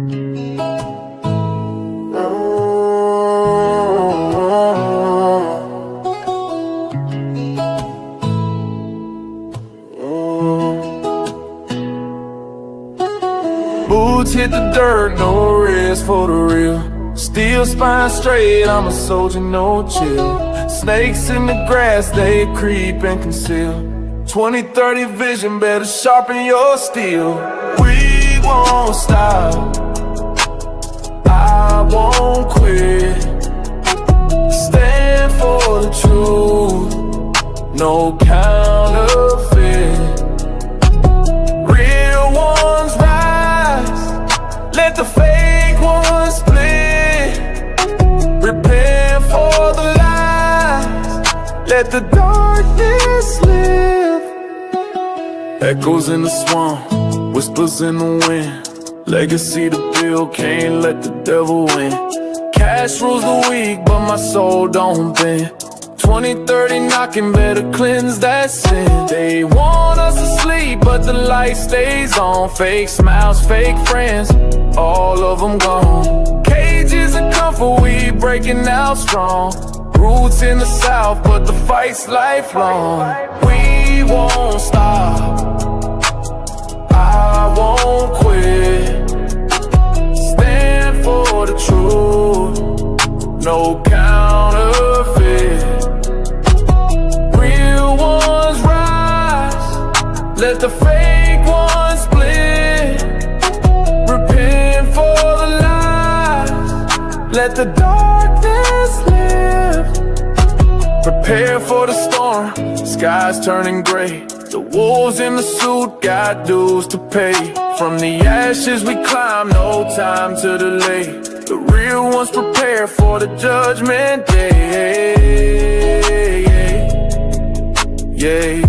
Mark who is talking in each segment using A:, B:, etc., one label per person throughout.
A: Boots hit the dirt, no rest for the real. Still spine straight, I'm a soldier, no chill. Snakes in the grass, they creep and conceal. 20/30 vision, better sharpen your steel. We won't stop, I won't quit. Stand for the truth, no counterfeit. Real ones rise, let the fake ones split. Prepare for the lies, let the darkness live. Echoes in the swamp, whispers in the wind. Legacy to build, can't let the devil win. Cash rules the weak, but my soul don't bend. 20/30 knocking, better cleanse that sin. They want us to sleep, but the light stays on. Fake smiles, fake friends, all of them gone. Cages and comfort, we breaking out strong. Roots in the south, but the fight's lifelong. We won't stop, I won't quit. Stand for the truth, no counterfeit. Real ones rise, let the fake ones split. Repent for the lies, let the darkness live. Prepare for the storm, skies turning gray. The wolves in the suit got dues to pay. From the ashes we climb, no time to delay. The real ones prepare for the judgment day. Yeah.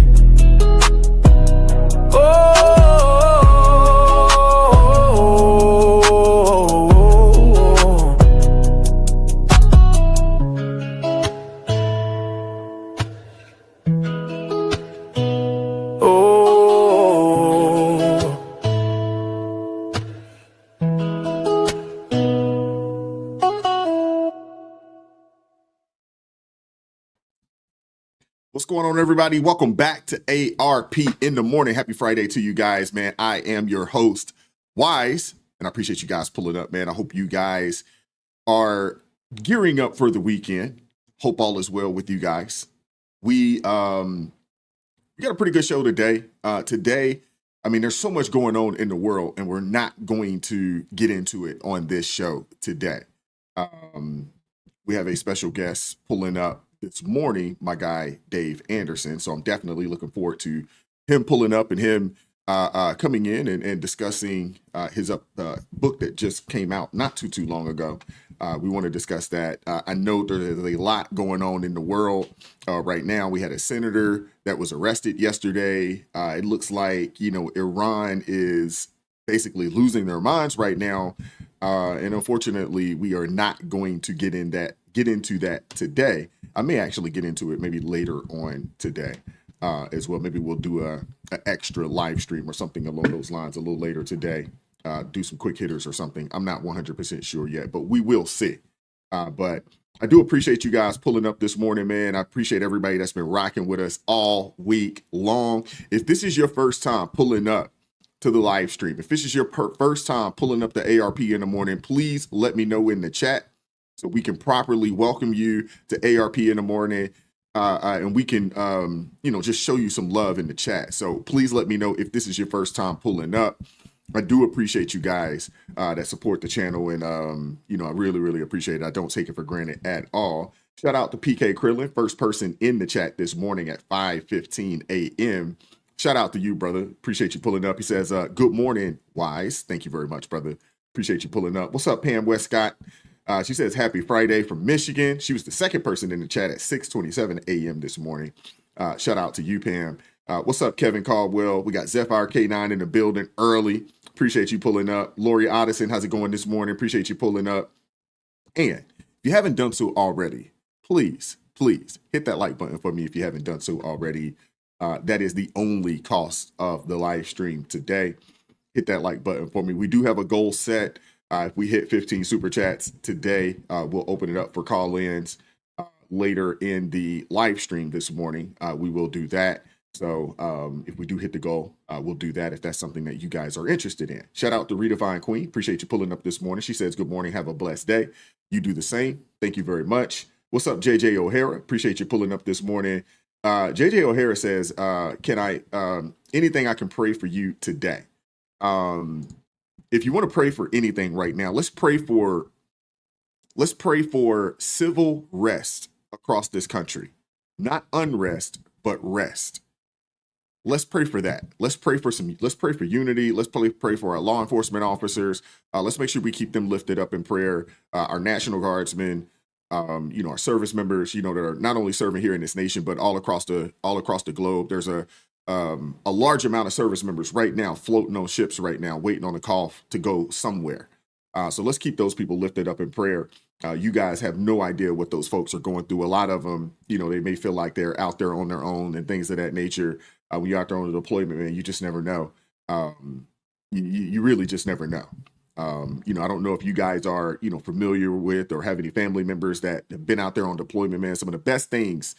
B: What's going on, everybody? Welcome back to ARP in the morning. Happy Friday to you guys, man. I am your host, Wise, and I appreciate you guys pulling up, man. I hope you guys are gearing up for the weekend. Hope all is well with you guys. We got a pretty good show today. Today, I mean, there's so much going on in the world, and we're not going to get into it on this show today. We have a special guest pulling up this morning, my guy, Dave Anderson. So I'm definitely looking forward to him pulling up and him coming in and discussing his book that just came out not too long ago. We want to discuss that. I know there's a lot going on in the world right now. We had a senator that was arrested yesterday. It looks like, Iran is basically losing their minds right now. And unfortunately, we are not going to get into that today. I may actually get into it maybe later on today as well. Maybe we'll do an extra live stream or something along those lines a little later today. Do some quick hitters or something. I'm not 100% sure yet, but we will see. But I do appreciate you guys pulling up this morning, man. I appreciate everybody that's been rocking with us all week long. If this is your first time pulling up to the live stream, if this is your first time pulling up the ARP in the morning, please let me know in the chat so we can properly welcome you to ARP in the morning. And we can, just show you some love in the chat. So please let me know if this is your first time pulling up. I do appreciate you guys that support the channel. And, I really, really appreciate it. I don't take it for granted at all. Shout out to PK Krillin, first person in the chat this morning at 5:15 a.m. Shout out to you, brother. Appreciate you pulling up. He says, good morning, Wise. Thank you very much, brother. Appreciate you pulling up. What's up, Pam Westcott? She says, happy Friday from Michigan. She was the second person in the chat at 6:27 a.m. this morning. Shout out to you, Pam. What's up, Kevin Caldwell? We got Zephyr K9 in the building early. Appreciate you pulling up. Lori Oddison, how's it going this morning? Appreciate you pulling up. And if you haven't done so already, please hit that like button for me if you haven't done so already. That is the only cost of the live stream today. Hit that like button for me. We do have a goal set If we hit 15 super chats today, we'll open it up for call-ins later in the live stream this morning. We will do that. So if we do hit the goal, we'll do that if that's something that you guys are interested in. Shout out to Redefine Queen. Appreciate you pulling up this morning. She says, good morning. Have a blessed day. You do the same. Thank you very much. What's up, JJ O'Hara? Appreciate you pulling up this morning. JJ O'Hara says, can I, anything I can pray for you today? If you want to pray for anything right now, let's pray for civil rest across this country. Not unrest, but rest. Let's pray for that. Let's pray for unity. Let's pray for our law enforcement officers. Let's make sure we keep them lifted up in prayer. Our National Guardsmen, our service members, that are not only serving here in this nation, but all across the globe. There's a large amount of service members right now floating on ships right now, waiting on a call to go somewhere. So let's keep those people lifted up in prayer. You guys have no idea what those folks are going through. A lot of them, they may feel like they're out there on their own and things of that nature. When you're out there on a deployment, man, you just never know. You really just never know. I don't know if you guys are, familiar with or have any family members that have been out there on deployment, man. Some of the best things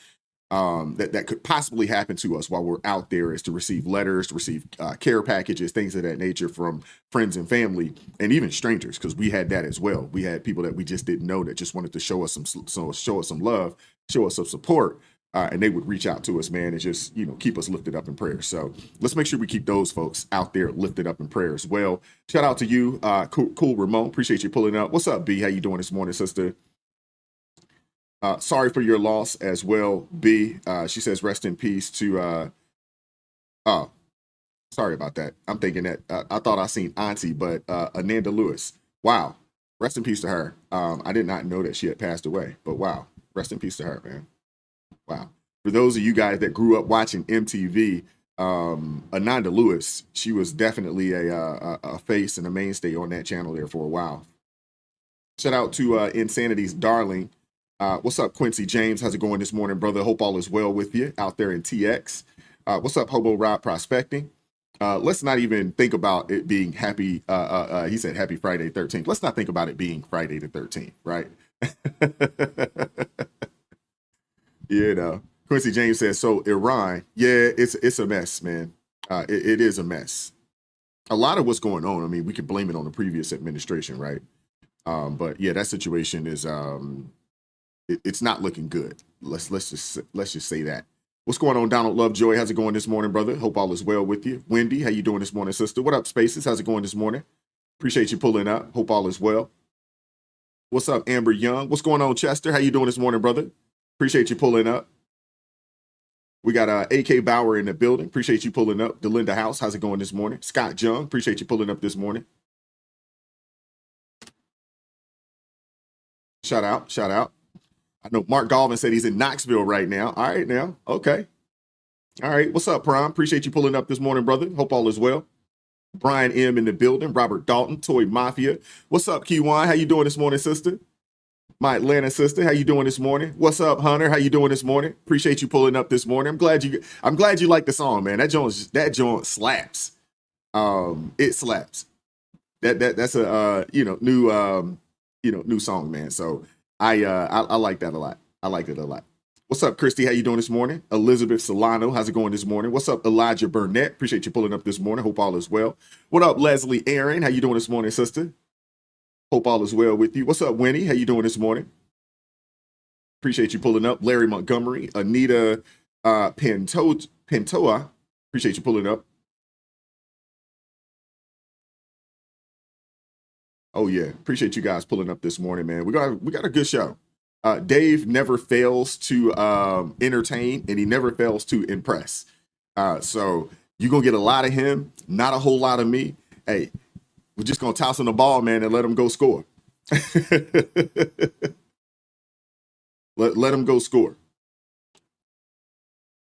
B: that could possibly happen to us while we're out there is to receive letters, to receive care packages, things of that nature from friends and family, and even strangers, because we had that as well. We had people that we just didn't know that just wanted to show us some love, show us some support, and they would reach out to us, man, and just keep us lifted up in prayer. So let's make sure we keep those folks out there lifted up in prayer as well. Shout out to you, cool Ramon. Appreciate you pulling up. What's up, B? How you doing this morning, sister? Sorry for your loss as well, B. She says, rest in peace to, oh, sorry about that. I'm thinking that, I thought I seen Auntie, but Ananda Lewis. Wow. Rest in peace to her. I did not know that she had passed away, but wow. Rest in peace to her, man. Wow. For those of you guys that grew up watching MTV, Ananda Lewis, she was definitely a face and a mainstay on that channel there for a while. Shout out to Insanity's Darling. What's up, Quincy James? How's it going this morning, brother? Hope all is well with you out there in TX. What's up, Hobo Rob Prospecting? Let's not even think about it being happy. He said happy Friday 13th. Let's not think about it being Friday the 13th, right? Quincy James says, so Iran, yeah, it's a mess, man. It is a mess. A lot of what's going on, I mean, we could blame it on the previous administration, right? But yeah, that situation is it's not looking good. Let's just say that. What's going on, Donald Lovejoy? How's it going this morning, brother? Hope all is well with you. Wendy, how you doing this morning, sister? What up, Spaces? How's it going this morning? Appreciate you pulling up. Hope all is well. What's up, Amber Young? What's going on, Chester? How you doing this morning, brother? Appreciate you pulling up. We got AK Bauer in the building. Appreciate you pulling up. Delinda House, how's it going this morning? Scott Jung, appreciate you pulling up this morning. Shout out. I know Mark Galvin said he's in Knoxville right now. All right now. Okay. All right. What's up, Prime? Appreciate you pulling up this morning, brother. Hope all is well. Brian M in the building. Robert Dalton, Toy Mafia. What's up, Kiwan? How you doing this morning, sister? My Atlanta sister, how you doing this morning? What's up, Hunter? How you doing this morning? Appreciate you pulling up this morning. I'm glad you like the song, man. That joint slaps. It slaps. That's a new song, man. So I like that a lot. I like it a lot. What's up, Christy? How you doing this morning? Elizabeth Solano, how's it going this morning? What's up, Elijah Burnett? Appreciate you pulling up this morning. Hope all is well. What up, Leslie Aaron? How you doing this morning, sister? Hope all is well with you. What's up, Winnie? How you doing this morning? Appreciate you pulling up. Larry Montgomery, Anita Pintoa. Appreciate you pulling up. Oh yeah, appreciate you guys pulling up this morning, man. We got a good show. Dave never fails to entertain, and he never fails to impress. So you're gonna get a lot of him, not a whole lot of me. Hey, we're just gonna toss him the ball, man, and let him go score. let him go score.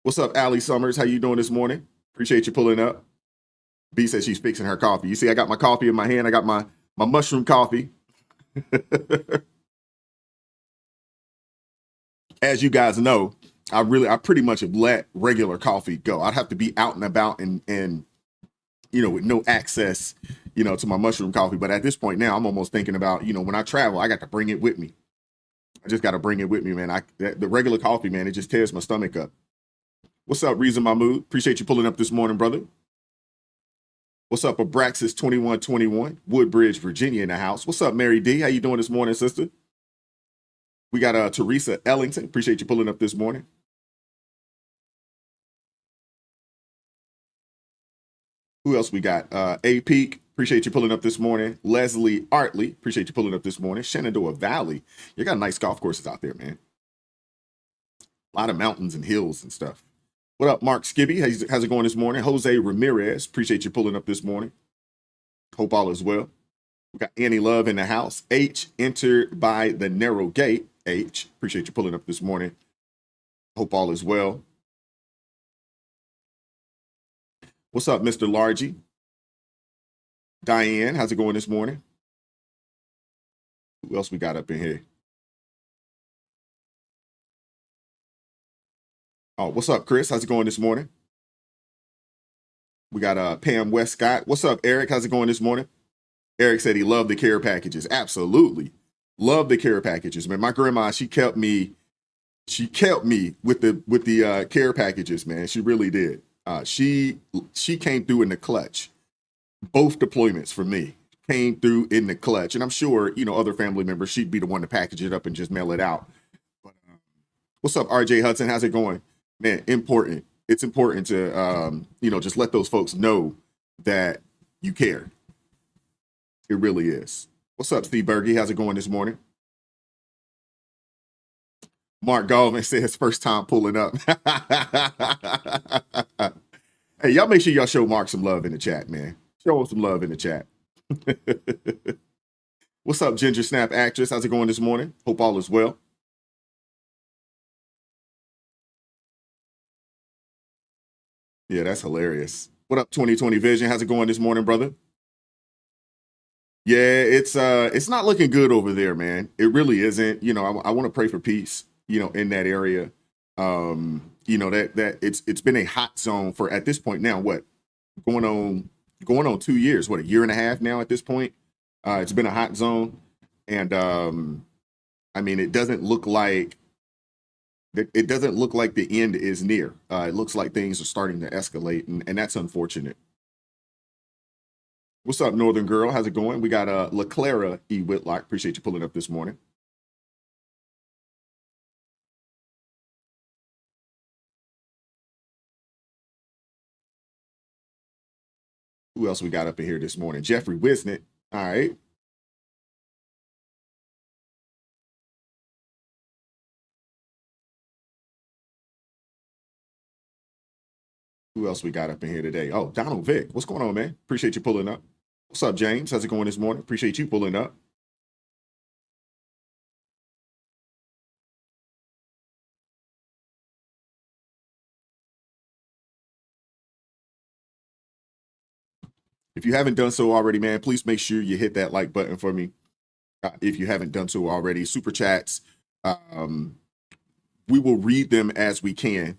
B: What's up, Allie Summers? How you doing this morning? Appreciate you pulling up. B says she's fixing her coffee. You see, I got my coffee in my hand. I got my mushroom coffee. As you guys know, I pretty much have let regular coffee go. I'd have to be out and about and with no access, to my mushroom coffee. But at this point now, I'm almost thinking about, when I travel, I got to bring it with me. I just got to bring it with me, man. The regular coffee, man, it just tears my stomach up. What's up, Reason Mahmood? Appreciate you pulling up this morning, brother. What's up, Abraxas 2121, Woodbridge, Virginia in the house. What's up, Mary D? How you doing this morning, sister? We got Teresa Ellington. Appreciate you pulling up this morning. Who else we got? A Peak. Appreciate you pulling up this morning. Leslie Artley. Appreciate you pulling up this morning. Shenandoah Valley. You got nice golf courses out there, man. A lot of mountains and hills and stuff. What up, Mark Skibby? How's it going this morning? Jose Ramirez. Appreciate you pulling up this morning. Hope all is well. We got Annie Love in the house. H entered by the narrow gate. H. Appreciate you pulling up this morning. Hope all is well. What's up, Mr. Largy? Diane, how's it going this morning? Who else we got up in here? Oh, what's up, Chris? How's it going this morning? We got Pam Westcott. What's up, Eric? How's it going this morning? Eric said he loved the care packages. Absolutely. Love the care packages, man. My grandma, she kept me with the care packages, man. She really did. She came through in the clutch. Both deployments for me came through in the clutch. And I'm sure, other family members, she'd be the one to package it up and just mail it out. But, what's up, RJ Hudson? How's it going? Man, important. It's important to, just let those folks know that you care. It really is. What's up, Steve Berge? How's it going this morning? Mark Goldman says first time pulling up. Hey, y'all make sure y'all show Mark some love in the chat, man. Show him some love in the chat. What's up, Ginger Snap actress? How's it going this morning? Hope all is well. Yeah, that's hilarious. What up, 2020 Vision? How's it going this morning, brother? Yeah, it's not looking good over there, man. It really isn't. I want to pray for peace, in that area. That it's been a hot zone for, at this point now, what, going on 2 years, what, a year and a half now at this point. It's been a hot zone. And it doesn't look like the end is near. It looks like things are starting to escalate, and that's unfortunate. What's up, Northern Girl? How's it going? We got LaClara E. Whitlock. Appreciate you pulling up this morning. Who else we got up in here this morning? Jeffrey Wisnett. All right. Who else we got up in here today? Oh, Donald Vick. What's going on, man? Appreciate you pulling up. What's up, James? How's it going this morning? Appreciate you pulling up. If you haven't done so already, man, please make sure you hit that like button for me. If you haven't done so already, super chats. We will read them as we can.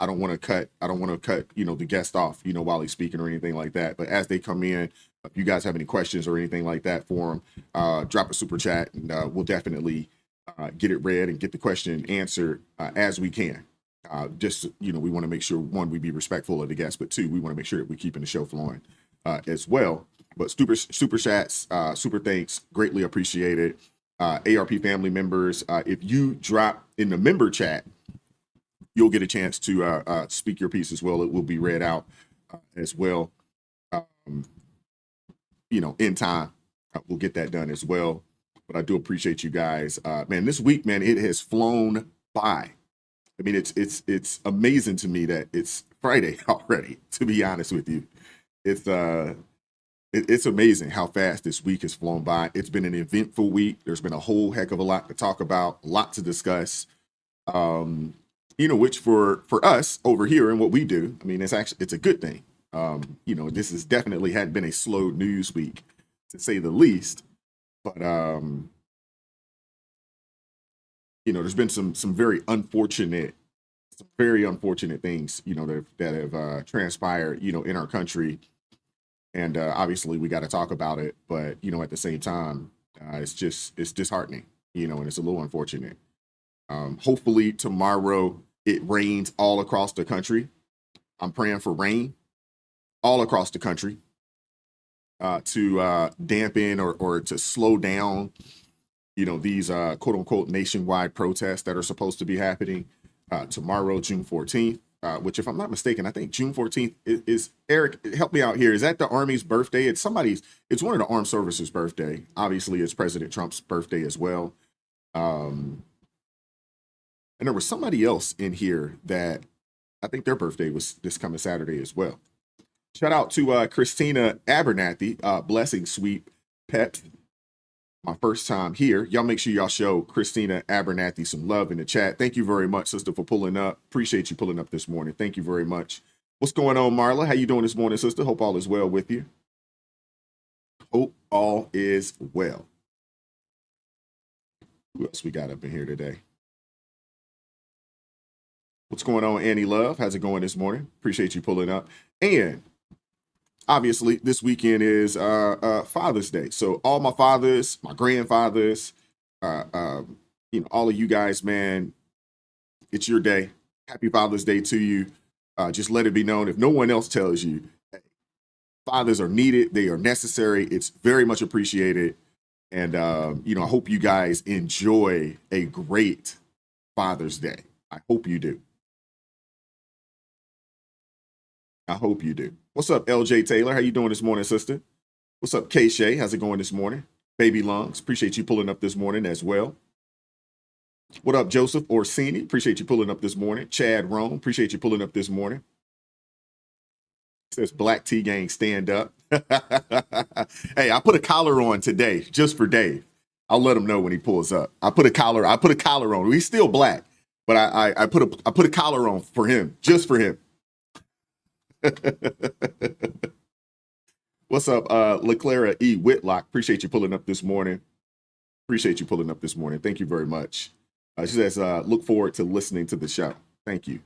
B: I don't want to cut, the guest off, while he's speaking or anything like that. But as they come in, if you guys have any questions or anything like that for them, drop a super chat, and we'll definitely get it read and get the question answered as we can. We want to make sure, one, we be respectful of the guests, but two, we want to make sure that we're keeping the show flowing as well. But super chats, super thanks, greatly appreciated. ARP family members, if you drop in the member chat, you'll get a chance to speak your piece as well. It will be read out as well. In time, we'll get that done as well. But I do appreciate you guys, man. This week, man, it has flown by. I mean, it's amazing to me that it's Friday already. To be honest with you, it's amazing how fast this week has flown by. It's been an eventful week. There's been a whole heck of a lot to talk about, a lot to discuss. Which for us over here and what we do, I mean, it's a good thing. This has definitely hadn't been a slow news week, to say the least. But there's been some very unfortunate things, that have transpired, in our country. And obviously we got to talk about it, but at the same time, it's disheartening, and it's a little unfortunate. Hopefully tomorrow it rains all across the country. I'm praying for rain all across the country to dampen or to slow down, these quote unquote nationwide protests that are supposed to be happening tomorrow, June 14th. Which, if I'm not mistaken, I think June 14th is Eric, help me out here. Is that the Army's birthday? It's one of the armed services' birthday. Obviously, it's President Trump's birthday as well. And there was somebody else in here that I think their birthday was this coming Saturday as well. Shout out to Christina Abernathy, blessing sweep pet. My first time here. Y'all make sure y'all show Christina Abernathy some love in the chat. Thank you very much, sister, for pulling up. Appreciate you pulling up this morning. Thank you very much. What's going on, Marla? How you doing this morning, sister? Hope all is well with you. Hope all is well. Who else we got up in here today? What's going on, Annie Love? How's it going this morning? Appreciate you pulling up. And obviously, this weekend is Father's Day. So all my fathers, my grandfathers, all of you guys, man, it's your day. Happy Father's Day to you. Just let it be known, if no one else tells you, fathers are needed. They are necessary. It's very much appreciated. And, I hope you guys enjoy a great Father's Day. I hope you do. I hope you do. What's up, LJ Taylor? How you doing this morning, sister? What's up, K Shay? How's it going this morning? Baby Lungs, appreciate you pulling up this morning as well. What up, Joseph Orsini? Appreciate you pulling up this morning. Chad Rome, appreciate you pulling up this morning. Says Black T Gang, stand up. Hey, I put a collar on today just for Dave. I'll let him know when he pulls up. I put a collar on. He's still black, but I put a collar on for him, just for him. What's up, LaClara E. Whitlock? Appreciate you pulling up this morning. Thank you very much. She says, look forward to listening to the show. Thank you.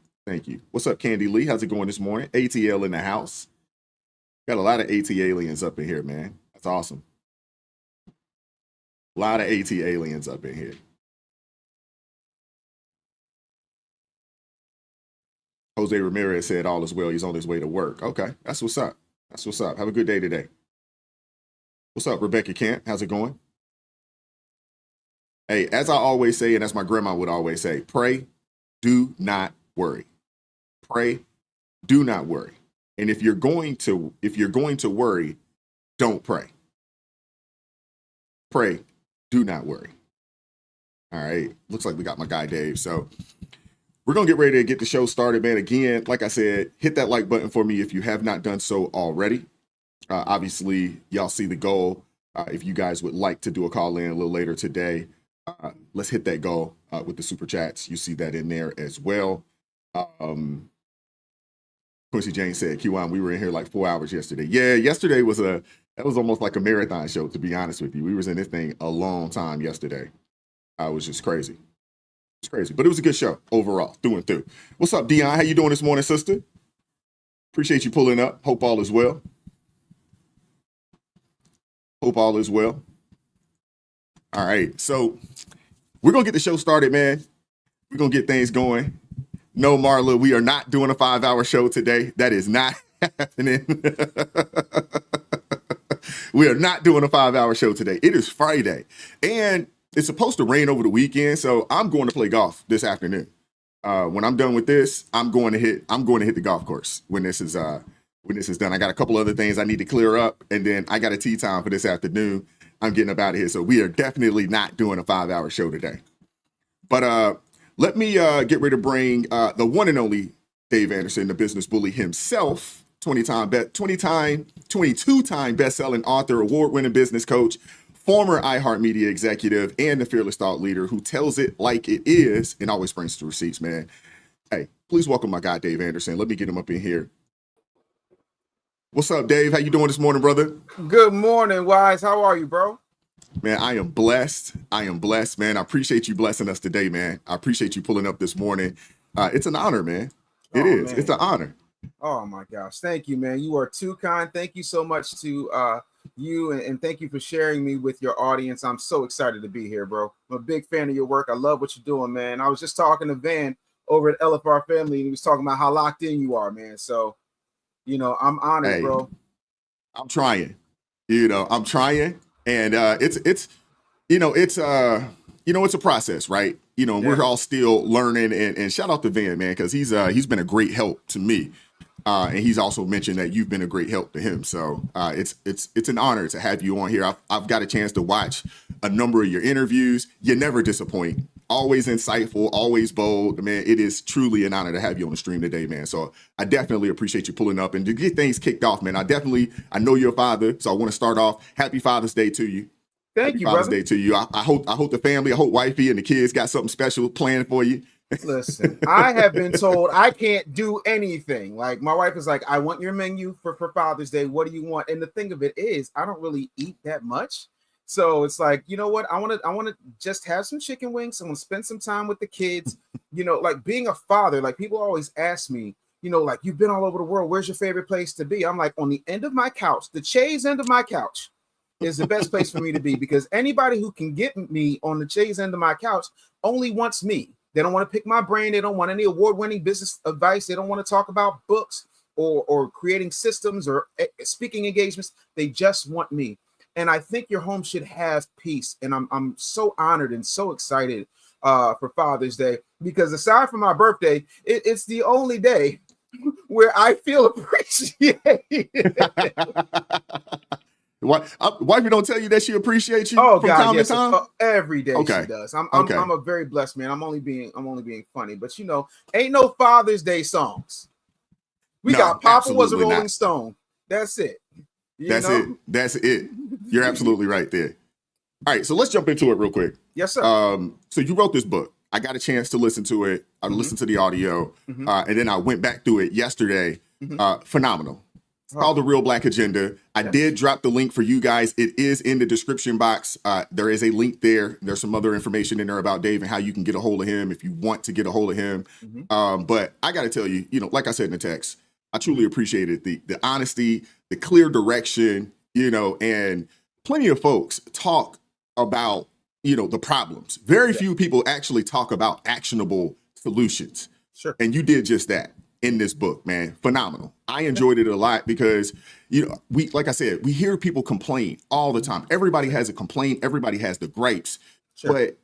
B: What's up, Candy Lee? How's it going this morning? ATL in the house. Got a lot of AT aliens up in here, man. That's awesome. A lot of AT aliens up in here. Jose Ramirez said all is well. He's on his way to work. Okay, that's what's up. Have a good day today. What's up, Rebecca Kent? How's it going? Hey, as I always say, and as my grandma would always say, pray, do not worry. Pray, do not worry. And if you're going to worry, don't pray. Pray, do not worry. All right, looks like we got my guy Dave. So we're going to get ready to get the show started, man. Again, like I said, hit that like button for me if you have not done so already. Obviously, y'all see the goal. If you guys would like to do a call in a little later today, let's hit that goal with the super chats. You see that in there as well. Quincy James said, Q1, we were in here like 4 hours yesterday. Yeah, yesterday was almost like a marathon show, to be honest with you. We was in this thing a long time yesterday. It was just crazy. It's crazy, but it was a good show overall, through and through. What's up, Dion? How you doing this morning, sister? Appreciate you pulling up. Hope all is well. All right, so we're going to get the show started, man. We're going to get things going. No, Marla, we are not doing a 5-hour show today. That is not happening. We are not doing a 5-hour show today. It is Friday, and it's supposed to rain over the weekend, so I'm going to play golf this afternoon. When I'm done with this, I'm going to hit the golf course when this is done. I got a couple other things I need to clear up, and then I got a tee time for this afternoon. I'm getting up out of here, so we are definitely not doing a 5-hour show today. But let me get ready to bring the one and only Dave Anderson, the business bully himself, 22-time best-selling author, award-winning business coach, former iHeartMedia executive, and the fearless thought leader who tells it like it is and always brings the receipts, man. Hey, please welcome my guy, Dave Anderson. Let me get him up in here. What's up, Dave? How you doing this morning, brother?
C: Good morning, Wise. How are you, bro?
B: Man, I am blessed, man. I appreciate you blessing us today, man. I appreciate you pulling up this morning. It's an honor, man. It is. Man. It's an honor.
C: Oh my gosh. Thank you, man. You are too kind. Thank you so much to you and thank you for sharing me with your audience. I'm so excited to be here, bro. I'm a big fan of your work. I love what you're doing, man. I was just talking to Van over at LFR Family, and he was talking about how locked in you are, man. So, I'm honored,
B: Hey,
C: bro.
B: I'm trying. I'm trying, and it's it's a process, right? And
C: Yeah.
B: we're all still learning. And shout out to Van, man, because he's been a great help to me. And he's also mentioned that you've been a great help to him. So it's an honor to have you on here. I've got a chance to watch a number of your interviews. You never disappoint. Always insightful, always bold. Man, it is truly an honor to have you on the stream today, man. So I definitely appreciate you pulling up. And to get things kicked off, man, I know you're a father, so I want to start off. Happy Father's Day to you.
C: Thank
B: Happy
C: you,
B: Father's
C: brother.
B: Day to you. I hope the family, I hope wifey and the kids got something special planned for you.
C: Listen, I have been told I can't do anything. Like my wife is like, I want your menu for Father's Day. What do you want? And the thing of it is, I don't really eat that much. So it's like, you know what? I want to just have some chicken wings. I want to spend some time with the kids. Like being a father, like people always ask me, like you've been all over the world. Where's your favorite place to be? I'm like, on the end of my couch, the chaise end of my couch is the best place for me to be, because anybody who can get me on the chaise end of my couch only wants me. They don't want to pick my brain. They don't want any award-winning business advice. They don't want to talk about books or creating systems or speaking engagements. They just want me. And I think your home should have peace. And I'm so honored and so excited for Father's Day, because aside from my birthday, it's the only day where I feel appreciated.
B: Wifey don't tell you that she appreciates you
C: Oh
B: from
C: God,
B: time
C: yes,
B: to time?
C: every day
B: Okay.
C: she does. I'm
B: Okay.
C: a very blessed man. I'm only being funny, but ain't no Father's Day songs. We
B: No,
C: got Papa Was a
B: absolutely
C: Rolling
B: not.
C: Stone. That's it.
B: That's it. You're absolutely right there. All right, so let's jump into it real quick.
C: Yes, sir.
B: So you wrote this book. I got a chance to listen to it. I listened to the audio, and then I went back through it yesterday. Phenomenal. It's called The Real Black Agenda. I did drop the link for you guys. It is in the description box. There is a link there. There's some other information in there about Dave and how you can get a hold of him if you want to get a hold of him. But I got to tell you, like I said in the text, I truly appreciated the honesty, the clear direction, and plenty of folks talk about, the problems. Very few people actually talk about actionable solutions.
C: Sure.
B: And you did just that in this book, man. Phenomenal. I enjoyed it a lot because, like I said, we hear people complain all the time. Everybody has a complaint. Everybody has the gripes. Sure. But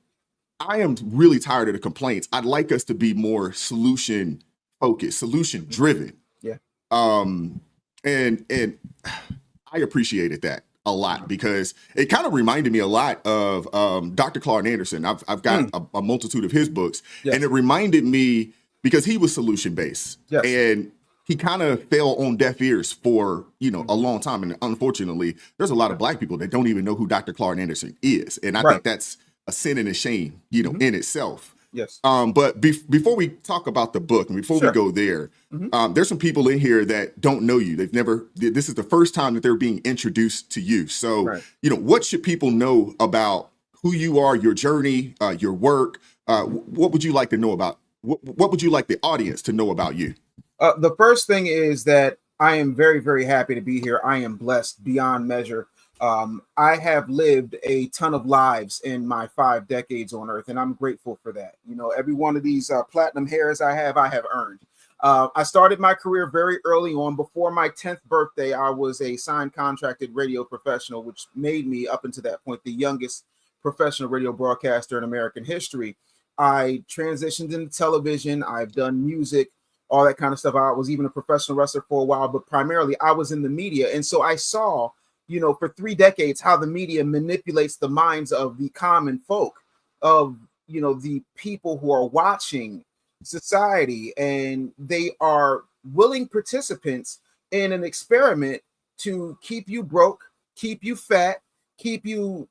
B: I am really tired of the complaints. I'd like us to be more solution focused, solution driven.
C: Yeah.
B: And I appreciated that a lot because it kind of reminded me a lot of Dr. Clark Anderson. I've got a multitude of his books, and it reminded me because he was solution based, and he kind of fell on deaf ears for a long time. And unfortunately, there's a lot of Black people that don't even know who Dr. Clark Anderson is, and I think that's a sin and a shame, in itself.
C: Yes.
B: But before we talk about the book and before we go there, there's some people in here that don't know you. This is the first time that they're being introduced to you. So, what should people know about who you are, your journey, your work? What would you like to know about? What would you like the audience to know about you?
C: The first thing is that I am very, very happy to be here. I am blessed beyond measure. I have lived a ton of lives in my 5 decades on earth, and I'm grateful for that. Every one of these platinum hairs I have earned. I started my career very early on. Before my 10th birthday, I was a signed contracted radio professional, which made me, up until that point, the youngest professional radio broadcaster in American history. I transitioned into television. I've done music, all that kind of stuff. I was even a professional wrestler for a while, but primarily I was in the media. And so I saw, for 3 decades, how the media manipulates the minds of the common folk, of, the people who are watching society, and they are willing participants in an experiment to keep you broke, keep you fat, keep you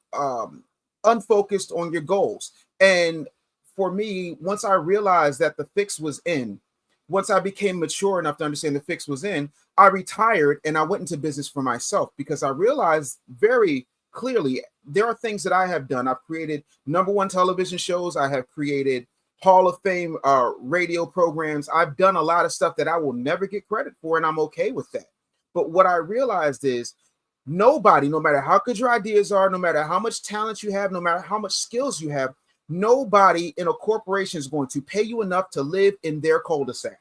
C: unfocused on your goals. And for me, once I realized that the fix was in, once I became mature enough to understand the fix was in, I retired and I went into business for myself, because I realized very clearly there are things that I have done. I've created #1 television shows. I have created Hall of Fame radio programs. I've done a lot of stuff that I will never get credit for, and I'm okay with that. But what I realized is nobody, no matter how good your ideas are, no matter how much talent you have, no matter how much skills you have, nobody in a corporation is going to pay you enough to live in their cul-de-sac.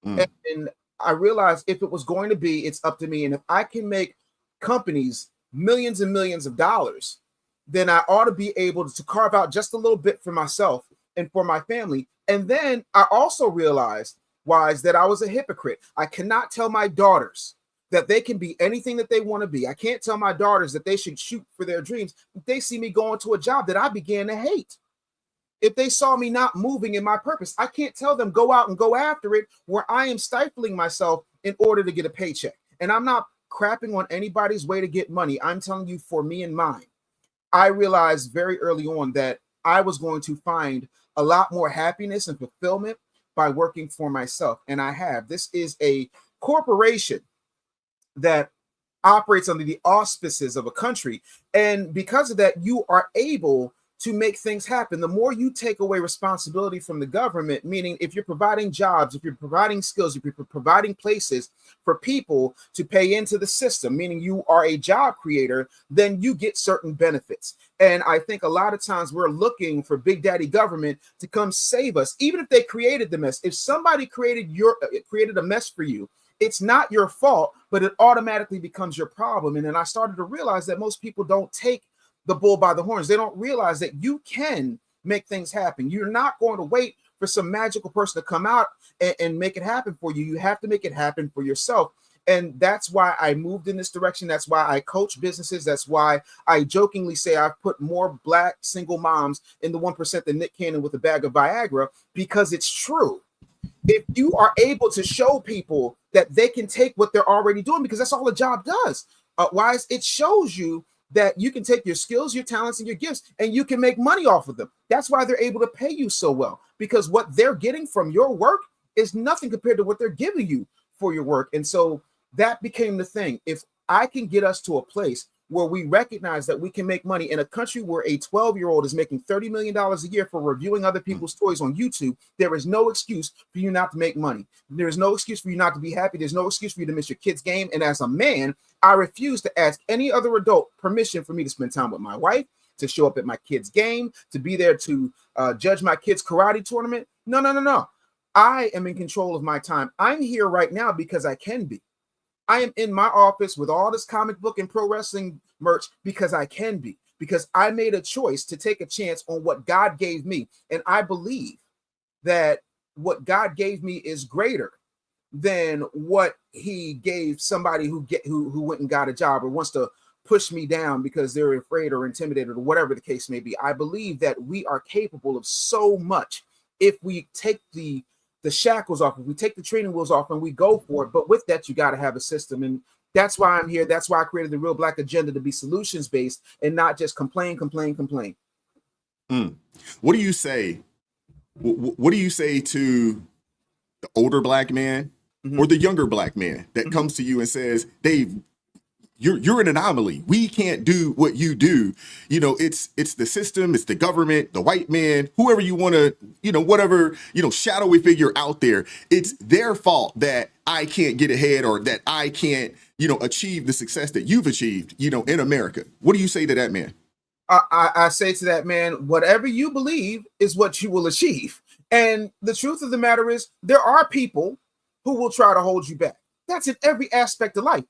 C: And I realized if it was going to be, it's up to me. And if I can make companies millions and millions of dollars, then I ought to be able to carve out just a little bit for myself and for my family. And then I also realized, Wise, that I was a hypocrite. I cannot tell my daughters that they can be anything that they want to be. I can't tell my daughters that they should shoot for their dreams if they see me going to a job that I began to hate. If they saw me not moving in my purpose, I can't tell them go out and go after it where I am stifling myself in order to get a paycheck. And I'm not crapping on anybody's way to get money. I'm telling you, for me and mine, I realized very early on that I was going to find a lot more happiness and fulfillment by working for myself. And I have. This is a corporation that operates under the auspices of a country. And because of that, you are able to make things happen. The more you take away responsibility from the government, meaning if you're providing jobs, if you're providing skills, if you're providing places for people to pay into the system, meaning you are a job creator, then you get certain benefits. And I think a lot of times we're looking for Big Daddy government to come save us, even if they created the mess. If somebody created a mess for you, it's not your fault, but it automatically becomes your problem. And then I started to realize that most people don't take the bull by the horns. They don't realize that you can make things happen. You're not going to wait for some magical person to come out and make it happen for you. You have to make it happen for yourself. And that's why I moved in this direction. That's why I coach businesses. That's why I jokingly say I've put more Black single moms in the 1% than Nick Cannon with a bag of Viagra, because it's true. If you are able to show people that they can take what they're already doing, because that's all a job does, Wise, it shows you that you can take your skills, your talents, and your gifts, and you can make money off of them. That's why they're able to pay you so well, because what they're getting from your work is nothing compared to what they're giving you for your work. And so that became the thing. If I can get us to a place where we recognize that we can make money in a country where a 12-year-old is making $30 million a year for reviewing other people's toys on YouTube, there is no excuse for you not to make money. There is no excuse for you not to be happy. There's no excuse for you to miss your kid's game. And as a man, I refuse to ask any other adult permission for me to spend time with my wife, to show up at my kid's game, to be there to judge my kid's karate tournament. No. I am in control of my time. I'm here right now because I can be. I am in my office with all this comic book and pro wrestling merch because I can be, because I made a choice to take a chance on what God gave me. And I believe that what God gave me is greater than what he gave somebody who went and got a job or wants to push me down because they're afraid or intimidated or whatever the case may be. I believe that we are capable of so much if we take the shackles off, if we take the training wheels off and we go for it. But with that, you got to have a system. And that's why I'm here. That's why I created the Real Black Agenda, to be solutions based and not just complain.
B: What do you say? What do you say to the older Black man or the younger Black man that comes to you and says, Dave, you're an anomaly. We can't do what you do. You know, it's the system, it's the government, the white man, whoever you want to, whatever, shadowy figure out there. It's their fault that I can't get ahead or that I can't, achieve the success that you've achieved, in America. What do you say to that man?
C: I say to that man, whatever you believe is what you will achieve. And the truth of the matter is, there are people who will try to hold you back. That's in every aspect of life.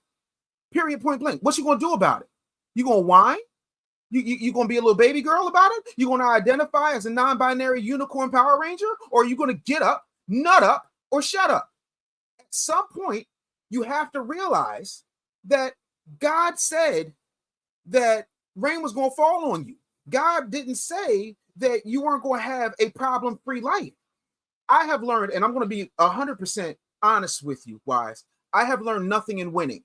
C: Period, point blank. What you gonna do about it? You gonna whine? You gonna be a little baby girl about it? You gonna identify as a non-binary unicorn Power Ranger? Or are you gonna get up, nut up, or shut up? At some point, you have to realize that God said that rain was gonna fall on you. God didn't say that you weren't gonna have a problem-free life. I have learned, and I'm gonna be 100% honest with you, Wise. I have learned nothing in winning.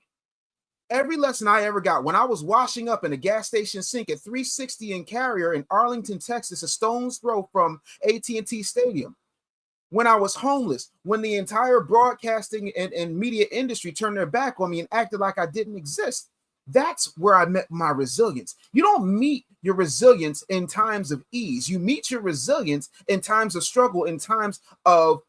C: Every lesson I ever got when I was washing up in a gas station sink at 360 in Carrier in Arlington, Texas, a stone's throw from AT&T Stadium, when I was homeless, when the entire broadcasting and media industry turned their back on me and acted like I didn't exist, That's where I met my resilience. You don't meet your resilience in times of ease. You meet your resilience in times of struggle, in times of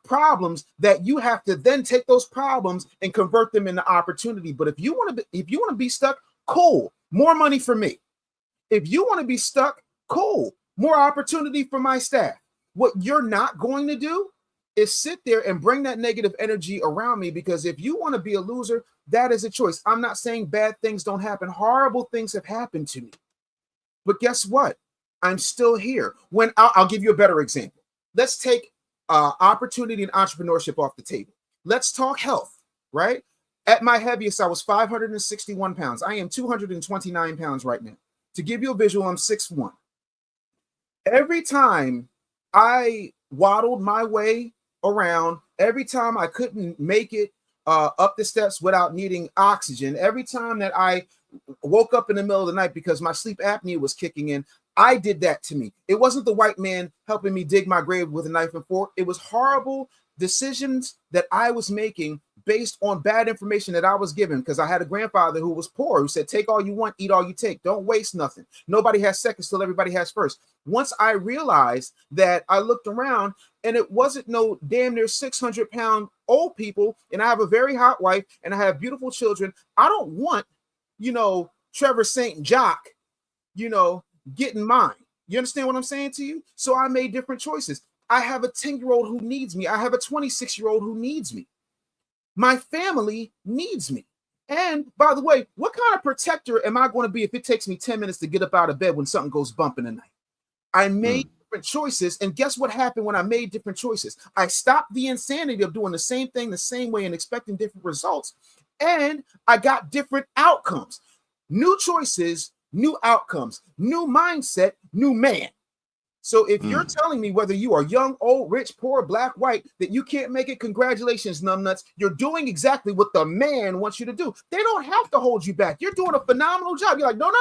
C: problems that you have to then take those problems and convert them into opportunity. But if you want to be stuck, cool, more money for me. If you want to be stuck, cool, more opportunity for my staff. What you're not going to do is sit there and bring that negative energy around me, because if you want to be a loser, that is a choice. I'm not saying bad things don't happen. Horrible things have happened to me. But guess what? I'm still here. When I'll give you a better example. Let's take opportunity and entrepreneurship off the table. Let's talk health, right? At my heaviest, I was 561 pounds. I am 229 pounds right now. To give you a visual, I'm 6'1". Every time I waddled my way around, every time I couldn't make it up the steps without needing oxygen, every time that I woke up in the middle of the night because my sleep apnea was kicking in, I did that to me. It wasn't the white man helping me dig my grave with a knife and fork. It was horrible decisions that I was making based on bad information that I was given, because I had a grandfather who was poor, who said, take all you want, eat all you take. Don't waste nothing. Nobody has seconds till everybody has first. Once I realized that, I looked around and it wasn't no damn near 600-pound old people. And I have a very hot wife and I have beautiful children. I don't want, Trevor St. Jock, getting mine. You understand what I'm saying to you? So I made different choices. I have a 10-year-old who needs me. I have a 26-year-old who needs me. My family needs me. And by the way, what kind of protector am I going to be if it takes me 10 minutes to get up out of bed when something goes bump in the night? I made different choices. And guess what happened when I made different choices? I stopped the insanity of doing the same thing the same way and expecting different results. And I got different outcomes. New choices, new outcomes, new mindset, new man. So if you're telling me, whether you are young, old, rich, poor, black, white, that you can't make it, congratulations, numbnuts. You're doing exactly what the man wants you to do. They don't have to hold you back. You're doing a phenomenal job. You're like, no.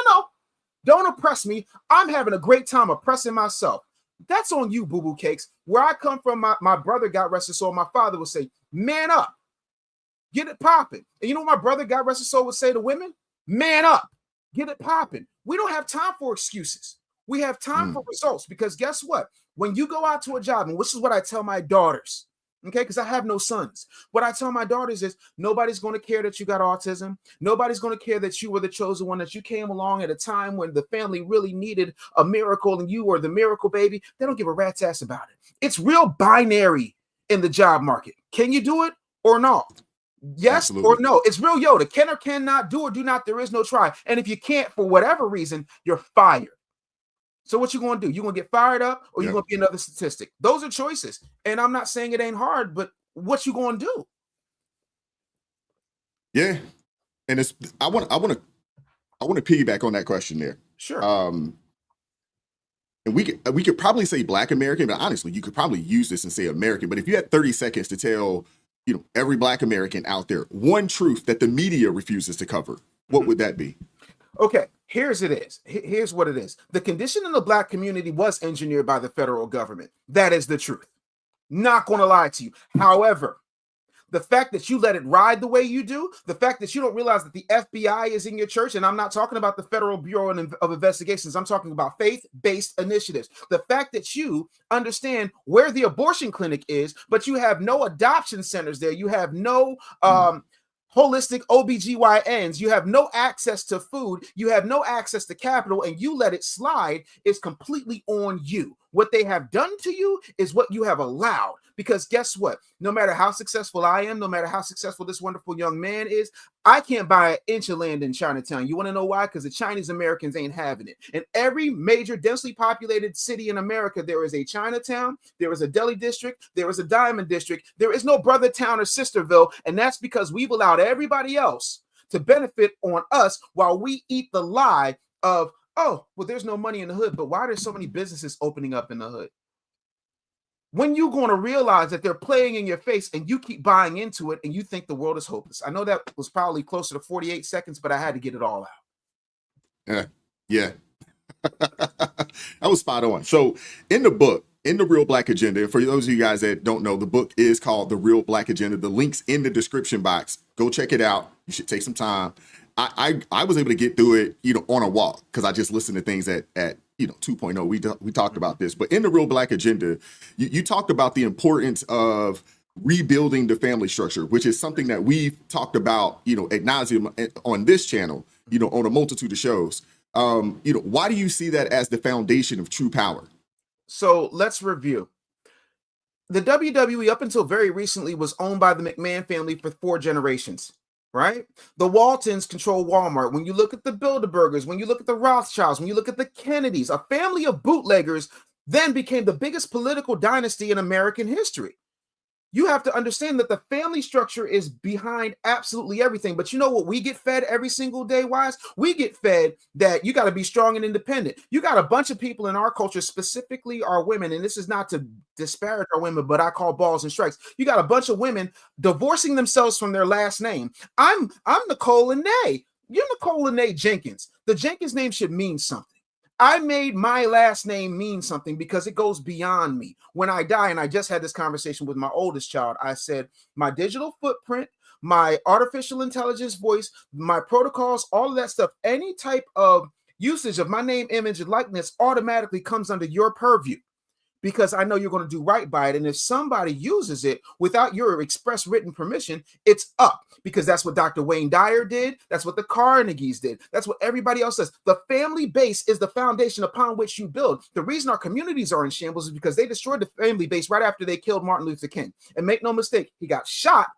C: Don't oppress me. I'm having a great time oppressing myself. That's on you, boo-boo cakes. Where I come from, my brother got rested soul. My father would say, man up. Get it popping. And you know what my brother got rested soul would say to women? Man up. Get it popping. We don't have time for excuses. We have time for results, because guess what? When you go out to a job, and this is what I tell my daughters, okay, because I have no sons. What I tell my daughters is nobody's going to care that you got autism. Nobody's going to care that you were the chosen one, that you came along at a time when the family really needed a miracle and you were the miracle baby. They don't give a rat's ass about it. It's real binary in the job market. Can you do it or not? Yes. Absolutely. Or no. It's real Yoda. Can or cannot, do or do not. There is no try. And if you can't, for whatever reason, you're fired. So what you going to do? You going to get fired up, or you going to be another statistic? Those are choices. And I'm not saying it ain't hard, but what you going to do?
B: Yeah. And it's, I want to piggyback on that question there.
C: Sure.
B: And we could probably say Black American, but honestly, you could probably use this and say American. But if you had 30 seconds to tell, every Black American out there one truth that the media refuses to cover, what would that be?
C: Okay, here's what it is. The condition in the Black community was engineered by the federal government. That is the truth. Not going to lie to you. However, the fact that you let it ride the way you do, the fact that you don't realize that the FBI is in your church, and I'm not talking about the Federal Bureau of Investigations, I'm talking about faith-based initiatives. The fact that you understand where the abortion clinic is, but you have no adoption centers there, you have no holistic OBGYNs, you have no access to food, you have no access to capital, and you let it slide, is completely on you. What they have done to you is what you have allowed. Because guess what? No matter how successful I am, no matter how successful this wonderful young man is, I can't buy an inch of land in Chinatown. You want to know why? Because the Chinese Americans ain't having it. In every major densely populated city in America, there is a Chinatown, there is a Deli district, there is a Diamond district. There is no brother town or sisterville. And that's because we've allowed everybody else to benefit on us while we eat the lie of, oh, well, there's no money in the hood, but why are there so many businesses opening up in the hood? When you going to realize that they're playing in your face and you keep buying into it and you think the world is hopeless? I know that was probably closer to 48 seconds, but I had to get it all out.
B: Yeah. That was spot on. So in the book, in The Real Black Agenda, for those of you guys that don't know, the book is called The Real Black Agenda. The link's in the description box. Go check it out. You should take some time I was able to get through it, on a walk, because I just listened to things at 2.0. We talked about this, but in the Real Black Agenda, you talked about the importance of rebuilding the family structure, which is something that we've talked about, ad nauseum on this channel, on a multitude of shows. Why do you see that as the foundation of true power?
C: So let's review. The WWE up until very recently was owned by the McMahon family for 4 generations, right? The Waltons control Walmart. When you look at the Bilderbergers, when you look at the Rothschilds, when you look at the Kennedys, a family of bootleggers then became the biggest political dynasty in American history. You have to understand that the family structure is behind absolutely everything. But you know what we get fed every single day, Wise? We get fed that you got to be strong and independent. You got a bunch of people in our culture, specifically our women, and this is not to disparage our women, but I call balls and strikes. You got a bunch of women divorcing themselves from their last name. I'm Nicole Lene. You're Nicole Lene Jenkins. The Jenkins name should mean something. I made my last name mean something because it goes beyond me. When I die, and I just had this conversation with my oldest child, I said, my digital footprint, my artificial intelligence voice, my protocols, all of that stuff, any type of usage of my name, image, and likeness automatically comes under your purview, because I know you're going to do right by it. And if somebody uses it without your express written permission, it's up, because that's what Dr. Wayne Dyer did. That's what the Carnegies did. That's what everybody else does. The family base is the foundation upon which you build. The reason our communities are in shambles is because they destroyed the family base right after they killed Martin Luther King. And make no mistake, he got shot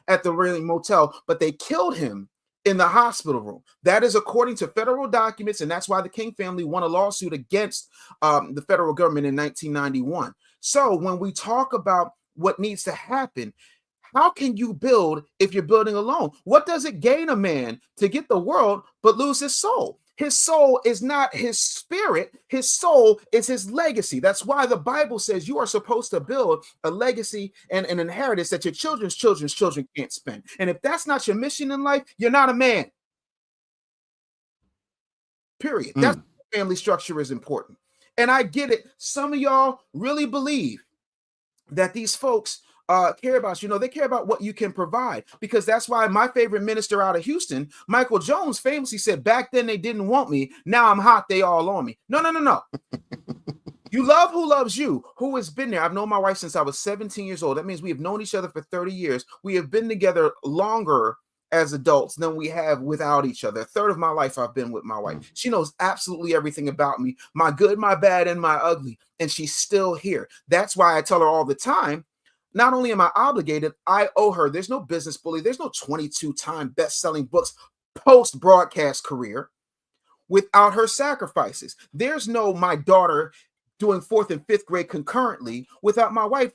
C: at the Raleigh Motel, but they killed him in the hospital room. That is according to federal documents, and that's why the King family won a lawsuit against the federal government in 1991. So when we talk about what needs to happen, how can you build if you're building alone? What does it gain a man to get the world but lose his soul? His soul is not his spirit. His soul is his legacy. That's why the Bible says you are supposed to build a legacy and an inheritance that your children's children can't spend. And if that's not your mission in life, you're not a man. Period. That's why family structure is important. And I get it. Some of y'all really believe that these folks care about they care about what you can provide, because that's why my favorite minister out of Houston, Michael Jones, famously said, back then they didn't want me, now I'm hot, they all on me. No. You love who loves you, who has been there. I've known my wife since I was 17 years old. That means we have known each other for 30 years. We have been together longer as adults than we have without each other. A third of my life I've been with my wife. She knows absolutely everything about me, my good, my bad, and my ugly, and she's still here. That's why I tell her all the time, not only am I obligated, I owe her. There's no business bully. There's no 22-time best-selling books post-broadcast career without her sacrifices. There's no my daughter doing 4th and 5th grade concurrently without my wife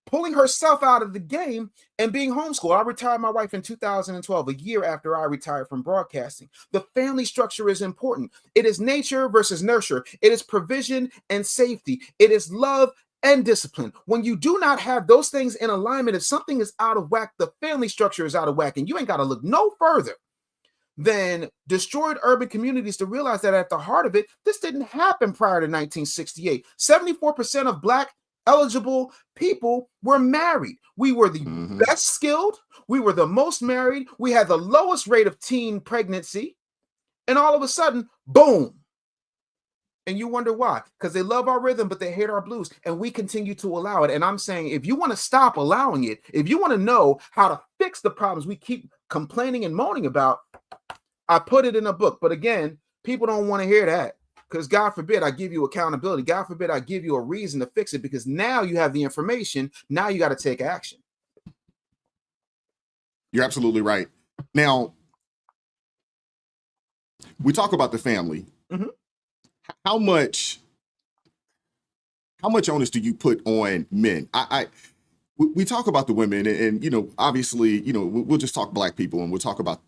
C: pulling herself out of the game and being homeschooled. I retired my wife in 2012, a year after I retired from broadcasting. The family structure is important. It is nature versus nurture. It is provision and safety. It is love and discipline. When you do not have those things in alignment, if something is out of whack, the family structure is out of whack. And you ain't got to look no further than destroyed urban communities to realize that at the heart of it, this didn't happen prior to 1968. 74% of Black eligible people were married. We were the best skilled. We were the most married. We had the lowest rate of teen pregnancy. And all of a sudden, boom. And you wonder why? Because they love our rhythm, but they hate our blues. And we continue to allow it. And I'm saying, if you want to stop allowing it, if you want to know how to fix the problems we keep complaining and moaning about, I put it in a book. But again, people don't want to hear that, because God forbid I give you accountability. God forbid I give you a reason to fix it, because now you have the information. Now you got to take action.
B: You're absolutely right. Now, we talk about the family. How much onus do you put on men? We talk about the women, and obviously, we'll just talk Black people, and we'll talk about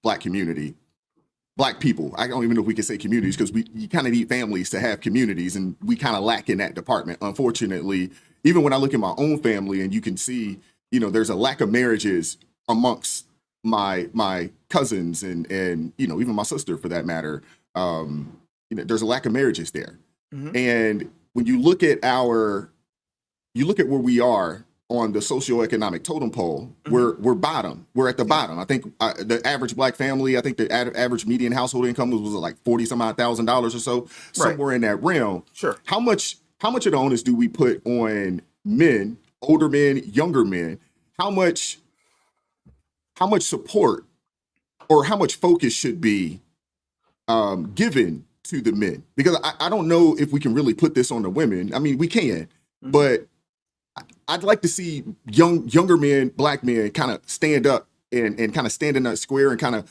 B: Black community, Black people. I don't even know if we can say communities, because you kind of need families to have communities, and we kind of lack in that department. Unfortunately, even when I look at my own family, and you can see, there's a lack of marriages amongst my cousins and even my sister, for that matter. There's a lack of marriages there. And when you look at where we are on the socioeconomic totem pole, we're bottom. We're at the bottom. I think the average black family, I think the average median household income was like $40,000 or so, somewhere in that realm.
C: Sure.
B: How much of the onus do we put on men, older men, younger men? How much support or how much focus should be given to the men? Because I don't know if we can really put this on the women. I mean, we can, but I'd like to see younger men, black men, kind of stand up and kind of stand in that square and kind of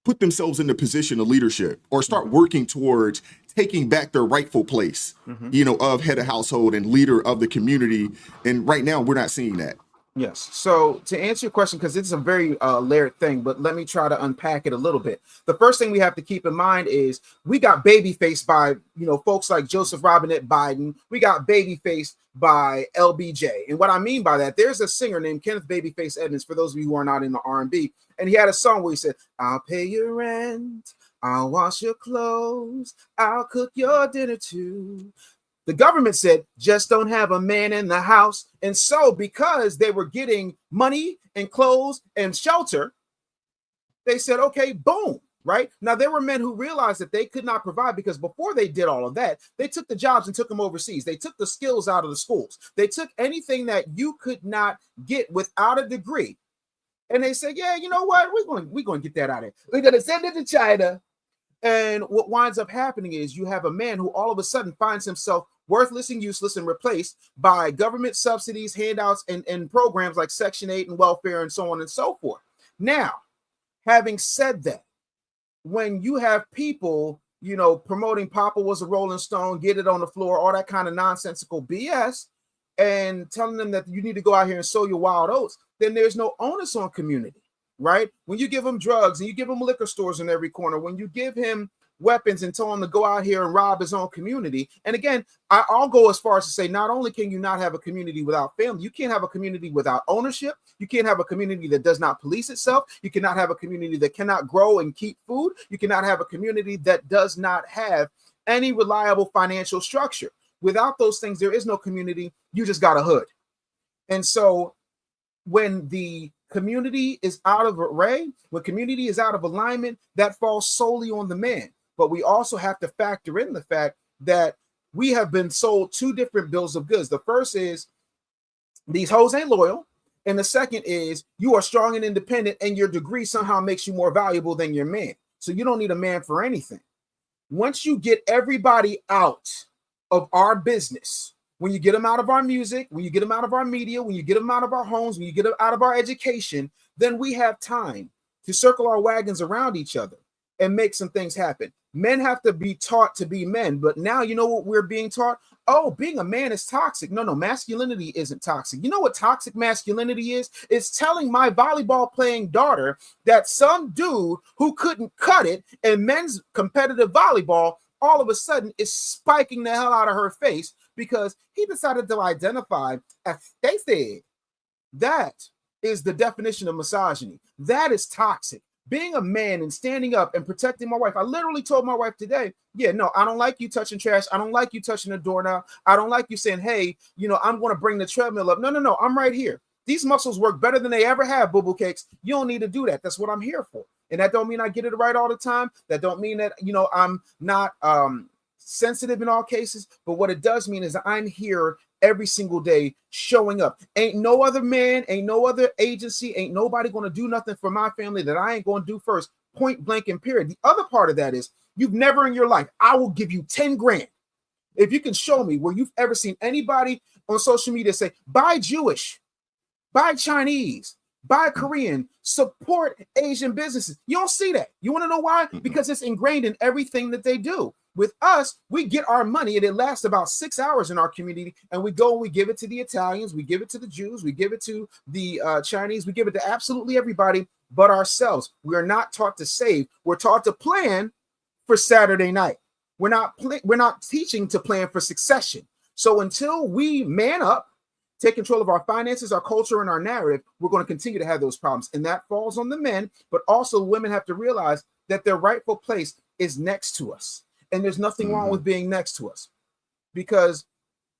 B: put themselves in the position of leadership or start working towards taking back their rightful place, of head of household and leader of the community. And right now, we're not seeing that.
C: Yes. So to answer your question, because it's a very layered thing, but let me try to unpack it a little bit. The first thing we have to keep in mind is we got baby-faced by, folks like Joseph Robinette Biden. We got baby-faced by LBJ. And what I mean by that, there's a singer named Kenneth Babyface Edmonds, for those of you who are not in the R&B, and he had a song where he said, I'll pay your rent, I'll wash your clothes, I'll cook your dinner too. The government said, just don't have a man in the house. And so because they were getting money and clothes and shelter, they said, okay, boom, right? Now, there were men who realized that they could not provide because before they did all of that, they took the jobs and took them overseas. They took the skills out of the schools. They took anything that you could not get without a degree. And they said, yeah, you know what? We're going to get that out of here. We're going to send it to China. And what winds up happening is you have a man who all of a sudden finds himself worthless and useless and replaced by government subsidies, handouts, and programs like Section 8 and welfare and so on and so forth. Now, having said that, when you have people, promoting Papa was a Rolling Stone, get it on the floor, all that kind of nonsensical BS, and telling them that you need to go out here and sow your wild oats, then there's no onus on community. Right? When you give him drugs and you give him liquor stores in every corner, when you give him weapons and tell him to go out here and rob his own community. And again, I'll go as far as to say, not only can you not have a community without family, you can't have a community without ownership. You can't have a community that does not police itself. You cannot have a community that cannot grow and keep food. You cannot have a community that does not have any reliable financial structure. Without those things, there is no community. You just got a hood. And so when the community is out of array, when community is out of alignment, that falls solely on the man. But we also have to factor in the fact that we have been sold two different bills of goods. The first is these hoes ain't loyal. And the second is you are strong and independent and your degree somehow makes you more valuable than your man. So you don't need a man for anything. Once you get everybody out of our business, when you get them out of our music, when you get them out of our media, when you get them out of our homes, when you get them out of our education, then we have time to circle our wagons around each other and make some things happen. Men have to be taught to be men, but now you know what we're being taught? Oh, being a man is toxic. No, masculinity isn't toxic. You know what toxic masculinity is? It's telling my volleyball playing daughter that some dude who couldn't cut it in men's competitive volleyball all of a sudden is spiking the hell out of her face because he decided to identify as they said. That is the definition of misogyny. That is toxic. Being a man and standing up and protecting my wife. I literally told my wife today, yeah, no, I don't like you touching trash. I don't like you touching the doorknob. I don't like you saying, hey, I'm going to bring the treadmill up. No, I'm right here. These muscles work better than they ever have, boo-boo cakes. You don't need to do that. That's what I'm here for. And that don't mean I get it right all the time. That don't mean that, I'm not sensitive in all cases. But what it does mean is I'm here every single day showing up. Ain't no other man, ain't no other agency, ain't nobody going to do nothing for my family that I ain't going to do first, point blank and period. The other part of that is you've never in your life, I will give you 10 grand. If you can show me where you've ever seen anybody on social media say, buy Jewish, buy Chinese, buy Korean, support Asian businesses. You don't see that. You want to know why? Because it's ingrained in everything that they do. With us, we get our money and it lasts about 6 hours in our community. And we go and we give it to the Italians. We give it to the Jews. We give it to the Chinese. We give it to absolutely everybody but ourselves. We are not taught to save. We're taught to plan for Saturday night. We're not teaching to plan for succession. So until we man up, take control of our finances, our culture, and our narrative, we're going to continue to have those problems. And that falls on the men, but also women have to realize that their rightful place is next to us. And there's nothing wrong with being next to us because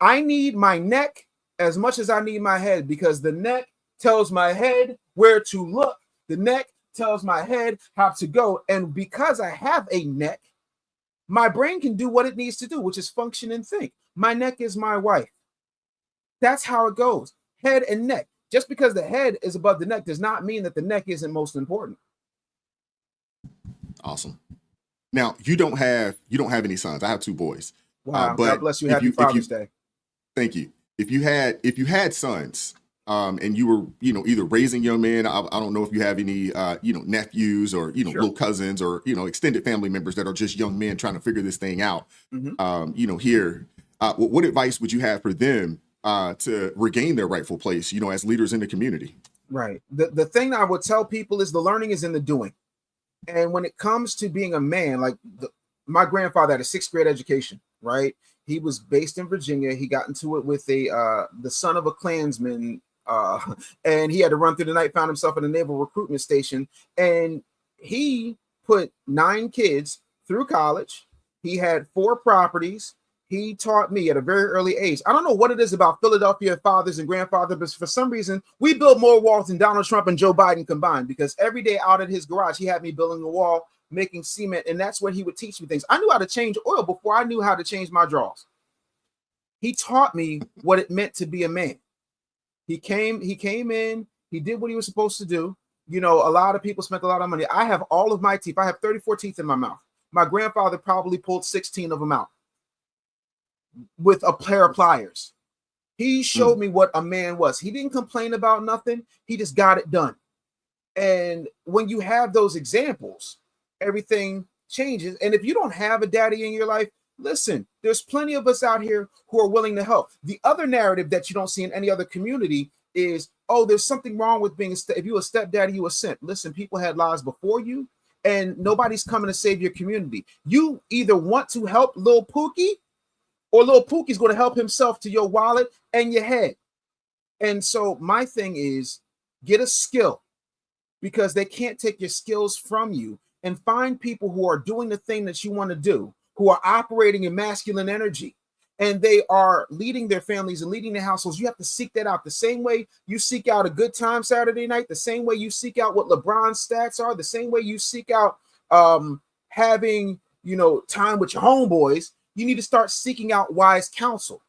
C: I need my neck as much as I need my head, because the neck tells my head where to look. The neck tells my head how to go. And because I have a neck, my brain can do what it needs to do, which is function and think. My neck is my wife. That's how it goes. Head and neck. Just because the head is above the neck does not mean that the neck isn't most important.
B: Awesome. Now, you don't have any sons. I have 2 boys.
C: Wow.
B: But
C: God bless you. Happy Father's Day.
B: Thank you. If you had sons, and you were, either raising young men, I don't know if you have any, nephews or,
C: Sure.
B: little cousins or, extended family members that are just young men trying to figure this thing out. Here, what advice would you have for them to regain their rightful place, as leaders in the community?
C: Right. The thing I would tell people is the learning is in the doing. And when it comes to being a man, like my grandfather had a 6th grade education, right? He was based in Virginia. He got into it with the son of a Klansman, and he had to run through the night, found himself at a naval recruitment station, and he put 9 kids through college. He had 4 properties. He taught me at a very early age. I don't know what it is about Philadelphia fathers and grandfathers, but for some reason, we build more walls than Donald Trump and Joe Biden combined, because every day out at his garage, he had me building a wall, making cement, and that's when he would teach me things. I knew how to change oil before I knew how to change my drawers. He taught me what it meant to be a man. He came in, he did what he was supposed to do. A lot of people spent a lot of money. I have all of my teeth. I have 34 teeth in my mouth. My grandfather probably pulled 16 of them out with a pair of pliers. He showed me what a man was. He didn't complain about nothing. He just got it done. And when you have those examples, everything changes. And if you don't have a daddy in your life, listen, there's plenty of us out here who are willing to help. The other narrative that you don't see in any other community is, oh, there's something wrong with being if you a stepdaddy, you a simp. Listen, people had lives before you, and nobody's coming to save your community. You either want to help Lil Pookie, or Lil Pookie's going to help himself to your wallet and your head. And so my thing is, get a skill, because they can't take your skills from you, and find people who are doing the thing that you want to do, who are operating in masculine energy, and they are leading their families and leading their households. You have to seek that out the same way you seek out a good time Saturday night, the same way you seek out what LeBron's stats are, the same way you seek out having, time with your homeboys. You need to start seeking out wise counsel,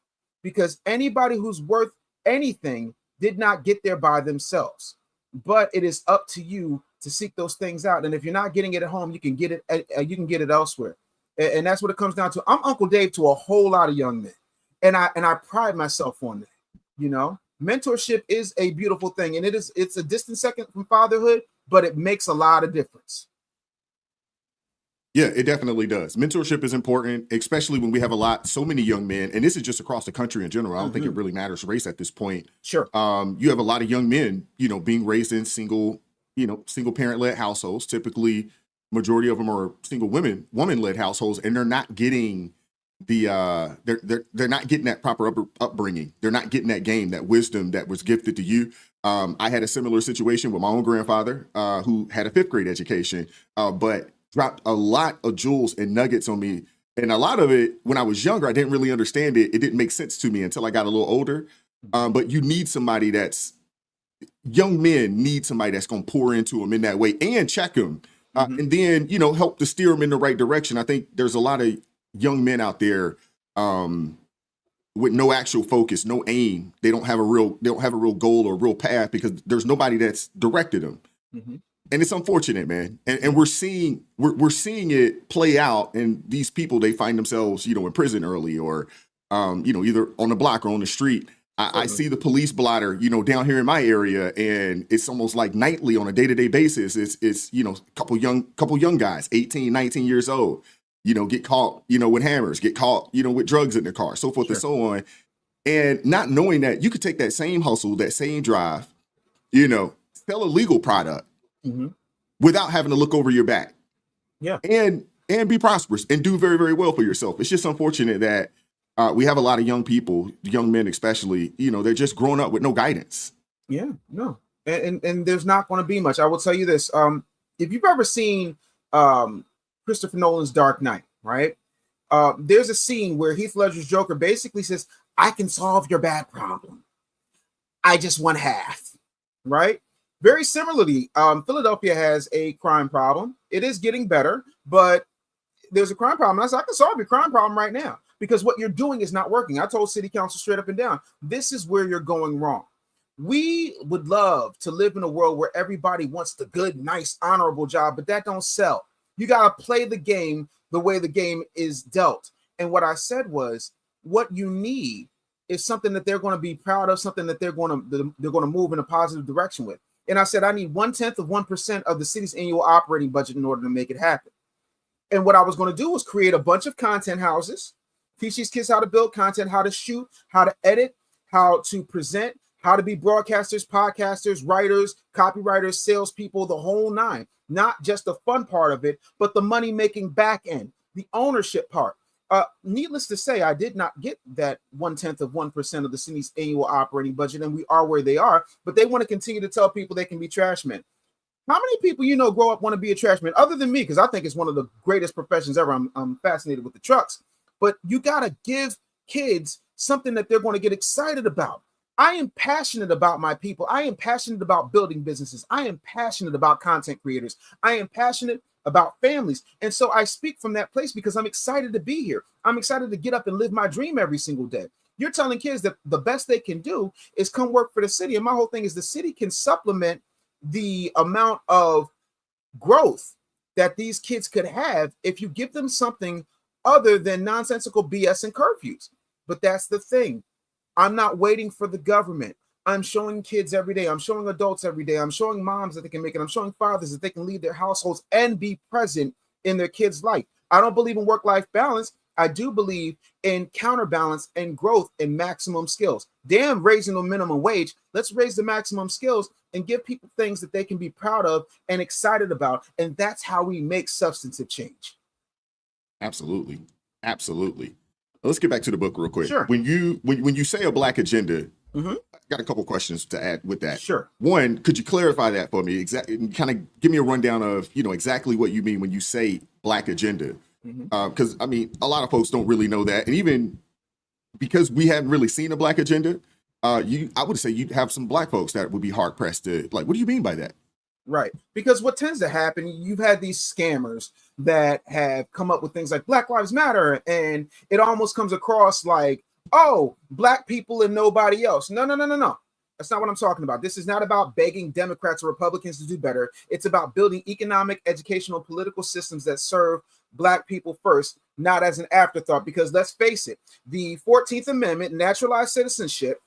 C: because anybody who's worth anything did not get there by themselves. But it is up to you to seek those things out. And if you're not getting it at home, you can get it elsewhere. And that's what it comes down to. I'm Uncle Dave to a whole lot of young men, and I pride myself on that. Mentorship is a beautiful thing, and it's a distant second from fatherhood, but it makes a lot of difference.
B: Yeah, it definitely does. Mentorship is important, especially when we have so many young men, and this is just across the country in general. I don't think it really matters race at this point.
C: Sure.
B: You have a lot of young men, being raised in single parent-led households. Typically, majority of them are single woman-led households, and they're not getting they're not getting that proper upbringing. They're not getting that game, that wisdom that was gifted to you. I had a similar situation with my own grandfather, who had a 5th grade education, but dropped a lot of jewels and nuggets on me. And a lot of it, when I was younger, I didn't really understand it. It didn't make sense to me until I got a little older. But you need somebody young men need somebody that's going to pour into them in that way and check them. And then, help to steer them in the right direction. I think there's a lot of young men out there with no actual focus, no aim. They don't have a real goal or real path, because there's nobody that's directed them. And it's unfortunate, man. And we're seeing it play out. And these people, they find themselves, in prison early, or, either on the block or on the street. I see the police blotter, down here in my area, and it's almost like nightly on a day-to-day basis. It's a couple young guys, 18, 19 years old, get caught, with hammers, get caught, with drugs in their car, so forth and so on. And not knowing that you could take that same hustle, that same drive, sell a legal product without having to look over your back.
C: Yeah.
B: And be prosperous and do very, very well for yourself. It's just unfortunate that we have a lot of young people, young men especially, they're just growing up with no guidance.
C: Yeah, no. And there's not going to be much. I will tell you this. If you've ever seen Christopher Nolan's Dark Knight, right? There's a scene where Heath Ledger's Joker basically says, I can solve your bad problem. I just want half, right? Very similarly, Philadelphia has a crime problem. It is getting better, but there's a crime problem. I said, I can solve your crime problem right now because what you're doing is not working. I told city council straight up and down, this is where you're going wrong. We would love to live in a world where everybody wants the good, nice, honorable job, but that don't sell. You got to play the game the way the game is dealt. And what I said was, what you need is something that they're going to be proud of, something that they're going to move in a positive direction with. And I said, I need 0.1% of the city's annual operating budget in order to make it happen. And what I was going to do was create a bunch of content houses, teach these kids how to build content, how to shoot, how to edit, how to present, how to be broadcasters, podcasters, writers, copywriters, salespeople, the whole nine. Not just the fun part of it, but the money-making back end, the ownership part. Needless to say, I did not get that 0.1% of the city's annual operating budget, and we are where they are, but they want to continue to tell people they can be trash men. How many people you know grow up want to be a trash man, other than me, because I think it's one of the greatest professions ever. I'm fascinated with the trucks, but you got to give kids something that they're going to get excited about. I am passionate about my people. I am passionate about building businesses. I am passionate about content creators. I am passionate about families. And so I speak from that place because I'm excited to be here. I'm excited to get up and live my dream every single day. You're telling kids that the best they can do is come work for the city. And my whole thing is the city can supplement the amount of growth that these kids could have if you give them something other than nonsensical BS and curfews. But that's the thing. I'm not waiting for the government. I'm showing kids every day. I'm showing adults every day. I'm showing moms that they can make it. I'm showing fathers that they can leave their households and be present in their kids' life. I don't believe in work-life balance. I do believe in counterbalance and growth and maximum skills. Damn, raising the minimum wage. Let's raise the maximum skills and give people things that they can be proud of and excited about. And that's how we make substantive change.
B: Absolutely. Absolutely. Let's get back to the book real quick.
C: Sure.
B: When you say a Black agenda,
C: Mm-hmm.
B: I got a couple questions to add with that.
C: Sure.
B: One, could you clarify that for me? Exactly, kind of give me a rundown of exactly what you mean when you say Black agenda. Because I mean, a lot of folks don't really know that, and even because we haven't really seen a Black agenda, I would say you'd have some Black folks that would be hard pressed to like. What do you mean by that?
C: Right. Because what tends to happen, you've had these scammers that have come up with things like Black Lives Matter, and it almost comes across like, oh, Black people and nobody else. No. That's not what I'm talking about. This is not about begging Democrats or Republicans to do better. It's about building economic, educational, political systems that serve Black people first, not as an afterthought. Because let's face it, the 14th Amendment, naturalized citizenship,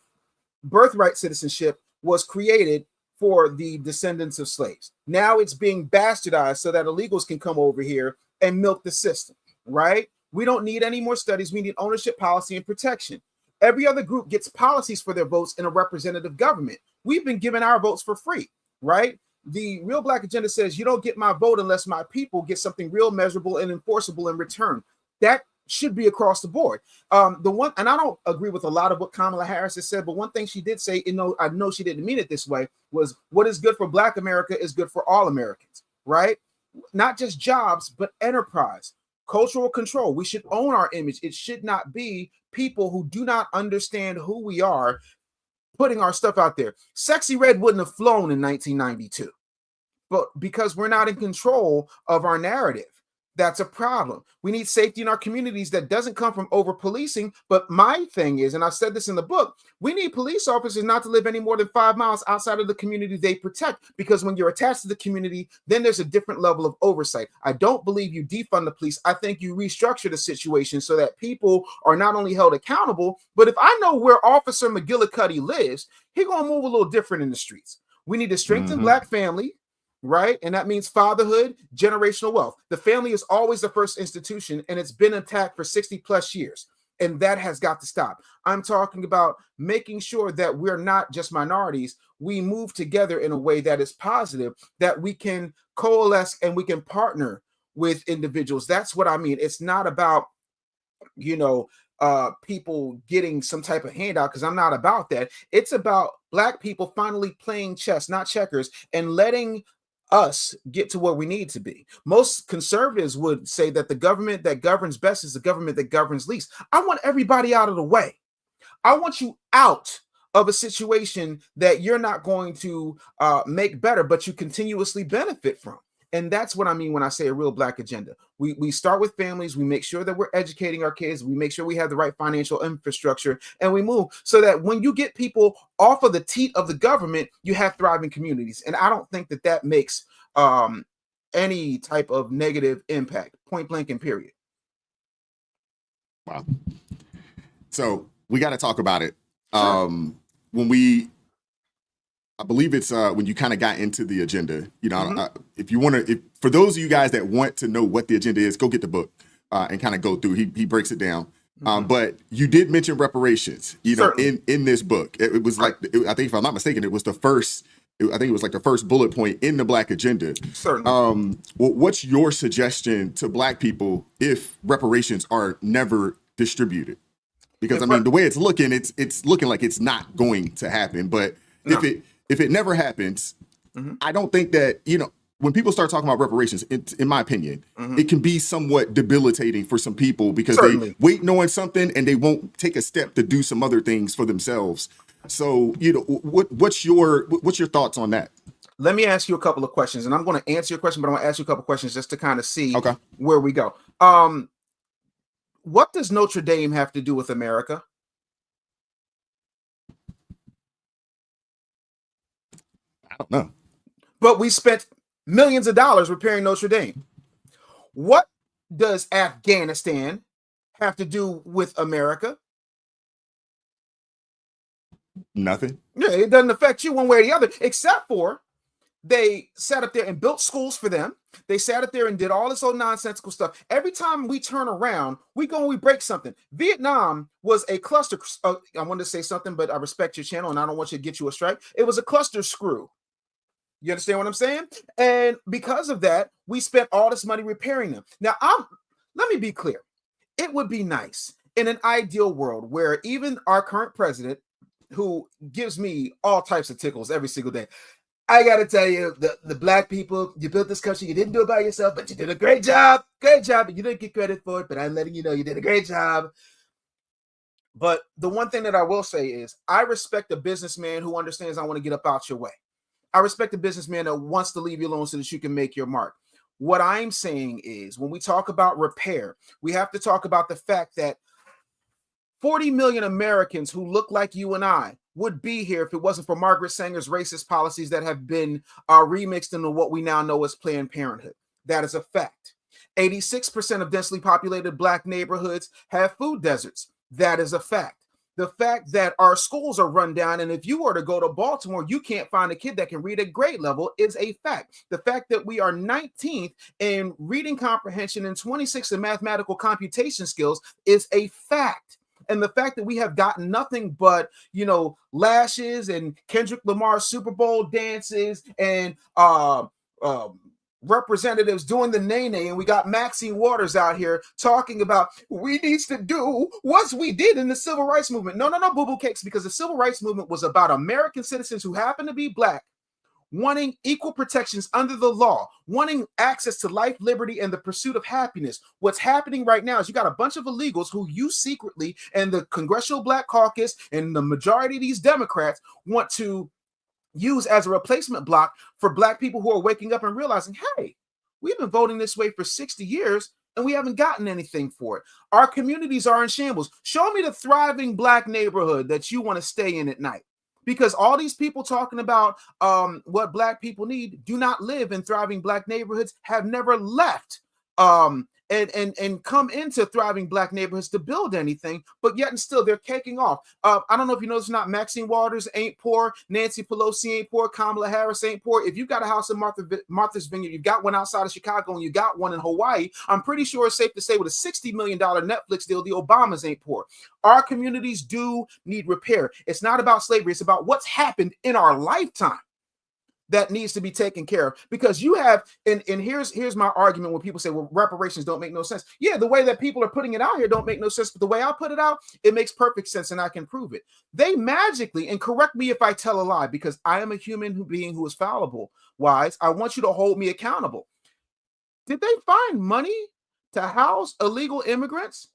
C: birthright citizenship, was created for the descendants of slaves. Now it's being bastardized so that illegals can come over here and milk the system, right? We don't need any more studies. We need ownership, policy, and protection. Every other group gets policies for their votes in a representative government. We've been given our votes for free, right? The Real Black Agenda says you don't get my vote unless my people get something real, measurable, and enforceable in return. That should be across the board. The one, and I don't agree with a lot of what Kamala Harris has said, but one thing she did say, I know she didn't mean it this way, was what is good for Black America is good for all Americans, right? Not just jobs, but enterprise. Cultural control. We should own our image. It should not be people who do not understand who we are putting our stuff out there. Sexy Red wouldn't have flown in 1992, but because we're not in control of our narrative, that's a problem. We need safety in our communities that doesn't come from over policing. But my thing is, and I've said this in the book, we need police officers not to live any more than 5 miles outside of the community they protect, because when you're attached to the community, then there's a different level of oversight. I don't believe you defund the police. I think you restructure the situation so that people are not only held accountable, but if I know where Officer McGillicuddy lives, he's going to move a little different in the streets. We need to strengthen Black family, right? And that means fatherhood, generational wealth. The family is always the first institution, and it's been attacked for 60 plus years. And that has got to stop. I'm talking about making sure that we're not just minorities. We move together in a way that is positive, that we can coalesce and we can partner with individuals. That's what I mean. It's not about, people getting some type of handout, because I'm not about that. It's about Black people finally playing chess, not checkers, and letting us get to where we need to be. Most conservatives would say that the government that governs best is the government that governs least. I want everybody out of the way. I want you out of a situation that you're not going to make better, but you continuously benefit from. And that's what I mean when I say a real Black agenda. We start with families. We make sure that we're educating our kids. We make sure we have the right financial infrastructure, and we move so that when you get people off of the teat of the government, you have thriving communities. And I don't think that that makes any type of negative impact, point blank and period.
B: Wow. So we got to talk about it.
C: Sure.
B: I believe it's when you kind of got into the agenda, you know,
C: Mm-hmm.
B: if you want to, for those of you guys that want to know what the agenda is, go get the book and kind of go through. He breaks it down.
C: Mm-hmm.
B: But you did mention reparations, you know,
C: Certainly.
B: in this book. It was like, I think if I'm not mistaken, it was the first, I think it was like the first bullet point in the Black agenda.
C: Certainly.
B: What's your suggestion to Black people if reparations are never distributed? Because I mean, the way it's looking like it's not going to happen. But
C: No.
B: if it never happens,
C: Mm-hmm.
B: I don't think that, you know, when people start talking about reparations, in my opinion,
C: Mm-hmm.
B: it can be somewhat debilitating for some people because
C: Certainly.
B: they wait knowing something and they won't take a step to do some other things for themselves. So, you know, what's your thoughts on that?
C: Let me ask you a couple of questions, and I'm going to answer your question, but I'm going to ask you a couple of questions just to kind of see
B: Okay.
C: where we go. What does Notre Dame have to do with America?
B: I don't know.
C: But we spent millions of dollars repairing Notre Dame. What does Afghanistan have to do with America?
B: Nothing.
C: Yeah, it doesn't affect you one way or the other, except for they sat up there and built schools for them. They sat up there and did all this old nonsensical stuff. Every time we turn around, we go and we break something. Vietnam was a cluster. I wanted to say something, but I respect your channel and I don't want you to get you a strike. It was a cluster screw. You understand what I'm saying? And because of that, we spent all this money repairing them. Now, let me be clear. It would be nice in an ideal world where even our current president, who gives me all types of tickles every single day, I got to tell you, the Black people, you built this country. You didn't do it by yourself, but you did a great job. Great job. And you didn't get credit for it, but I'm letting you know you did a great job. But the one thing that I will say is I respect a businessman who understands I want to get up out your way. I respect a businessman that wants to leave you alone so that you can make your mark. What I'm saying is when we talk about repair, we have to talk about the fact that 40 million Americans who look like you and I would be here if it wasn't for Margaret Sanger's racist policies that have been remixed into what we now know as Planned Parenthood. That is a fact. 86% of densely populated Black neighborhoods have food deserts. That is a fact. The fact that our schools are run down, and if you were to go to Baltimore, you can't find a kid that can read at grade level is a fact. The fact that we are 19th in reading comprehension and 26th in mathematical computation skills is a fact. And the fact that we have gotten nothing but, you know, lashes and Kendrick Lamar Super Bowl dances and representatives doing the nay-nay, and we got Maxine Waters out here talking about we needs to do what we did in the civil rights movement. No, boo-boo cakes, because the civil rights movement was about American citizens who happen to be Black wanting equal protections under the law, wanting access to life, liberty, and the pursuit of happiness. What's happening right now is you got a bunch of illegals who you secretly and the Congressional Black Caucus and the majority of these Democrats want to use as a replacement block for Black people who are waking up and realizing, hey, we've been voting this way for 60 years and we haven't gotten anything for it. Our communities are in shambles. Show me the thriving Black neighborhood that you want to stay in at night. Because all these people talking about what Black people need do not live in thriving Black neighborhoods, have never left and come into thriving Black neighborhoods to build anything, but yet and still they're caking off. I don't know if you notice or not, Maxine Waters ain't poor, Nancy Pelosi ain't poor, Kamala Harris ain't poor. If you got a house in Martha's Vineyard, you got one outside of Chicago, and you got one in Hawaii, I'm pretty sure it's safe to say with a $60 million Netflix deal, the Obamas ain't poor. Our communities do need repair. It's not about slavery. It's about what's happened in our lifetime that needs to be taken care of. Because you have, and here's my argument when people say, well, reparations don't make no sense. Yeah, the way that people are putting it out here don't make no sense, but the way I put it out, it makes perfect sense, and I can prove it. They magically, and correct me if I tell a lie, because I am a human being who is fallible, Wise. I want you to hold me accountable. Did they find money to house illegal immigrants?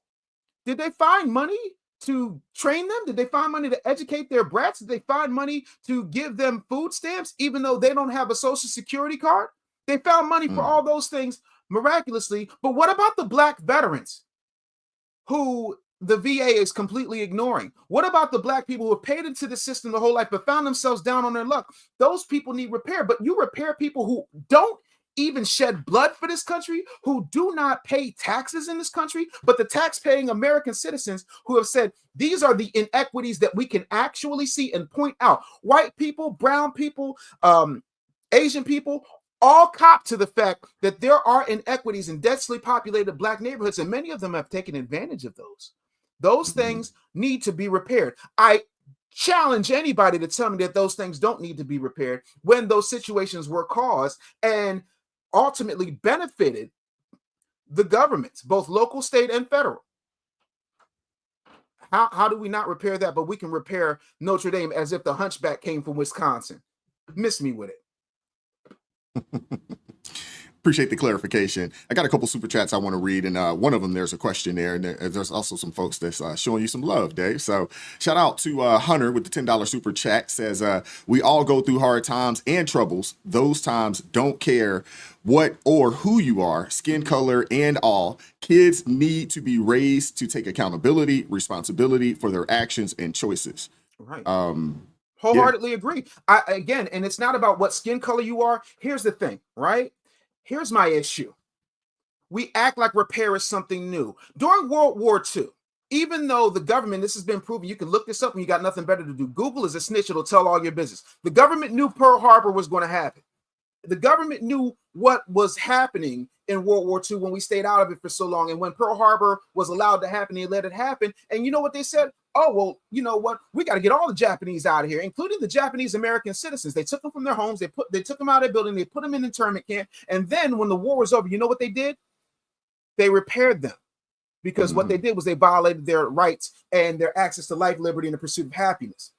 C: Did they find money to train them? Did they find money to educate their brats? Did they find money to give them food stamps, even though they don't have a social security card? They found money for all those things miraculously. But what about the Black veterans who the VA is completely ignoring? What about the Black people who have paid into the system the whole life but found themselves down on their luck? Those people need repair. But you repair people who don't even shed blood for this country, who do not pay taxes in this country, but the tax-paying American citizens who have said these are the inequities that we can actually see and point out. White people, brown people, Asian people, all cop to the fact that there are inequities in densely populated Black neighborhoods, and many of them have taken advantage of those. Those things need to be repaired. I challenge anybody to tell me that those things don't need to be repaired when those situations were caused and ultimately benefited the governments, both local, state, and federal. How do we not repair that? But we can repair Notre Dame as if the hunchback came from Wisconsin. Miss me with it.
B: Appreciate the clarification. I got a couple super chats I want to read, and one of them, there's a question there, and there's also some folks that's showing you some love, Dave. So shout out to Hunter with the $10 super chat. Says, we all go through hard times and troubles. Those times don't care what or who you are, skin color and all. Kids need to be raised to take accountability, responsibility for their actions and choices.
C: Right. Wholeheartedly agree. Again, and it's not about what skin color you are. Here's the thing, right? Here's my issue. We act like repair is something new. During World War II, even though the government, this has been proven, you can look this up when you got nothing better to do. Google is a snitch, it'll tell all your business. The government knew Pearl Harbor was going to happen. The government knew what was happening in World War II when we stayed out of it for so long. And when Pearl Harbor was allowed to happen, they let it happen. And you know what they said? Oh, well, you know what? We got to get all the Japanese out of here, including the Japanese American citizens. They took them from their homes. They took them out of their building. They put them in internment camp. And then when the war was over, you know what they did? They repaired them, because what they did was they violated their rights and their access to life, liberty, and the pursuit of happiness.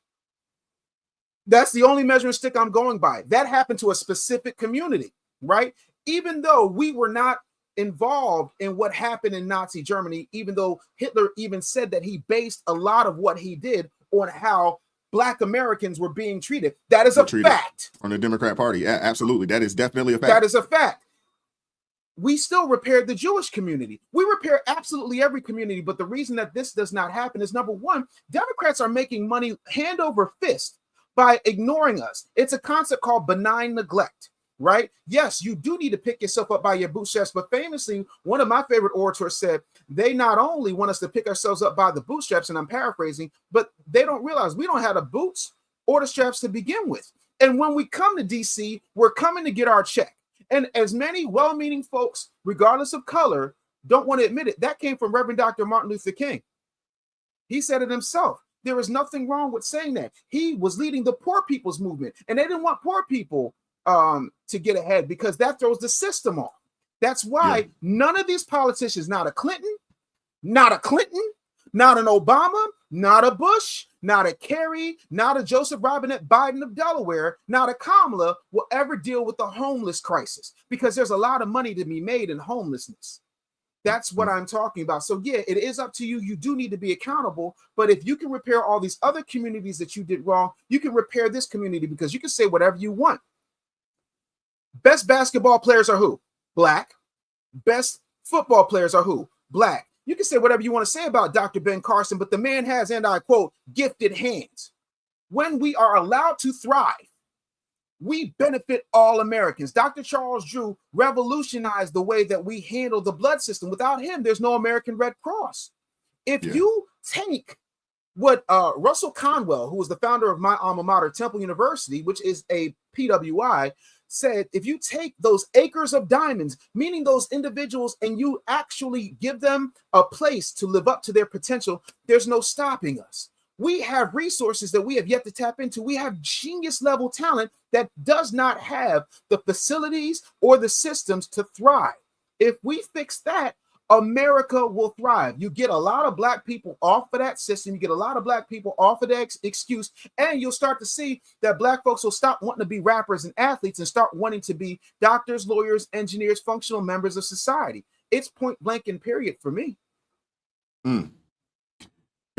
C: That's the only measuring stick I'm going by. That happened to a specific community, right? Even though we were not involved in what happened in Nazi Germany, even though Hitler even said that he based a lot of what he did on how Black Americans were being treated. That is a fact.
B: On the Democrat Party. Yeah, absolutely. That is definitely a fact.
C: That is a fact. We still repaired the Jewish community. We repair absolutely every community. But the reason that this does not happen is, number one, Democrats are making money hand over fist by ignoring us. It's a concept called benign neglect, right? Yes, you do need to pick yourself up by your bootstraps, but famously, one of my favorite orators said, they not only want us to pick ourselves up by the bootstraps, and I'm paraphrasing, but they don't realize we don't have the boots or the straps to begin with. And when we come to DC, we're coming to get our check. And as many well-meaning folks, regardless of color, don't want to admit it, that came from Reverend Dr. Martin Luther King. He said it himself. There is nothing wrong with saying that. He was leading the poor people's movement, and they didn't want poor people to get ahead, because that throws the system off. That's why none of these politicians, not a Clinton, not an Obama, not a Bush, not a Kerry, not a Joseph Robinette Biden of Delaware, not a Kamala, will ever deal with the homeless crisis, because there's a lot of money to be made in homelessness. That's what I'm talking about. So yeah, it is up to you. You do need to be accountable. But if you can repair all these other communities that you did wrong, you can repair this community, because you can say whatever you want. Best basketball players are who? Black. Best football players are who? Black. You can say whatever you want to say about Dr. Ben Carson, but the man has, and I quote, gifted hands. When we are allowed to thrive, we benefit all Americans. Dr. Charles Drew revolutionized the way that we handle the blood system. Without him, there's no American Red Cross. If you take what Russell Conwell, who was the founder of my alma mater, Temple University, which is a PWI, said, if you take those acres of diamonds, meaning those individuals, and you actually give them a place to live up to their potential, there's no stopping us. We have resources that we have yet to tap into. We have genius level talent that does not have the facilities or the systems to thrive. If we fix that, America will thrive. You get a lot of Black people off of that system. You get a lot of Black people off of that excuse, and you'll start to see that Black folks will stop wanting to be rappers and athletes and start wanting to be doctors, lawyers, engineers, functional members of society. It's point blank and period for me.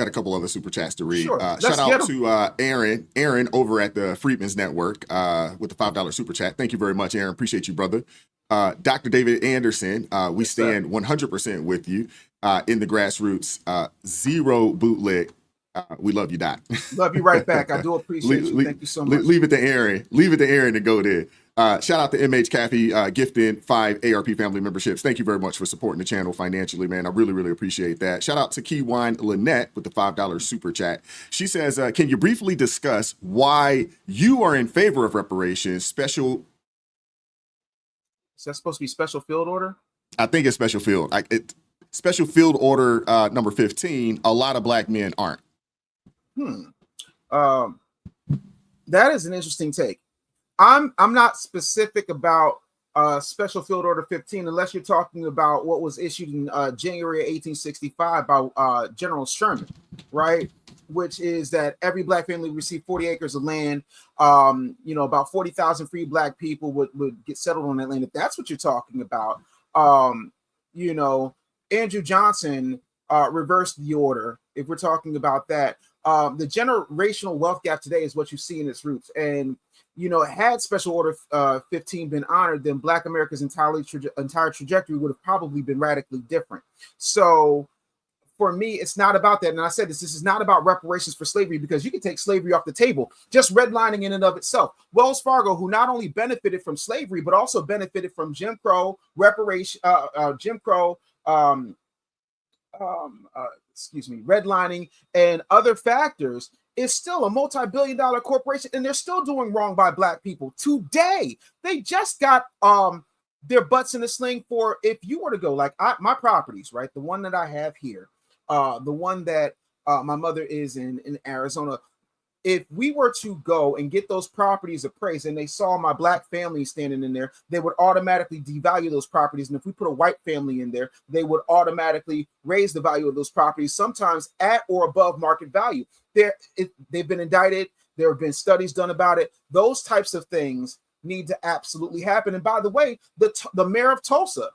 B: got a couple other super chats to read.
C: Sure.
B: Shout out to Aaron over at the Freedmen's Network with the $5 super chat. Thank you very much, Aaron. Appreciate you, brother. Dr. David Anderson, we stand 100% with you in the grassroots. Zero bootleg. We love you, Doc.
C: Love you right back. I do appreciate you. Thank you so much.
B: Leave it to Aaron. Leave it to Aaron to go there. Shout out to MH Caffey gifting 5 ARP family memberships. Thank you very much for supporting the channel financially, man. I really, really appreciate that. Shout out to Keywine Lynette with the $5 super chat. She says, can you briefly discuss why you are in favor of reparations? Special.
C: Is that supposed to be special field order?
B: I think it's special field. Special field order number 15. A lot of black men aren't.
C: That is an interesting take. I'm not specific about Special Field Order 15 unless you're talking about what was issued in January 1865 by General Sherman, right? Which is that every black family received 40 acres of land. About 40,000 free black people would get settled on that land. If that's what you're talking about, Andrew Johnson reversed the order. If we're talking about that, the generational wealth gap today is what you see in its roots. And, had Special Order 15 been honored, then Black America's entire trajectory would have probably been radically different. So for me, it's not about that. And I said this is not about reparations for slavery, because you can take slavery off the table, just redlining in and of itself. Wells Fargo, who not only benefited from slavery, but also benefited from Jim Crow, redlining and other factors, is still a multi-billion-dollar corporation, and they're still doing wrong by black people today. They just got their butts in the sling for, if you were to go, like my properties, right? The one that I have here, the one that my mother is in Arizona. If we were to go and get those properties appraised and they saw my black family standing in there, they would automatically devalue those properties. And if we put a white family in there, they would automatically raise the value of those properties, sometimes at or above market value. They've been indicted. There have been studies done about it. Those types of things need to absolutely happen. And by the way, the mayor of Tulsa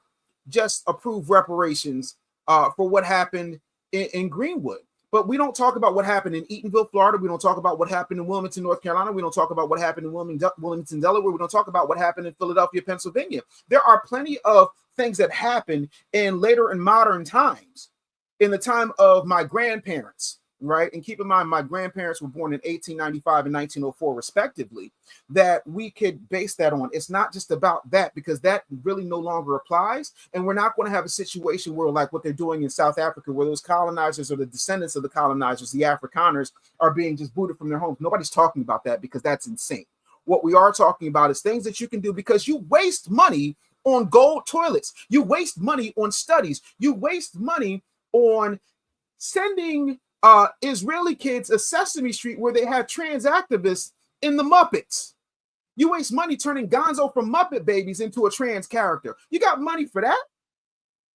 C: just approved reparations for what happened in Greenwood. But we don't talk about what happened in Eatonville, Florida. We don't talk about what happened in Wilmington, North Carolina. We don't talk about what happened in Wilmington, Delaware. We don't talk about what happened in Philadelphia, Pennsylvania. There are plenty of things that happened in modern times, in the time of my grandparents, right? And keep in mind, my grandparents were born in 1895 and 1904, respectively, that we could base that on. It's not just about that, because that really no longer applies. And we're not going to have a situation where, like what they're doing in South Africa, where those colonizers or the descendants of the colonizers, the Afrikaners, are being just booted from their homes. Nobody's talking about that, because that's insane. What we are talking about is things that you can do, because you waste money on gold toilets. You waste money on studies. You waste money on sending Israeli kids a Sesame Street where they have trans activists in the Muppets. You waste money turning Gonzo from Muppet Babies into a trans character. You got money for that,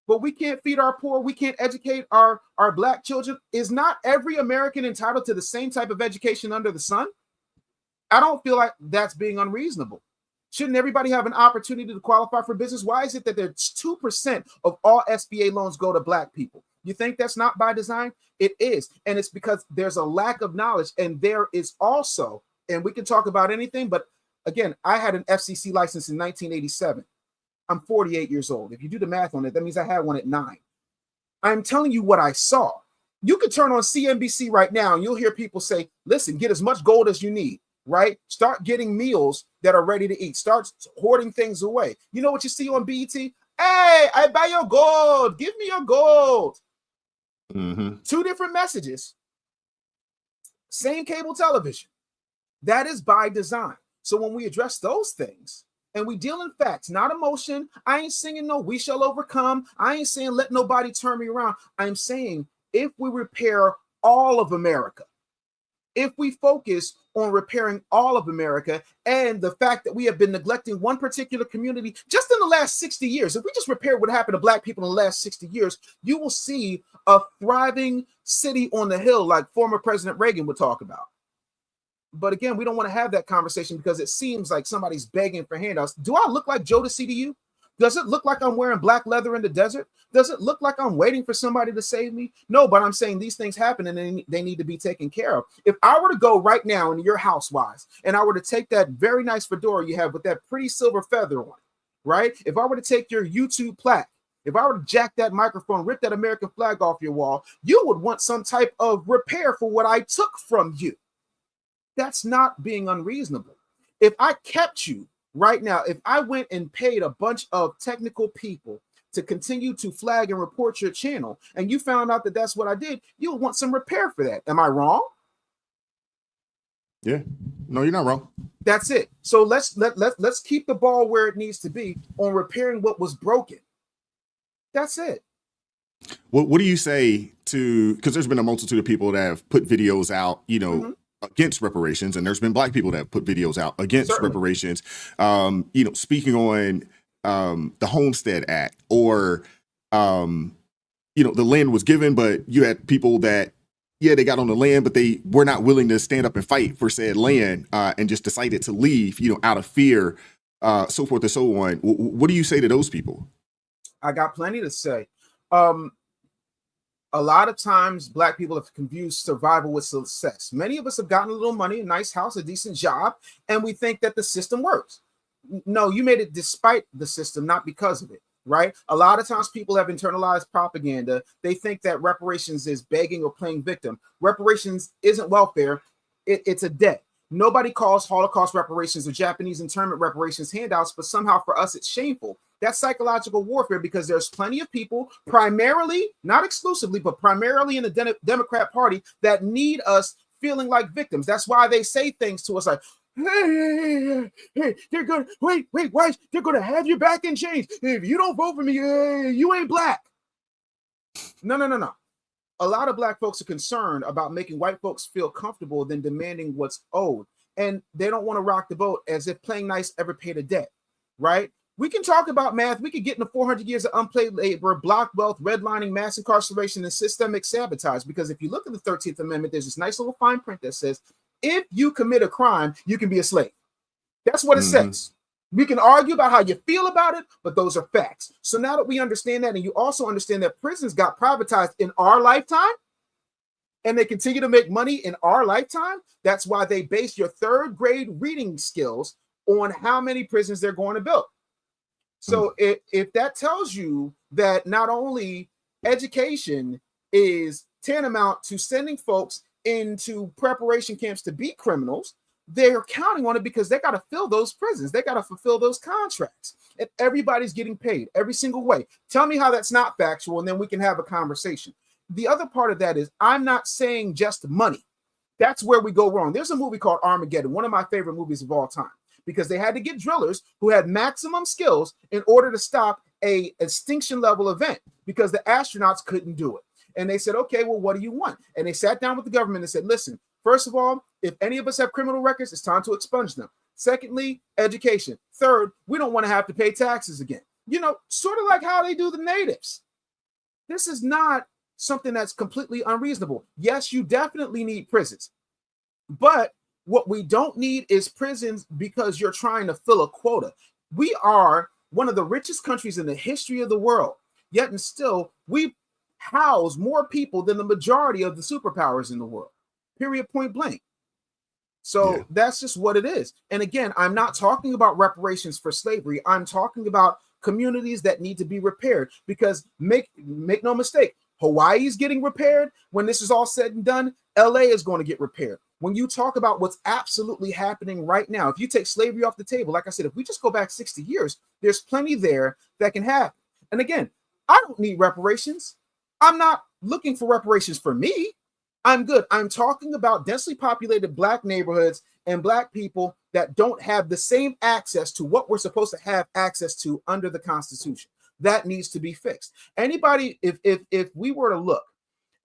C: but we can't feed our poor. We can't educate our black children. Is not every American entitled to the same type of education under the sun? I don't feel like that's being unreasonable. Shouldn't everybody have an opportunity to qualify for business? Why is it that there's 2% of all SBA loans go to black people? You think that's not by design? It is. And it's because there's a lack of knowledge. And there is also, and we can talk about anything, but again, I had an FCC license in 1987. I'm 48 years old. If you do the math on it, that means I had one at 9. I'm telling you what I saw. You could turn on CNBC right now and you'll hear people say, listen, get as much gold as you need, right? Start getting meals that are ready to eat. Start hoarding things away. You know what you see on BET? Hey, I buy your gold. Give me your gold.
B: Mm-hmm.
C: 2 different messages, same cable television. That is by design. So when we address those things and we deal in facts, not emotion, I ain't singing no "We Shall Overcome." I ain't saying let nobody turn me around. I'm saying if we repair all of America, if we focus on repairing all of America, and the fact that we have been neglecting one particular community just in the last 60 years, if we just repair what happened to black people in the last 60 years, you will see a thriving city on the hill like former President Reagan would talk about. But again, we don't want to have that conversation because it seems like somebody's begging for handouts. Do I look like Jodeci to you? Does it look like I'm wearing black leather in the desert? Does it look like I'm waiting for somebody to save me? No, but I'm saying these things happen and they need to be taken care of. If I were to go right now in your house, Wise, and I were to take that very nice fedora you have with that pretty silver feather on it, right? If I were to take your YouTube plaque, if I were to jack that microphone, rip that American flag off your wall, you would want some type of repair for what I took from you. That's not being unreasonable. If I kept you right now, if I went and paid a bunch of technical people to continue to flag and report your channel, and you found out that that's what I did, you'll want some repair for that. Am I wrong?
B: Yeah. No, you're not wrong.
C: That's it. So let's keep the ball where it needs to be on repairing what was broken. That's it.
B: What do you say to, because there's been a multitude of people that have put videos out, against reparations, and there's been Black people that have put videos out against reparations, speaking on the Homestead Act, or the land was given, but you had people that, they got on the land, but they were not willing to stand up and fight for said land, and just decided to leave, out of fear, so forth and so on. What do you say to those people?
C: I got plenty to say. A lot of times Black people have confused survival with success. Many of us have gotten a little money, a nice house, a decent job, and we think that the system works. No, you made it despite the system, not because of it, right? A lot of times people have internalized propaganda. They think that reparations is begging or playing victim. Reparations isn't welfare. It's a debt. Nobody calls Holocaust reparations or Japanese internment reparations handouts, but somehow for us it's shameful. That's psychological warfare, because there's plenty of people, primarily, not exclusively, but primarily in the Democrat Party, that need us feeling like victims. That's why they say things to us like, hey, they're going to, wait, they're going to have your back in chains. If you don't vote for me, you ain't Black. No. A lot of Black folks are concerned about making white folks feel comfortable than demanding what's owed. And they don't want to rock the boat as if playing nice ever paid a debt, right? We can talk about math. We could get into 400 years of unpaid labor, block wealth, redlining, mass incarceration, and systemic sabotage. Because if you look at the 13th Amendment, there's this nice little fine print that says, if you commit a crime, you can be a slave. That's what it says. We can argue about how you feel about it, but those are facts. So now that we understand that, and you also understand that prisons got privatized in our lifetime, and they continue to make money in our lifetime, that's why they base your third grade reading skills on how many prisons they're going to build. So if that tells you that not only education is tantamount to sending folks into preparation camps to be criminals, they're counting on it because they got to fill those prisons. They got to fulfill those contracts. And everybody's getting paid every single way. Tell me how that's not factual, and then we can have a conversation. The other part of that is I'm not saying just money. That's where we go wrong. There's a movie called Armageddon, one of my favorite movies of all time, because they had to get drillers who had maximum skills in order to stop a extinction level event because the astronauts couldn't do it. And they said, okay, well, what do you want? And they sat down with the government and said, listen, first of all, if any of us have criminal records, it's time to expunge them. Secondly, education. Third, we don't want to have to pay taxes again. Sort of like how they do the natives. This is not something that's completely unreasonable. Yes, you definitely need prisons. But what we don't need is prisons because you're trying to fill a quota. We are one of the richest countries in the history of the world, yet and still we house more people than the majority of the superpowers in the world, period, point blank. So that's just what it is. And again, I'm not talking about reparations for slavery. I'm talking about communities that need to be repaired, because make no mistake, Hawaii's getting repaired. When this is all said and done, LA is going to get repaired. When you talk about what's absolutely happening right now, if you take slavery off the table, like I said, if we just go back 60 years, there's plenty there that can happen. And again, I don't need reparations. I'm not looking for reparations for me. I'm good. I'm talking about densely populated Black neighborhoods and Black people that don't have the same access to what we're supposed to have access to under the Constitution. That needs to be fixed. Anybody, if we were to look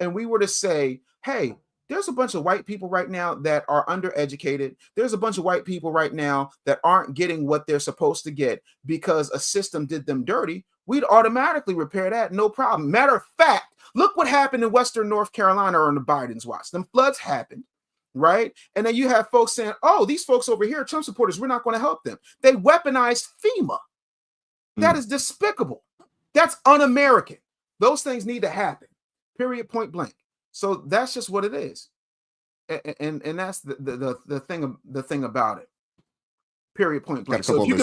C: and we were to say, hey, there's a bunch of white people right now that are undereducated. There's a bunch of white people right now that aren't getting what they're supposed to get because a system did them dirty. We'd automatically repair that, no problem. Matter of fact, look what happened in Western North Carolina on the Biden's watch. Them floods happened, right? And then you have folks saying, oh, these folks over here, Trump supporters, we're not going to help them. They weaponized FEMA. That is despicable. That's un-American. Those things need to happen. Period. Point blank. So that's just what it is, and that's the thing about it. Period. Point blank. So if you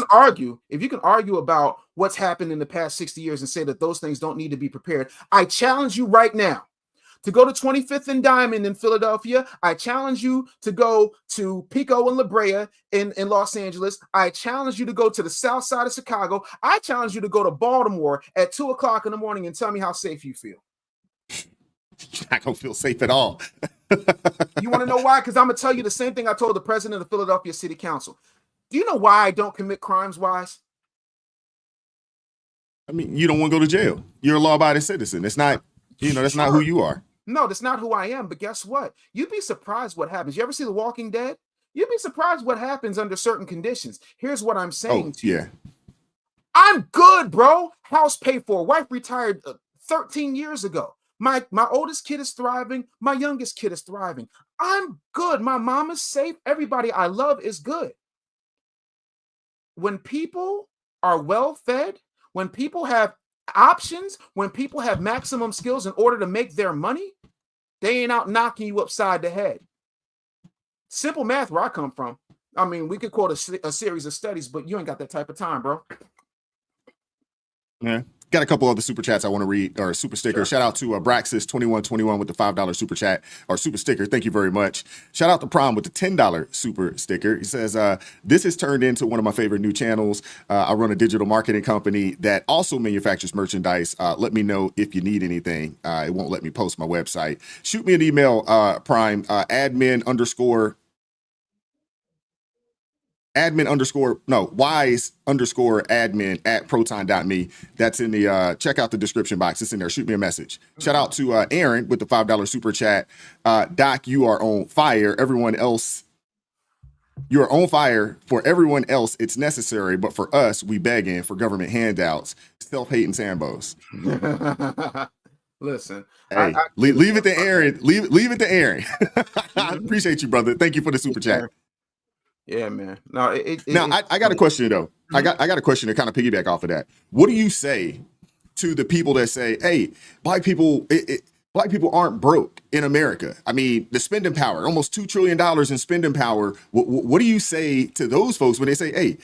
C: can argue about what's happened in the past 60 years and say that those things don't need to be prepared, I challenge you right now to go to 25th and Diamond in Philadelphia. I challenge you to go to Pico and La Brea in Los Angeles. I challenge you to go to the south side of Chicago. I challenge you to go to Baltimore at 2 o'clock in the morning and tell me how safe you feel.
B: You're not going to feel safe at all.
C: You want to know why? Because I'm going to tell you the same thing I told the president of the Philadelphia City Council. Do you know why I don't commit crimes, Wise?
B: I mean, you don't want to go to jail. You're a law-abiding citizen. It's not, that's not who you are.
C: No, that's not who I am. But guess what? You'd be surprised what happens. You ever see The Walking Dead? You'd be surprised what happens under certain conditions. Here's what I'm saying to you. I'm good, bro. House paid for. Wife retired 13 years ago. My oldest kid is thriving. My youngest kid is thriving. I'm good. My mom is safe. Everybody I love is good. When people are well fed, when people have options, when people have maximum skills in order to make their money, they ain't out knocking you upside the head. Simple math where I come from. I mean, we could quote a series of studies, but you ain't got that type of time, bro.
B: Yeah. Got a couple other super chats I want to read, or super stickers. Sure. Shout out to Braxis2121 with the $5 super chat or super sticker. Thank you very much. Shout out to Prom with the $10 super sticker. He says, this has turned into one of my favorite new channels. I run a digital marketing company that also manufactures merchandise. Let me know if you need anything. It won't let me post my website. Shoot me an email, Prime, wise_admin @proton.me. That's in the check out the description box. It's in there. Shoot me a message. Shout out to Aaron with the $5 super chat. Doc, you are on fire. You are on fire. For everyone else, it's necessary, but for us, we begging for government handouts. Self-hating Sambos.
C: Listen,
B: hey, leave it to Aaron. Leave it to Aaron. I appreciate you, brother. Thank you for the super chat.
C: Yeah, man. No,
B: I got a question though. I got a question to kind of piggyback off of that. What do you say to the people that say, "Hey, black people aren't broke in America"? I mean, the spending power, almost $2 trillion in spending power. What do you say to those folks when they say, "Hey,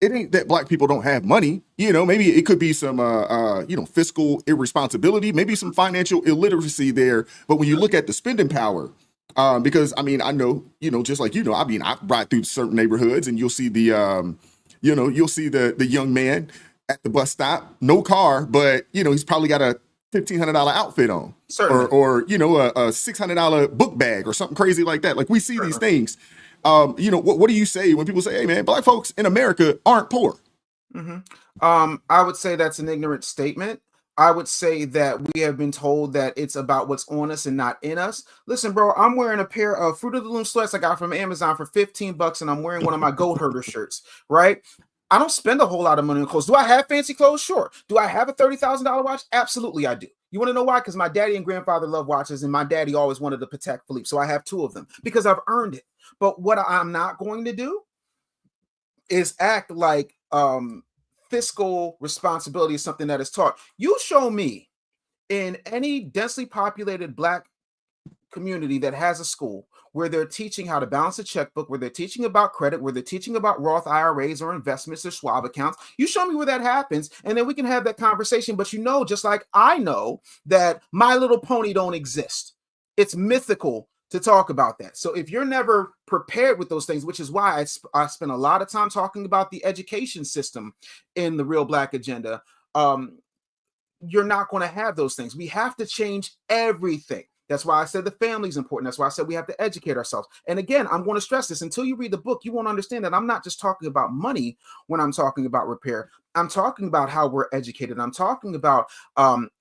B: it ain't that black people don't have money"? Maybe it could be some fiscal irresponsibility, maybe some financial illiteracy there. But when you look at the spending power. Because I mean, I know, just like I mean, I ride through certain neighborhoods and you'll see the young man at the bus stop, no car, but he's probably got a $1,500 outfit on, or a $600 book bag or something crazy like that. Like we see these things. What do you say when people say, "Hey, man, black folks in America aren't poor"?
C: Mm-hmm. I would say that's an ignorant statement. I would say that we have been told that it's about what's on us and not in us. Listen, bro, I'm wearing a pair of Fruit of the Loom sweats I got from Amazon for $15, and I'm wearing one of my Goat Herder shirts, right? I don't spend a whole lot of money on clothes. Do I have fancy clothes? Sure. Do I have a $30,000 watch? Absolutely, I do. You want to know why? Because my daddy and grandfather love watches, and my daddy always wanted the Patek Philippe, so I have 2 of them because I've earned it. But what I'm not going to do is act like fiscal responsibility is something that is taught. You show me in any densely populated black community that has a school where they're teaching how to balance a checkbook, where they're teaching about credit, where they're teaching about Roth IRAs or investments or Schwab accounts. You show me where that happens, and then we can have that conversation. But just like I know that My Little Pony don't exist. It's mythical to talk about that. So if you're never prepared with those things, which is why I spend a lot of time talking about the education system in the Real Black Agenda, you're not going to have those things. We have to change everything. That's why I said the family is important. That's why I said we have to educate ourselves. And again, I'm going to stress this. Until you read the book, you won't understand that I'm not just talking about money when I'm talking about repair. I'm talking about how we're educated. I'm talking about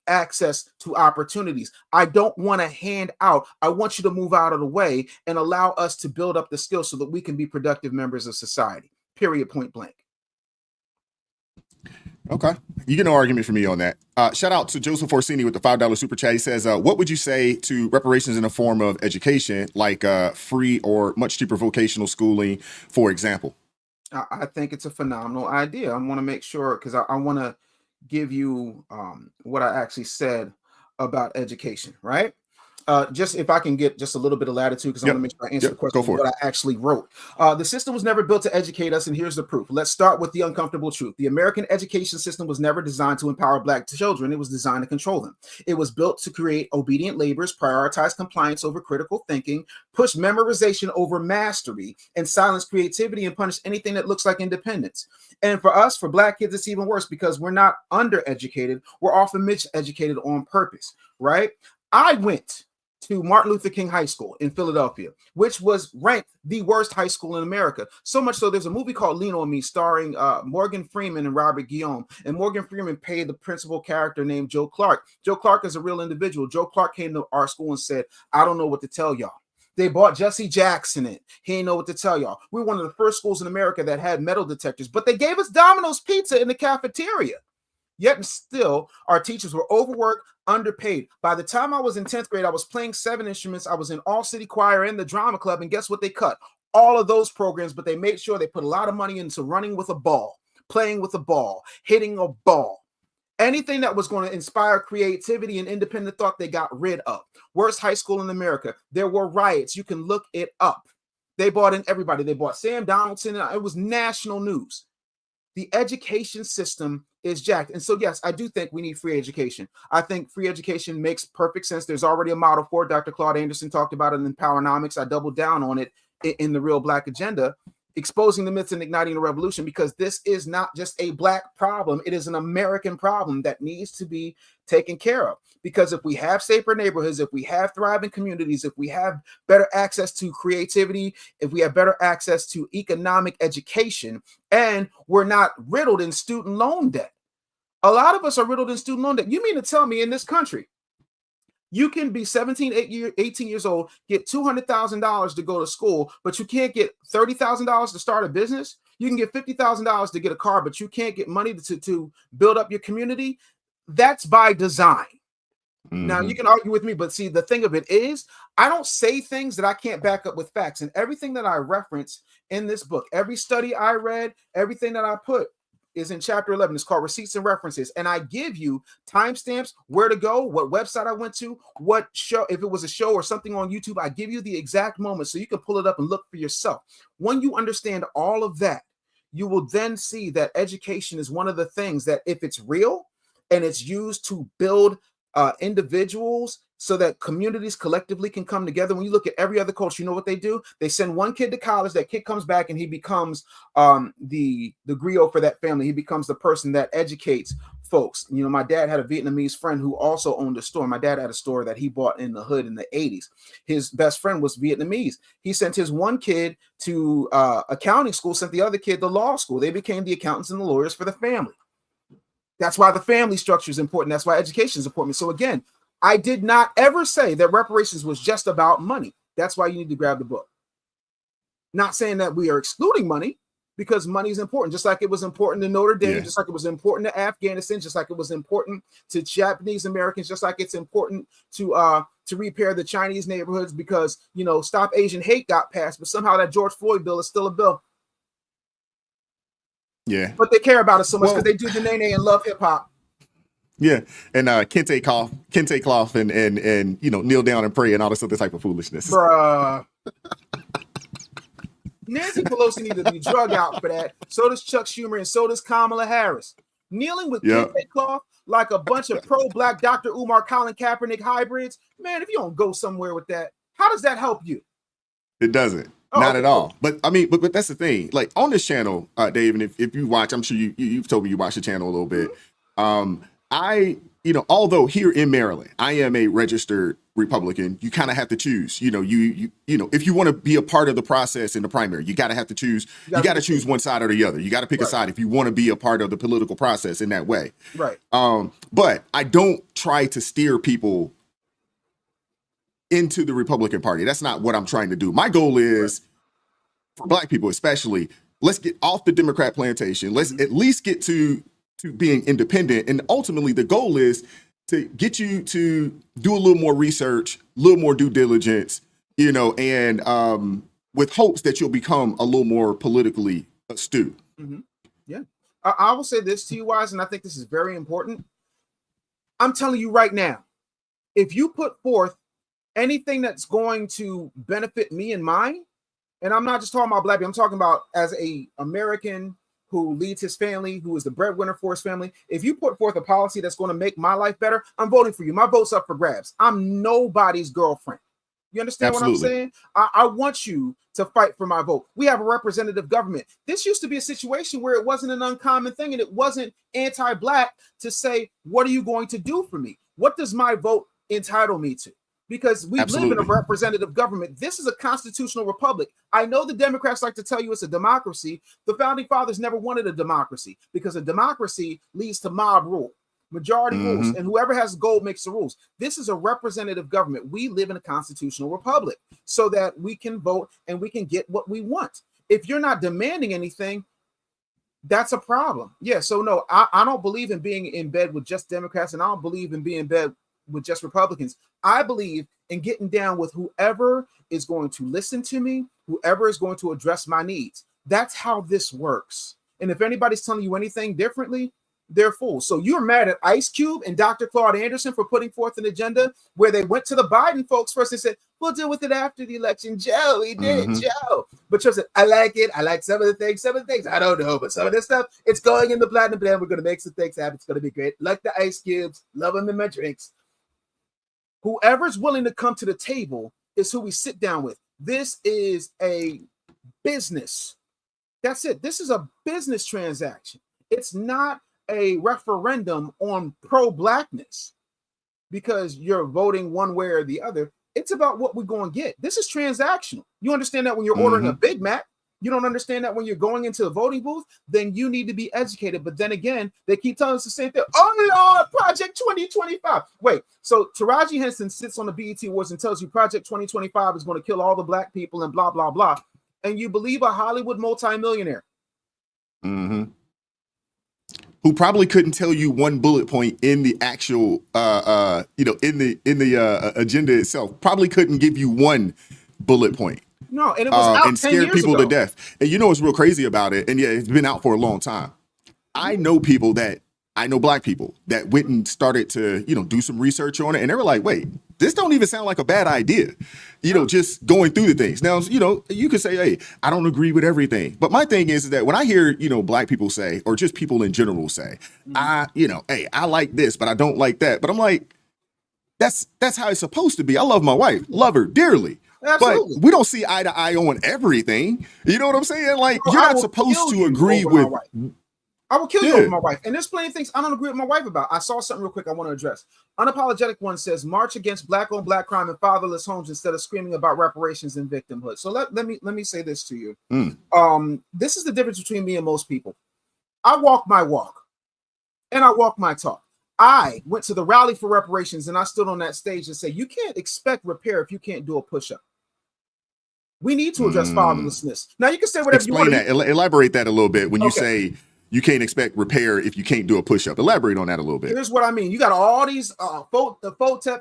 C: access to opportunities. I don't want to hand out. I want you to move out of the way and allow us to build up the skills so that we can be productive members of society. Period. Point blank.
B: Okay. You get no argument from me on that. Shout out to Joseph Orsini with the $5 super chat. He says, what would you say to reparations in the form of education, like free or much cheaper vocational schooling, for example?
C: I think it's a phenomenal idea. I want to make sure because I want to give you what I actually said about education, right? Just if I can get just a little bit of latitude, because I want to
B: Yep.
C: make sure I answer the
B: Yep.
C: question
B: Go
C: of
B: for
C: what
B: it.
C: I actually wrote. The system was never built to educate us, and here's the proof. Let's start with the uncomfortable truth. The American education system was never designed to empower Black children. It was designed to control them. It was built to create obedient laborers, prioritize compliance over critical thinking, push memorization over mastery, and silence creativity and punish anything that looks like independence. And for us, for Black kids, it's even worse because we're not undereducated. We're often miseducated on purpose, right? I went to Martin Luther King High School in Philadelphia, which was ranked the worst high school in America. So much so there's a movie called Lean On Me starring Morgan Freeman and Robert Guillaume. And Morgan Freeman played the principal character named Joe Clark. Joe Clark is a real individual. Joe Clark came to our school and said, I don't know what to tell y'all. They bought Jesse Jackson in. He ain't know what to tell y'all. We were one of the first schools in America that had metal detectors, but they gave us Domino's pizza in the cafeteria. Yet and still, our teachers were overworked, underpaid. By the time I was in 10th grade, I was playing 7 instruments. I was in all city choir and the drama club. And guess what they cut? All of those programs, but they made sure they put a lot of money into running with a ball, playing with a ball, hitting a ball. Anything that was going to inspire creativity and independent thought, they got rid of. Worst high school in America. There were riots. You can look it up. They brought in everybody. They brought Sam Donaldson. It was national news. The education system is jacked. And so, yes, I do think we need free education. I think free education makes perfect sense. There's already a model for it. Dr. Claude Anderson talked about it in Powernomics. I doubled down on it in the Real Black Agenda, exposing the myths and igniting the revolution, because this is not just a Black problem. It is an American problem that needs to be taken care of. Because if we have safer neighborhoods, if we have thriving communities, if we have better access to creativity, if we have better access to economic education, and we're not riddled in student loan debt. A lot of us are riddled in student loan debt. You mean to tell me in this country, you can be 18 years old, get $200,000 to go to school, but you can't get $30,000 to start a business? You can get $50,000 to get a car, but you can't get money to build up your community? That's by design. Now, you can argue with me, but see, the thing of it is, I don't say things that I can't back up with facts. And everything that I reference in this book, every study I read, everything that I put is in chapter 11. It's called Receipts and References. And I give you timestamps, where to go, what website I went to, what show, if it was a show or something on YouTube, I give you the exact moment so you can pull it up and look for yourself. When you understand all of that, you will then see that education is one of the things that, if it's real and it's used to build individuals so that communities collectively can come together. When you look at every other culture, you know what they do? They send one kid to college. That kid comes back and he becomes the griot for that family. He becomes the person that educates folks. You know, my dad had a Vietnamese friend who also owned a store. My dad had a store that he bought in the hood in the 80s. His best friend was Vietnamese. He sent his one kid to accounting school, sent the other kid to law school. They became the accountants and the lawyers for the family. That's why the family structure is important. That's why education is important. So again, I did not ever say that reparations was just about money. That's why you need to grab the book. Not saying that we are excluding money, because money is important, just like it was important to Notre Dame, just like it was important to Afghanistan, just like it was important to Japanese Americans, just like it's important to repair the Chinese neighborhoods, because, you know, Stop Asian Hate got passed, but somehow that George Floyd bill is still a bill.
B: Yeah.
C: But they care about it so much because they do the nene and love hip hop.
B: Yeah. And Kente Cloth and you know, kneel down and pray and all this other type of foolishness.
C: Bruh. Nancy Pelosi needs to be drug out for that. So does Chuck Schumer and so does Kamala Harris. Kneeling with Kente Cloth like a bunch of pro-Black Dr. Umar Colin Kaepernick hybrids. Man, if you don't go somewhere with that, how does that help you?
B: It doesn't. Not at all. But I mean, but that's the thing. Like on this channel, Dave, and if you watch, I'm sure you've told me you watch the channel a little bit. You know, although here in Maryland, I am a registered Republican, you kind of have to choose. You know, you know, if you want to be a part of the process in the primary, you got to have to choose. You got to choose one side or the other. You got to pick a side if you want to be a part of the political process in that way.
C: Right.
B: But I don't try to steer people into the Republican Party. That's not what I'm trying to do. My goal is for Black people, especially, let's get off the Democrat plantation. Let's at least get to being independent. And ultimately the goal is to get you to do a little more research, a little more due diligence, you know, and with hopes that you'll become a little more politically astute.
C: Mm-hmm. Yeah. I will say this to you, Wise, and I think this is very important. I'm telling you right now, if you put forth anything that's going to benefit me and mine, and I'm not just talking about black people, I'm talking about as a American who leads his family, who is the breadwinner for his family. If you put forth a policy that's going to make my life better, I'm voting for you. My vote's up for grabs. I'm nobody's girlfriend. You understand what I'm saying? I want you to fight for my vote. We have a representative government. This used to be a situation where it wasn't an uncommon thing and it wasn't anti-black to say, what are you going to do for me? What does my vote entitle me to? Because we live in a representative government. This is a constitutional republic. I know the Democrats like to tell you it's a democracy. The founding fathers never wanted a democracy because a democracy leads to mob rule. Majority rules, and whoever has gold makes the rules. This is a representative government. We live in a constitutional republic so that we can vote and we can get what we want. If you're not demanding anything, that's a problem. Yeah, so no, I don't believe in being in bed with just Democrats, and I don't believe in being in bed with just Republicans. I believe in getting down with whoever is going to listen to me, whoever is going to address my needs. That's how this works. And if anybody's telling you anything differently, they're fools. So you're mad at Ice Cube and Dr. Claude Anderson for putting forth an agenda where they went to the Biden folks first and said, we'll deal with it after the election. Joe, he did, Joe. But Joe said, I like it. I like some of the things. I don't know, but some of this stuff, it's going in the platinum plan. We're going to make some things happen. It's going to be great. Like the Ice Cubes, love them in my drinks. Whoever's willing to come to the table is who we sit down with. This is a business. That's it. This is a business transaction. It's not a referendum on pro-blackness because you're voting one way or the other. It's about what we're going to get. This is transactional. You understand that when you're ordering a Big Mac. You don't understand that when you're going into the voting booth, then you need to be educated. But then again, they keep telling us the same thing. Oh, Lord, Project 2025. Wait, so Taraji Henson sits on the BET Awards and tells you Project 2025 is going to kill all the black people and blah, blah, blah. And you believe a Hollywood multimillionaire.
B: Who probably couldn't tell you one bullet point in the actual, in the agenda itself. Probably couldn't give you one bullet point.
C: No, and it was out
B: and scared people to death. And you know what's real crazy about it? And yeah, it's been out for a long time. I know black people that went and started to, do some research on it, and they were like, wait, this don't even sound like a bad idea. Just going through the things. Now, you could say, hey, I don't agree with everything. But my thing is that when I hear, black people say, or just people in general say, hey, I like this, but I don't like that. But I'm like, that's how it's supposed to be. I love my wife, love her dearly. Absolutely. But we don't see eye to eye on everything. You know what I'm saying? Like, you're not supposed to agree with.
C: I will kill you over my wife. And there's plenty of things I don't agree with my wife about. I saw something real quick I want to address. Unapologetic One says, march against black-on-black crime and fatherless homes instead of screaming about reparations and victimhood. So let me say this to you. This is the difference between me and most people. I walk my walk and I walk my talk. I went to the rally for reparations and I stood on that stage and said, you can't expect repair if you can't do a push-up. We need to address fatherlessness. Now you can say whatever
B: Explain
C: you want.
B: That. Elaborate that a little bit when you say you can't expect repair if you can't do a push-up. Elaborate on that a little bit.
C: Here's what I mean. You got all these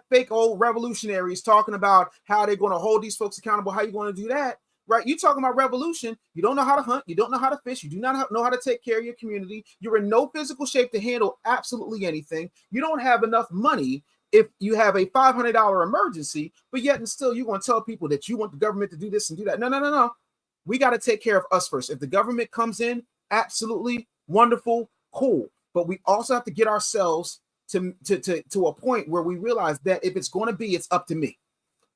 C: fake old revolutionaries talking about how they're going to hold these folks accountable. How you going to do that? Right? You talking about revolution. You don't know how to hunt. You don't know how to fish. You do not know how to take care of your community. You're in no physical shape to handle absolutely anything. You don't have enough money if you have a $500 emergency, but yet and still you're going to tell people that you want the government to do this and do that. No. We got to take care of us first. If the government comes in, absolutely wonderful, cool. But we also have to get ourselves to a point where we realize that if it's going to be, it's up to me.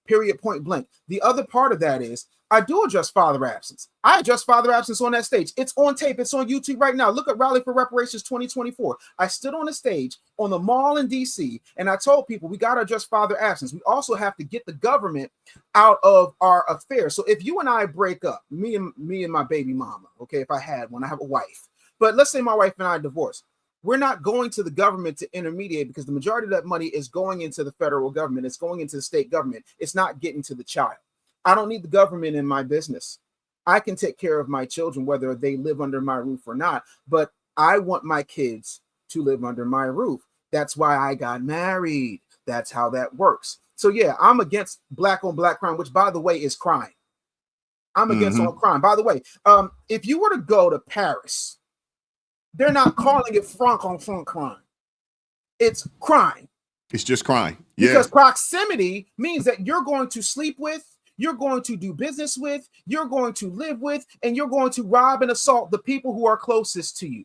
C: Period, point blank. The other part of that is I do address father absence. I address father absence on that stage. It's on tape. It's on YouTube right now. Look at Rally for Reparations 2024. I stood on the stage on the mall in DC and I told people we got to address father absence. We also have to get the government out of our affairs. So if you and I break up, me and my baby mama, okay, if I had one, I have a wife. But let's say my wife and I divorce. We're not going to the government to intermediate because the majority of that money is going into the federal government. It's going into the state government. It's not getting to the child. I don't need the government in my business. I can take care of my children, whether they live under my roof or not. But I want my kids to live under my roof. That's why I got married. That's how that works. So yeah, I'm against black on black crime, which by the way is crime. I'm against all crime. By the way, if you were to go to Paris, they're not calling it franc on franc crime. It's crime.
B: It's just crime. Yeah.
C: Because proximity means that you're going to sleep with, you're going to do business with, you're going to live with, and you're going to rob and assault the people who are closest to you.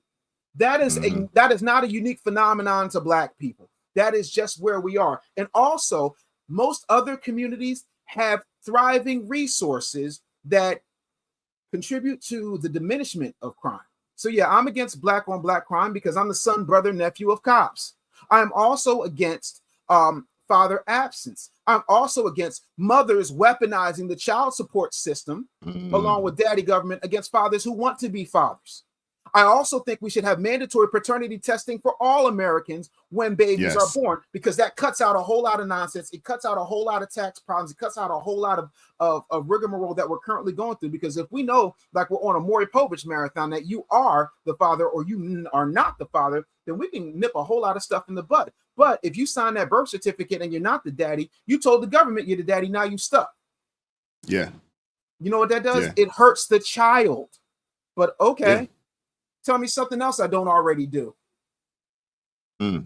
C: That is that is not a unique phenomenon to Black people. That is just where we are. And also, most other communities have thriving resources that contribute to the diminishment of crime. So yeah, I'm against Black on Black crime because I'm the son, brother, nephew of cops. I am also against father absence. I'm also against mothers weaponizing the child support system along with daddy government against fathers who want to be fathers. I also think we should have mandatory paternity testing for all Americans when babies are born, because that cuts out a whole lot of nonsense. It cuts out a whole lot of tax problems. It cuts out a whole lot of rigmarole that we're currently going through. Because if we know, like we're on a Maury Povich marathon, that you are the father or you are not the father, then we can nip a whole lot of stuff in the bud. But if you sign that birth certificate and you're not the daddy, you told the government you're the daddy, now you stuck.
B: Yeah.
C: You know what that does? It hurts the child. But okay. Tell me something else I don't already do.
B: Got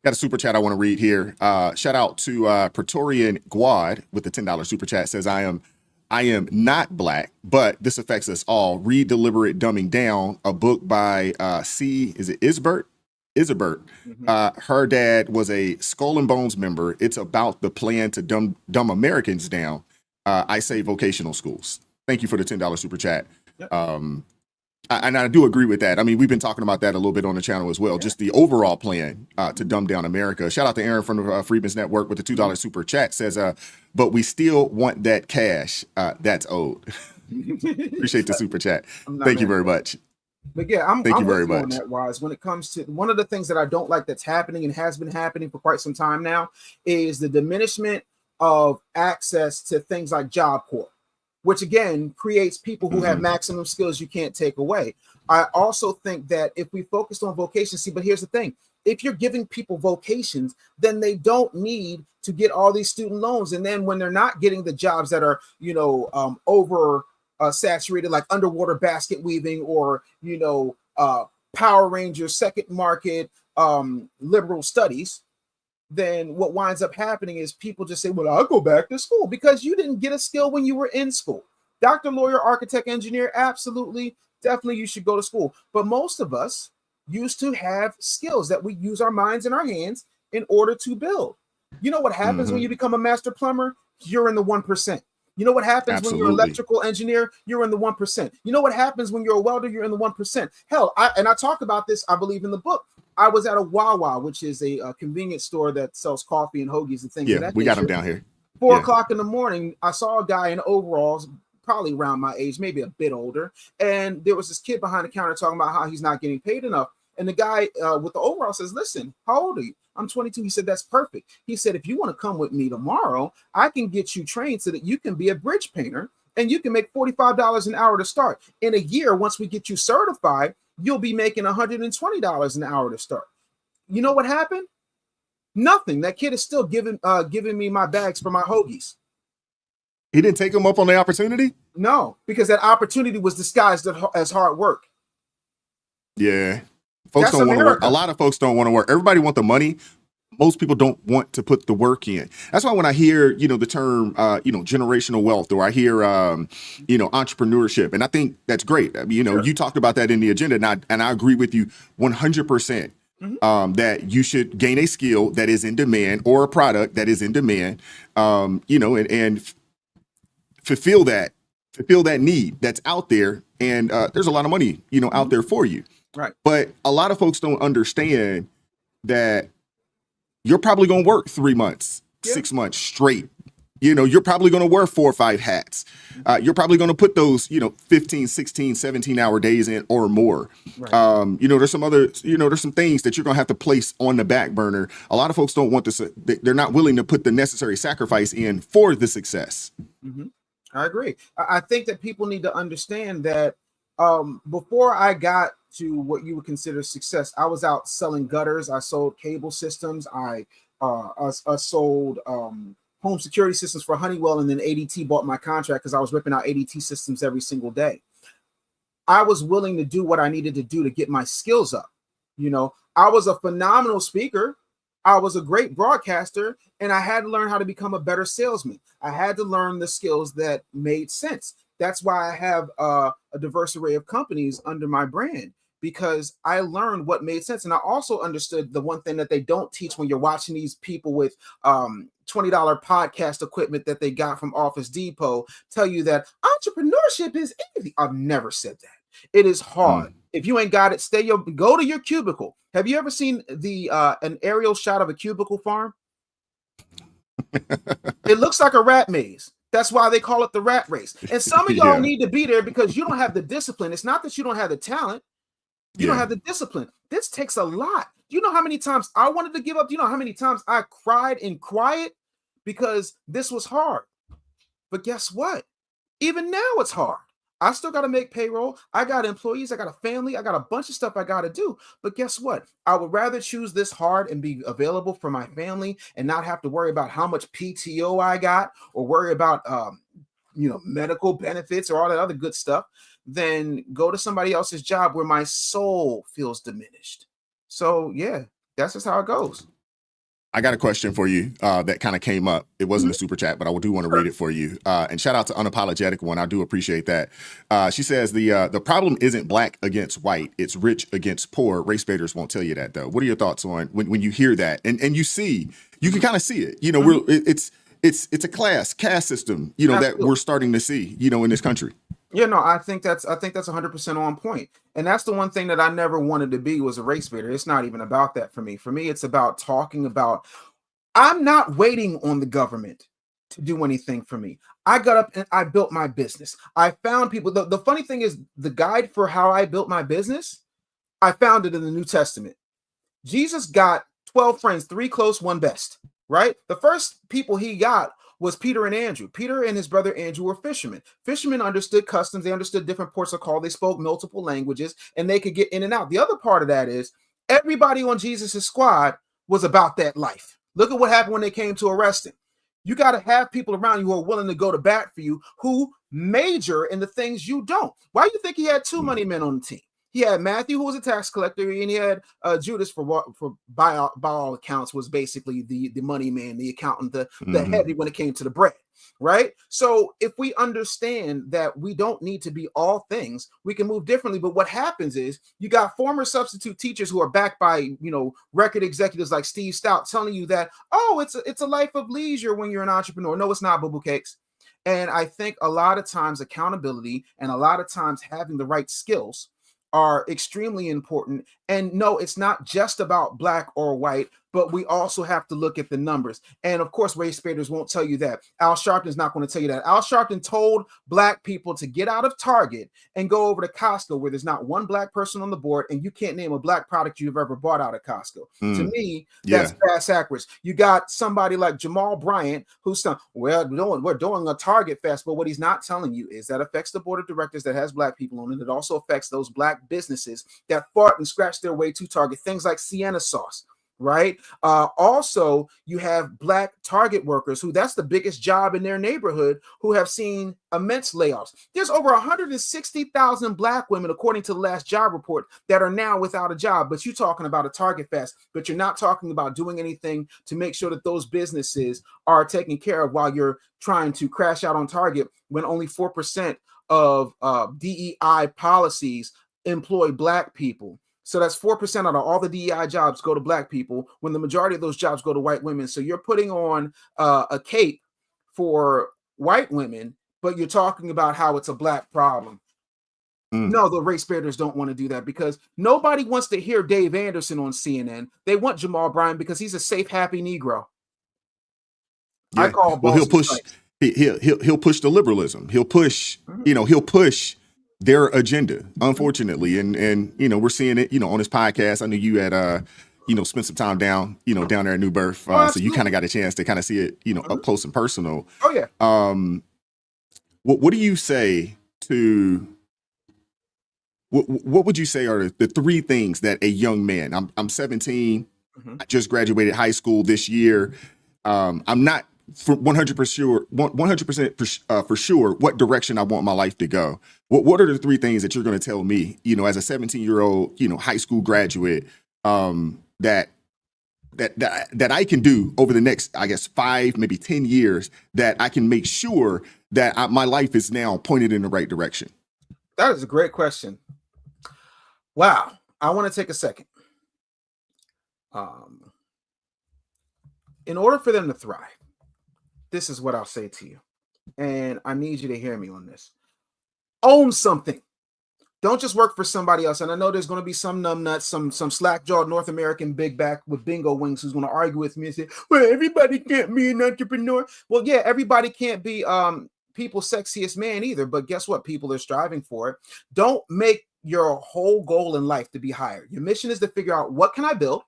B: a super chat I want to read here. Shout out to Praetorian Guad with the $10 super chat. Says, I am not Black, but this affects us all. Read Deliberate Dumbing Down, a book by Isabert? Her dad was a Skull and Bones member. It's about the plan to dumb Americans down. I say vocational schools. Thank you for the $10 super chat. Yep. And I do agree with that. I mean, we've been talking about that a little bit on the channel as well. Just the overall plan to dumb down America. Shout out to Aaron from the Freedmen's Network with the $2 super chat. Says, but we still want that cash. That's owed. Appreciate the super chat. Thank you very much.
C: But yeah, I'm very much on that wise. When it comes to one of the things that I don't like that's happening and has been happening for quite some time now is the diminishment of access to things like Job Corps, which again creates people who have maximum skills you can't take away. I also think that if we focused on vocations, but here's the thing: if you're giving people vocations, then they don't need to get all these student loans. And then when they're not getting the jobs that are, over saturated, like underwater basket weaving or, Power Rangers, second market, liberal studies, then what winds up happening is people just say, well, I'll go back to school, because you didn't get a skill when you were in school. Doctor, lawyer, architect, engineer, absolutely, definitely you should go to school. But most of us used to have skills that we use our minds and our hands in order to build. You know what happens when you become a master plumber? You're in the 1%. You know what happens when you're an electrical engineer? You're in the 1%. You know what happens when you're a welder? You're in the 1%. Hell, I talk about this, I believe, in the book. I was at a Wawa, which is a convenience store that sells coffee and hoagies and things.
B: Yeah, we got them down here.
C: 4 o'clock in the morning, I saw a guy in overalls, probably around my age, maybe a bit older. And there was this kid behind the counter talking about how he's not getting paid enough. And the guy with the overall says, listen, how old are you? I'm 22. He said, that's perfect. He said, if you want to come with me tomorrow, I can get you trained so that you can be a bridge painter and you can make $45 an hour to start. In a year, once we get you certified, you'll be making $120 an hour to start. You know what happened? Nothing. That kid is still giving me my bags for my hoagies.
B: He didn't take him up on the opportunity?
C: No, because that opportunity was disguised as hard work.
B: Yeah. Folks don't want to work. A lot of folks don't want to work. Everybody want the money. Most people don't want to put the work in. That's why when I hear, the term, generational wealth, or I hear, entrepreneurship, and I think that's great. I mean, you talked about that in the agenda, and I agree with you 100%. That you should gain a skill that is in demand or a product that is in demand, and fulfill that need that's out there. And there's a lot of money, out there for you.
C: Right.
B: But a lot of folks don't understand that you're probably going to work 3 months, 6 months straight. You're probably going to wear 4 or 5 hats. You're probably going to put those, 15, 16, 17-hour days in or more. Right. There's some other, there's some things that you're going to have to place on the back burner. A lot of folks don't want this. They're not willing to put the necessary sacrifice in for the success.
C: I agree. I think that people need to understand that before I got to what you would consider success, I was out selling gutters. I sold cable systems. I sold home security systems for Honeywell, and then ADT bought my contract because I was ripping out ADT systems every single day. I was willing to do what I needed to do to get my skills up. You know, I was a phenomenal speaker. I was a great broadcaster, and I had to learn how to become a better salesman. I had to learn the skills that made sense. That's why I have a diverse array of companies under my brand, because I learned what made sense. And I also understood the one thing that they don't teach when you're watching these people with $20 podcast equipment that they got from Office Depot tell you that entrepreneurship is easy. I've never said that. It is hard. If you ain't got it, go to your cubicle. Have you ever seen an aerial shot of a cubicle farm? It looks like a rat maze. That's why they call it the rat race. And some of y'all need to be there because you don't have the discipline. It's not that you don't have the talent. You don't have the discipline. This takes a lot. You know how many times I wanted to give up? You know how many times I cried in quiet because this was hard. But guess what? Even now it's hard. I still got to make payroll. I got employees. I got a family. I got a bunch of stuff I got to do. But guess what? I would rather choose this hard and be available for my family and not have to worry about how much PTO I got or worry about, medical benefits or all that other good stuff than go to somebody else's job where my soul feels diminished. So, yeah, that's just how it goes.
B: I got a question for you that kind of came up. It wasn't a super chat, but I do want to read it for you. And shout out to Unapologetic One. I do appreciate that. She says the problem isn't black against white. It's rich against poor. Race baiters won't tell you that, though. What are your thoughts on when you hear that? And you can kind of see it. You know, it's a caste system, that we're starting to see, in this country.
C: Yeah, no, I think that's 100% on point. And that's the one thing that I never wanted to be, was a race baiter. It's not even about that for me. For me, it's about talking about, I'm not waiting on the government to do anything for me. I got up and I built my business. I found people. The funny thing is, the guide for how I built my business, I found it in the New Testament. Jesus got 12 friends, 3 close, 1 best, right? The first people he got was Peter and Andrew. Peter and his brother Andrew were fishermen. Fishermen understood customs. They understood different ports of call. They spoke multiple languages, and they could get in and out. The other part of that is everybody on Jesus's squad was about that life. Look at what happened when they came to arrest him. You got to have people around you who are willing to go to bat for you, who major in the things you don't. Why do you think he had 2 money men on the team? He had Matthew, who was a tax collector, and he had Judas, by all accounts, was basically the money man, the accountant, the heavy when it came to the bread, right? So if we understand that we don't need to be all things, we can move differently. But what happens is you got former substitute teachers who are backed by, record executives like Steve Stout telling you that, oh, it's a life of leisure when you're an entrepreneur. No, it's not, boo-boo cakes. And I think a lot of times accountability and a lot of times having the right skills are extremely important. And no, it's not just about black or white, but we also have to look at the numbers. And of course, race baiters won't tell you that. Al Sharpton's not going to tell you that. Al Sharpton told black people to get out of Target and go over to Costco, where there's not one black person on the board, and you can't name a black product you've ever bought out of Costco. To me, that's fast backwards. You got somebody like Jamal Bryant who's saying, well, we're doing a Target fest, but what he's not telling you is that affects the board of directors that has black people on it. It also affects those black businesses that fought and scratched their way to Target, things like Sienna sauce. Right. Also, you have black Target workers who that's the biggest job in their neighborhood who have seen immense layoffs. There's over 160,000 black women, according to the last job report, that are now without a job. But you're talking about a Target fest, but you're not talking about doing anything to make sure that those businesses are taken care of while you're trying to crash out on Target when only 4% of DEI policies employ black people. So that's 4% out of all the DEI jobs go to black people when the majority of those jobs go to white women. So you're putting on a cape for white women, but you're talking about how it's a black problem. No, the race baiters don't want to do that because nobody wants to hear Dave Anderson on CNN. They want Jamal Bryant because he's a safe, happy Negro.
B: Yeah.
C: I call
B: he'll push. He'll push the liberalism. He'll push. He'll push their agenda, unfortunately. And we're seeing it, on this podcast. I know you had, spent some time down there at New Birth. So you kind of got a chance to kind of see it, up close and personal.
C: Oh, yeah.
B: What do you say to, what would you say are the 3 things that a young man, I'm 17, I just graduated high school this year. I'm not for 100% sure, 100% for sure what direction I want my life to go. What are the three things that you're going to tell me, as a 17-year-old, high school graduate, that I can do over the next, I guess, 5, maybe 10 years, that I can make sure that my life is now pointed in the right direction?
C: That is a great question. Wow. I want to take a second. In order for them to thrive, this is what I'll say to you. And I need you to hear me on this. Own something. Don't just work for somebody else. And I know there's going to be some numbnuts, some slack-jawed North American big back with bingo wings who's going to argue with me and say, well, everybody can't be an entrepreneur. Well, yeah, everybody can't be people's sexiest man either. But guess what? People are striving for it. Don't make your whole goal in life to be hired. Your mission is to figure out, what can I build?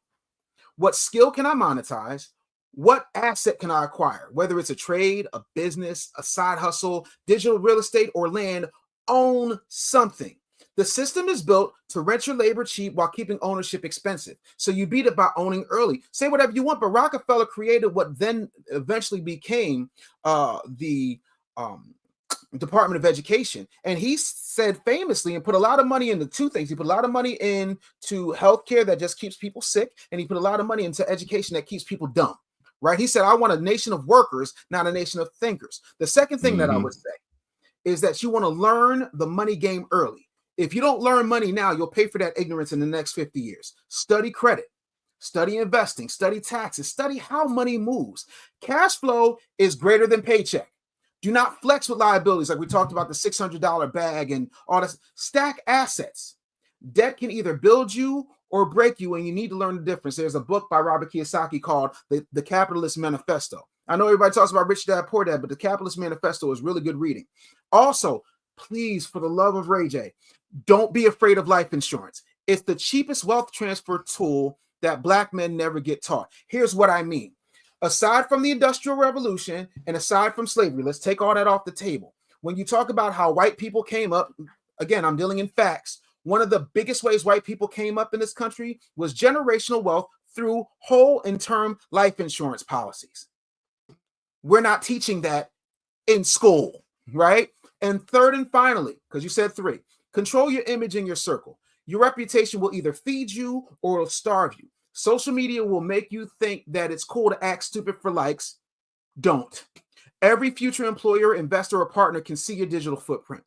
C: What skill can I monetize? What asset can I acquire? Whether it's a trade, a business, a side hustle, digital real estate, or land, own something. The system is built to rent your labor cheap while keeping ownership expensive. So you beat it by owning early. Say whatever you want, but Rockefeller created what then eventually became the Department of Education. And he said famously, and put a lot of money into two things. He put a lot of money into healthcare that just keeps people sick, and he put a lot of money into education that keeps people dumb. Right? He said, I want a nation of workers, not a nation of thinkers. The second thing that I would say is that you want to learn the money game early. If you don't learn money now, you'll pay for that ignorance in the next 50 years. Study credit, study investing, study taxes, study how money moves. Cash flow is greater than paycheck. Do not flex with liabilities like we talked about, the $600 bag and all this. Stack assets. Debt can either build you or break you, and you need to learn the difference. There's a book by Robert Kiyosaki called The Capitalist Manifesto. I know everybody talks about Rich Dad, Poor Dad, but The Capitalist Manifesto is really good reading. Also, please, for the love of Ray J, don't be afraid of life insurance. It's the cheapest wealth transfer tool that Black men never get taught. Here's what I mean. Aside from the Industrial Revolution and aside from slavery, let's take all that off the table. When you talk about how white people came up, again, I'm dealing in facts. One of the biggest ways white people came up in this country was generational wealth through whole and term life insurance policies. We're not teaching that in school, right? And third and finally, because you said 3, control your image in your circle. Your reputation will either feed you or it'll starve you. Social media will make you think that it's cool to act stupid for likes. Don't. Every future employer, investor, or partner can see your digital footprint.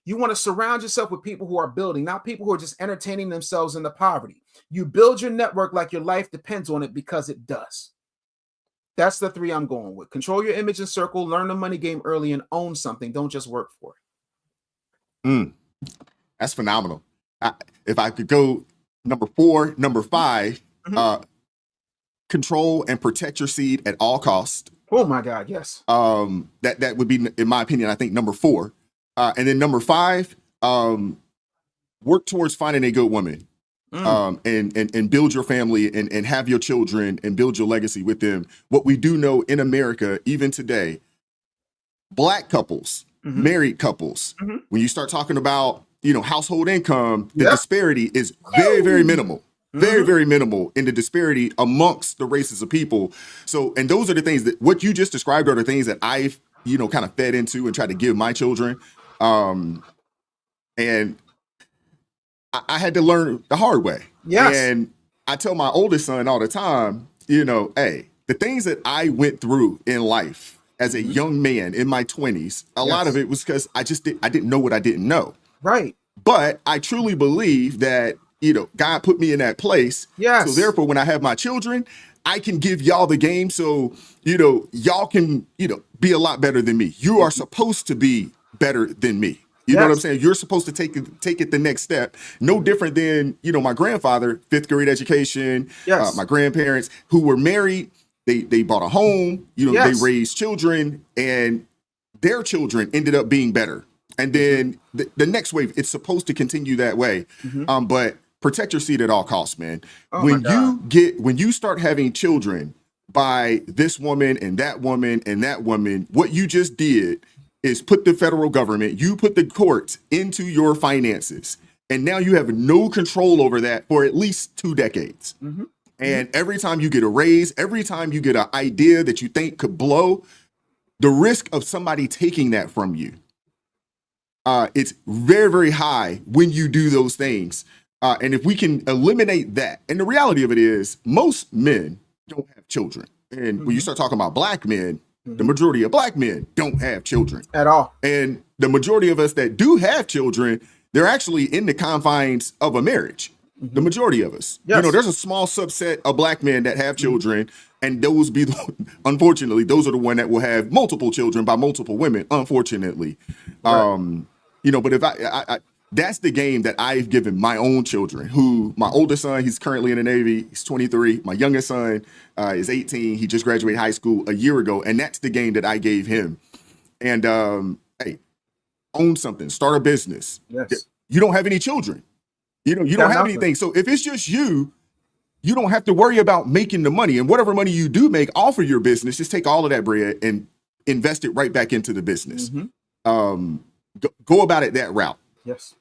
C: You want to surround yourself with people who are building, not people who are just entertaining themselves in the poverty. You build your network like your life depends on it, because it does. That's the 3 I'm going with. Control your image and circle, learn the money game early, and own something. Don't just work for
B: it. That's phenomenal. If I could go number 4, number 5, control and protect your seed at all costs.
C: Oh my God, yes.
B: That would be, in my opinion, I think number 4. And then number 5, work towards finding a good woman, and build your family and have your children and build your legacy with them. What we do know in America, even today, Black couples, married couples, when you start talking about, household income, the disparity is very, very minimal. Very, very minimal in the disparity amongst the races of people. So, and those are the things that what you just described are the things that I've, kind of fed into and tried to give my children. And I had to learn the hard way.
C: Yes.
B: And I tell my oldest son all the time, hey, the things that I went through in life as a young man in my 20s, a lot of it was because I didn't know what I didn't know.
C: Right.
B: But I truly believe that, God put me in that place.
C: Yes.
B: So therefore, when I have my children, I can give y'all the game. So, y'all can, be a lot better than me. You are supposed to be better than me. You know what I'm saying? You're supposed to take it the next step. No different than, my grandfather, 5th grade education, my grandparents who were married. They bought a home, they raised children, and their children ended up being better. And then the next wave, it's supposed to continue that way. But protect your seed at all costs, man.
C: Oh
B: When you start having children by this woman and that woman and that woman, what you just did is put the federal government, you put the courts into your finances. And now you have no control over that for at least 2 decades. And every time you get a raise, every time you get an idea that you think could blow, the risk of somebody taking that from you, it's very, very high when you do those things. And if we can eliminate that, and the reality of it is most men don't have children. And when you start talking about black men, the majority of black men don't have children
C: At all.
B: and the majority of us that do have children, they're actually in the confines of a marriage. The majority of us,
C: Yes.
B: there's a small subset of black men that have children, and those unfortunately, those are the one that will have multiple children by multiple women. Unfortunately,
C: Right.
B: but if I that's the game that I've given my own children. Who my oldest son, he's currently in the Navy. He's 23. My youngest son is 18. He just graduated high school a year ago, and that's the game that I gave him. And hey, own something, start a business.
C: Yes.
B: You don't have any children. You don't
C: Got
B: have
C: nothing.
B: anything. So if it's just you don't have to worry about making the money. And whatever money you do make off of your business, just take all of that bread and invest it right back into the business. Go about it that route.
C: Yes.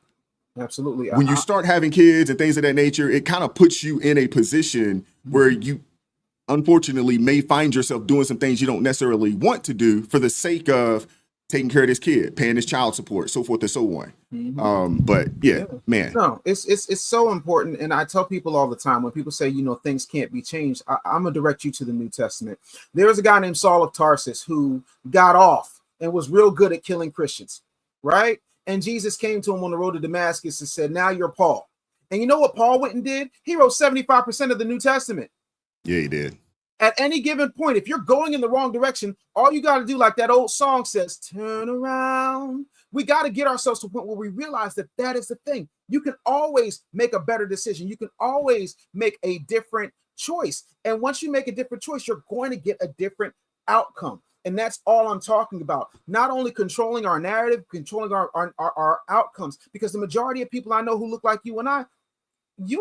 C: Absolutely.
B: When you start having kids and things of that nature, it kind of puts you in a position where you unfortunately may find yourself doing some things you don't necessarily want to do for the sake of taking care of this kid, paying his child support, so forth and so on. But yeah, man.
C: No, it's so important. And I tell people all the time when people say, things can't be changed, I'm gonna direct you to the New Testament. There was a guy named Saul of Tarsus who got off and was real good at killing Christians, right? And Jesus came to him on the road to Damascus and said, now you're Paul. And you know what Paul went and did? He wrote 75% of the New Testament.
B: Yeah, he did.
C: At any given point, if you're going in the wrong direction, all you got to do, like that old song says, turn around. We got to get ourselves to a point where we realize that that is the thing. You can always make a better decision. You can always make a different choice. And once you make a different choice, you're going to get a different outcome. And that's all I'm talking about. Not only controlling our narrative, controlling our outcomes, because the majority of people I know who look like you and I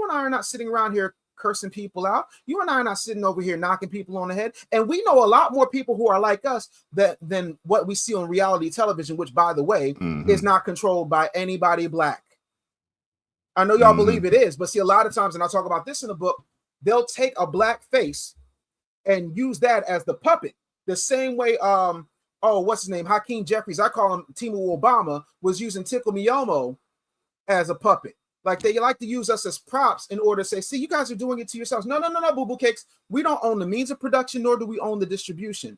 C: are not sitting around here cursing people out. You and I are not sitting over here knocking people on the head. And we know a lot more people who are like us than what we see on reality television, which, by the way, is not controlled by anybody black. I know y'all believe it is, but see, a lot of times, and I talk about this in the book, they'll take a black face and use that as the puppet. The same way, what's his name? Hakeem Jeffries, I call him Timu Obama, was using Tickle Me Elmo as a puppet. Like they like to use us as props in order to say, see, you guys are doing it to yourselves. No, boo-boo cakes. We don't own the means of production, nor do we own the distribution.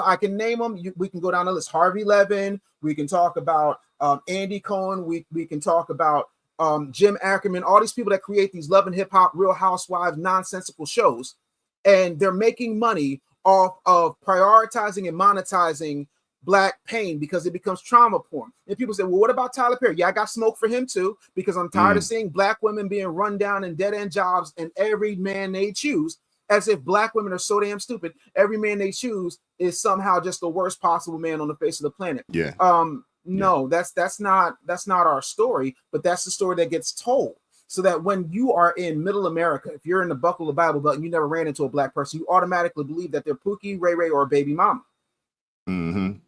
C: I can name them. We can go down the list. Harvey Levin. We can talk about Andy Cohen. We can talk about Jim Ackerman. All these people that create these Love and Hip Hop, Real Housewives, nonsensical shows. And they're making money off of prioritizing and monetizing black pain because it becomes trauma porn. And people say, well, what about Tyler Perry? Yeah, I got smoke for him too, because I'm tired of seeing black women being run down in dead-end jobs and every man they choose, as if black women are so damn stupid. Every man they choose is somehow just the worst possible man on the face of the planet.
B: Yeah.
C: No, that's not our story, but that's the story that gets told. So that when you are in middle America, if you're in the buckle of Bible Belt and you never ran into a black person, you automatically believe that they're Pookie, Ray Ray, or a baby mama. And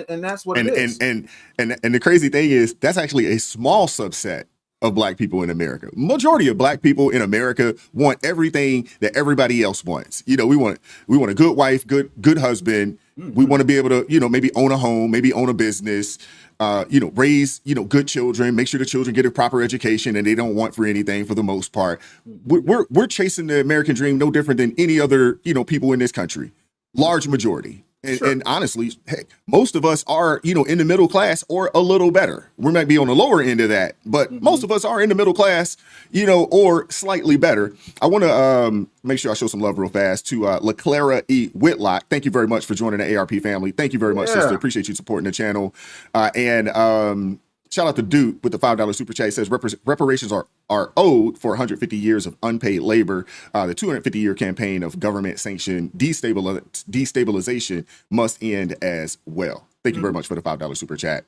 C: that's what it is.
B: And the crazy thing is that's actually a small subset of black people in America. Majority of black people in America want everything that everybody else wants. We want a good wife, good husband. We want to be able to, maybe own a home, maybe own a business, raise, good children, make sure the children get a proper education and they don't want for anything for the most part. We're chasing the American dream no different than any other, people in this country, large majority. And honestly, heck, most of us are, in the middle class or a little better. We might be on the lower end of that, but most of us are in the middle class, or slightly better. I want to make sure I show some love real fast to LaClara E. Whitlock. Thank you very much for joining the ARP family. Thank you very much, sister. Appreciate you supporting the channel. And shout out to Duke with the $5 super chat. It says reparations are owed for 150 years of unpaid labor. The 250-year campaign of government-sanctioned destabilization must end as well. Thank you very much for the $5 super chat.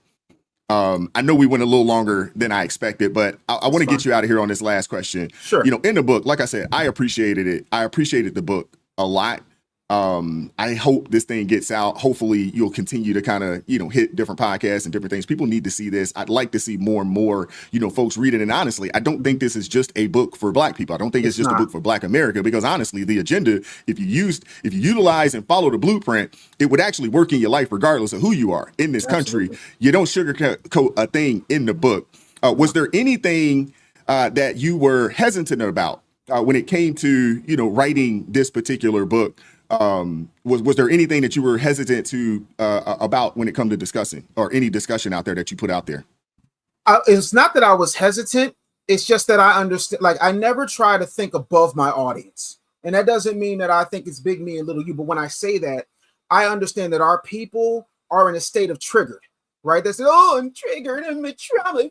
B: I know we went a little longer than I expected, but I want to get you out of here on this last question.
C: Sure.
B: In the book, like I said, I appreciated it. I appreciated the book a lot. I hope this thing gets out. Hopefully you'll continue to kind of, hit different podcasts and different things. People need to see this. I'd like to see more and more, folks read it. And honestly, I don't think this is just a book for Black people. I don't think it's just a book for Black America, because honestly, the agenda, if you utilize and follow the blueprint, it would actually work in your life regardless of who you are in this country. You don't sugarcoat a thing in the book. Was there anything that you were hesitant about when it came to, writing this particular book? Was there anything that you were hesitant to about when it comes to discussing, or any discussion out there that you put out there?
C: It's not that I was hesitant. It's just that I understand. Like, I never try to think above my audience, and that doesn't mean that I think it's big me and little you. But when I say that, I understand that our people are in a state of triggered, right? They say, "Oh, I'm triggered. I'm in trauma."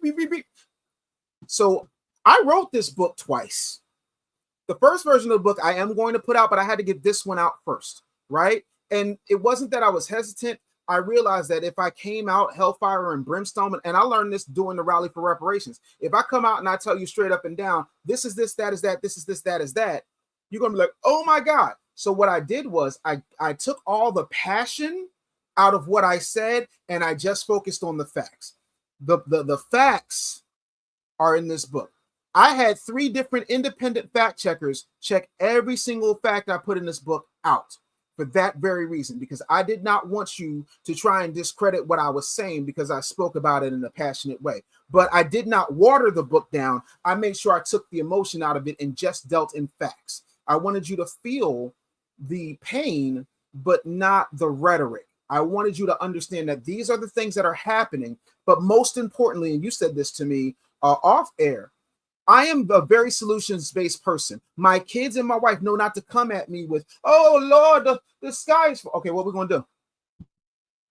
C: So I wrote this book twice. The first version of the book I am going to put out, but I had to get this one out first, right? And it wasn't that I was hesitant. I realized that if I came out hellfire and brimstone, and I learned this during the rally for reparations, if I come out and I tell you straight up and down, this is this, that is that, this is this, that is that, you're going to be like, oh my God. So what I did was I took all the passion out of what I said, and I just focused on the facts. The facts are in this book. I had 3 different independent fact checkers check every single fact I put in this book out for that very reason, because I did not want you to try and discredit what I was saying because I spoke about it in a passionate way. But I did not water the book down. I made sure I took the emotion out of it and just dealt in facts. I wanted you to feel the pain, but not the rhetoric. I wanted you to understand that these are the things that are happening. But most importantly, and you said this to me off air, I am a very solutions-based person. My kids and my wife know not to come at me with, oh, Lord, the sky's... Okay, what are we going to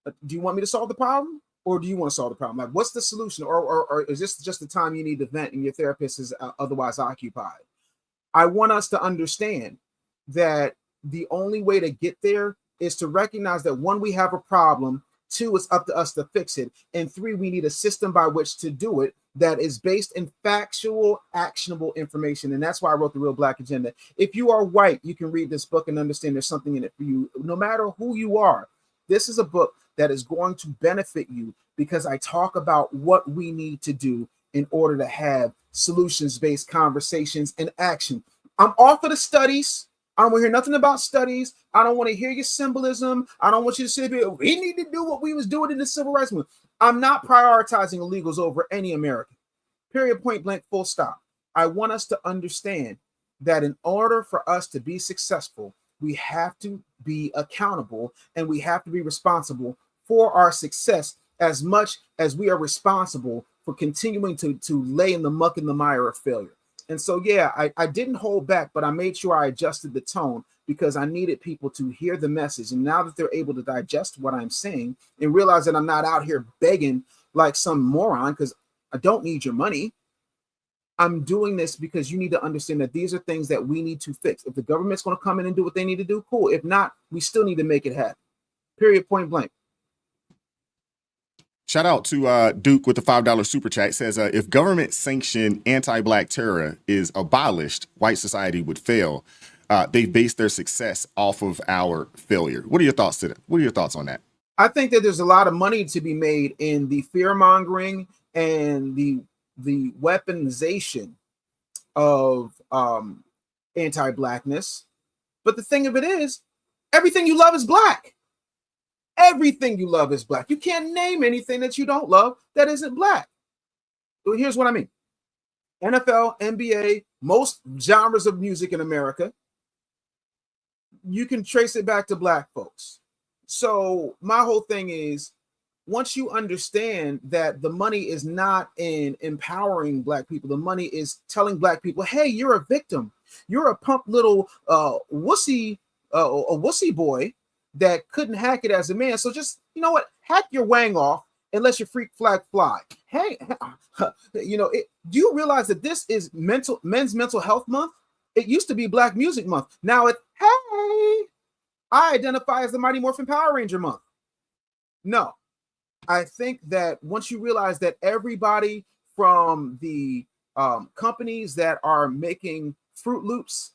C: do? Do you want me to solve the problem? Or do you want to solve the problem? Like, what's the solution? Or is this just the time you need to vent and your therapist is otherwise occupied? I want us to understand that the only way to get there is to recognize that 1, we have a problem. 2, it's up to us to fix it. And 3, we need a system by which to do it that is based in factual, actionable information. And that's why I wrote The Real Black Agenda. If you are white, you can read this book and understand there's something in it for you. No matter who you are, this is a book that is going to benefit you, because I talk about what we need to do in order to have solutions-based conversations and action. I'm off of the studies. I don't want to hear nothing about studies. I don't want to hear your symbolism. I don't want you to say, we need to do what we was doing in the civil rights movement. I'm not prioritizing illegals over any American. Period, point blank, full stop. I want us to understand that in order for us to be successful, we have to be accountable and we have to be responsible for our success as much as we are responsible for continuing to lay in the muck and the mire of failure. And so, yeah, I didn't hold back, but I made sure I adjusted the tone because I needed people to hear the message. And now that they're able to digest what I'm saying and realize that I'm not out here begging like some moron, because I don't need your money. I'm doing this because you need to understand that these are things that we need to fix. If the government's going to come in and do what they need to do, cool. If not, we still need to make it happen. Period, point blank.
B: Shout out to Duke with the $5 super chat. It says, if government sanctioned anti-Black terror is abolished, white society would fail. They base their success off of our failure. What are your thoughts to that? What are your thoughts on that?
C: I think that there's a lot of money to be made in the fear mongering and the weaponization of anti-Blackness. But the thing of it is, everything you love is Black. Everything you love is Black. You can't name anything that you don't love that isn't Black. So here's what I mean. NFL, NBA, most genres of music in America, you can trace it back to Black folks. So my whole thing is, once you understand that the money is not in empowering Black people, the money is telling Black people, hey, you're a victim. You're a pump little wussy boy that couldn't hack it as a man. So just, you know what, hack your wang off and let your freak flag fly. Hey, do you realize that this is men's mental health month? It used to be Black Music Month. Now it's, hey, I identify as the Mighty Morphin Power Ranger month. No, I think that once you realize that everybody from the companies that are making Fruit Loops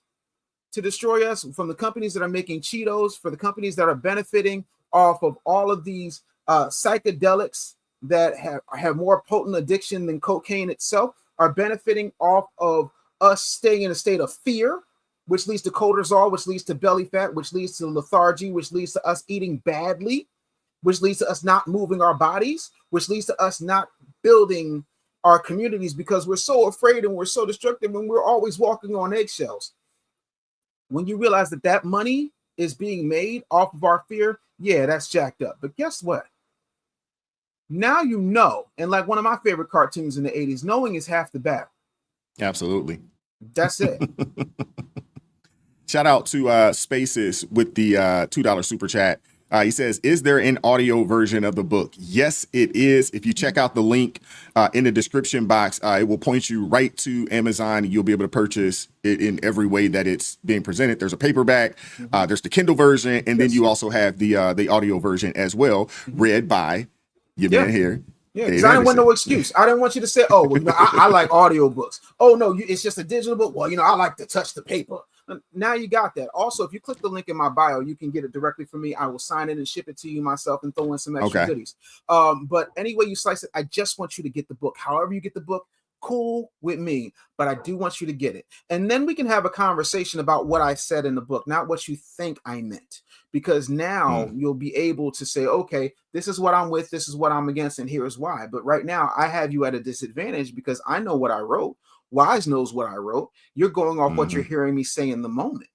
C: to destroy us, from the companies that are making Cheetos, for the companies that are benefiting off of all of these psychedelics that have more potent addiction than cocaine itself, are benefiting off of us staying in a state of fear, which leads to cortisol, which leads to belly fat, which leads to lethargy, which leads to us eating badly, which leads to us not moving our bodies, which leads to us not building our communities because we're so afraid and we're so destructive and we're always walking on eggshells. When you realize that that money is being made off of our fear, yeah, that's jacked up. But guess what? Now you know, and like one of my favorite cartoons in the 80s, knowing is half the battle.
B: Absolutely.
C: That's it.
B: Shout out to Spaces with the $2 super chat. He says, is there an audio version of the book? Yes, it is. If you check out the link in the description box, it will point you right to Amazon. You'll be able to purchase it in every way that it's being presented. There's a paperback, there's the Kindle version, and then you also have the audio version as well, read by your man here.
C: Yeah, because I didn't want no excuse. I didn't want you to say, oh, well, I like audiobooks. Oh, no, it's just a digital book. Well, I like to touch the paper. Now you got that. Also, if you click the link in my bio, you can get it directly from me. I will sign it and ship it to you myself and throw in some extra goodies. But any way you slice it, I just want you to get the book. However you get the book, cool with me. But I do want you to get it. And then we can have a conversation about what I said in the book, not what you think I meant. Because now you'll be able to say, okay, this is what I'm with, this is what I'm against, and here's why. But right now, I have you at a disadvantage because I know what I wrote. Wise knows what I wrote. You're going off what you're hearing me say in the moment.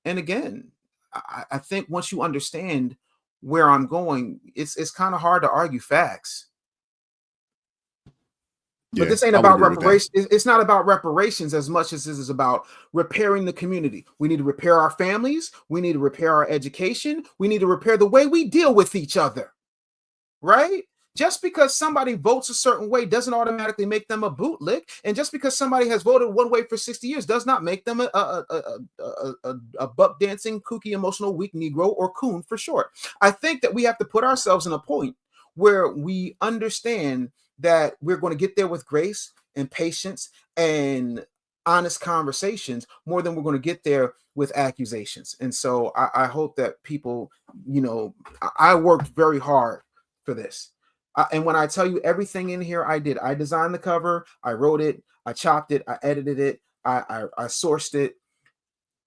C: And again, I think once you understand where I'm going, it's kind of hard to argue facts. But this ain't about reparations. It's not about reparations as much as this is about repairing the community. We need to repair our families. We need to repair our education. We need to repair the way we deal with each other, right? Just because somebody votes a certain way doesn't automatically make them a bootlick. And just because somebody has voted one way for 60 years does not make them a buck dancing, kooky, emotional, weak Negro, or coon for short. I think that we have to put ourselves in a point where we understand that we're going to get there with grace and patience and honest conversations more than we're going to get there with accusations. And so I hope that people, I worked very hard for this. And when I tell you everything in here, I designed the cover, I wrote it, I chopped it, I edited it, I sourced it.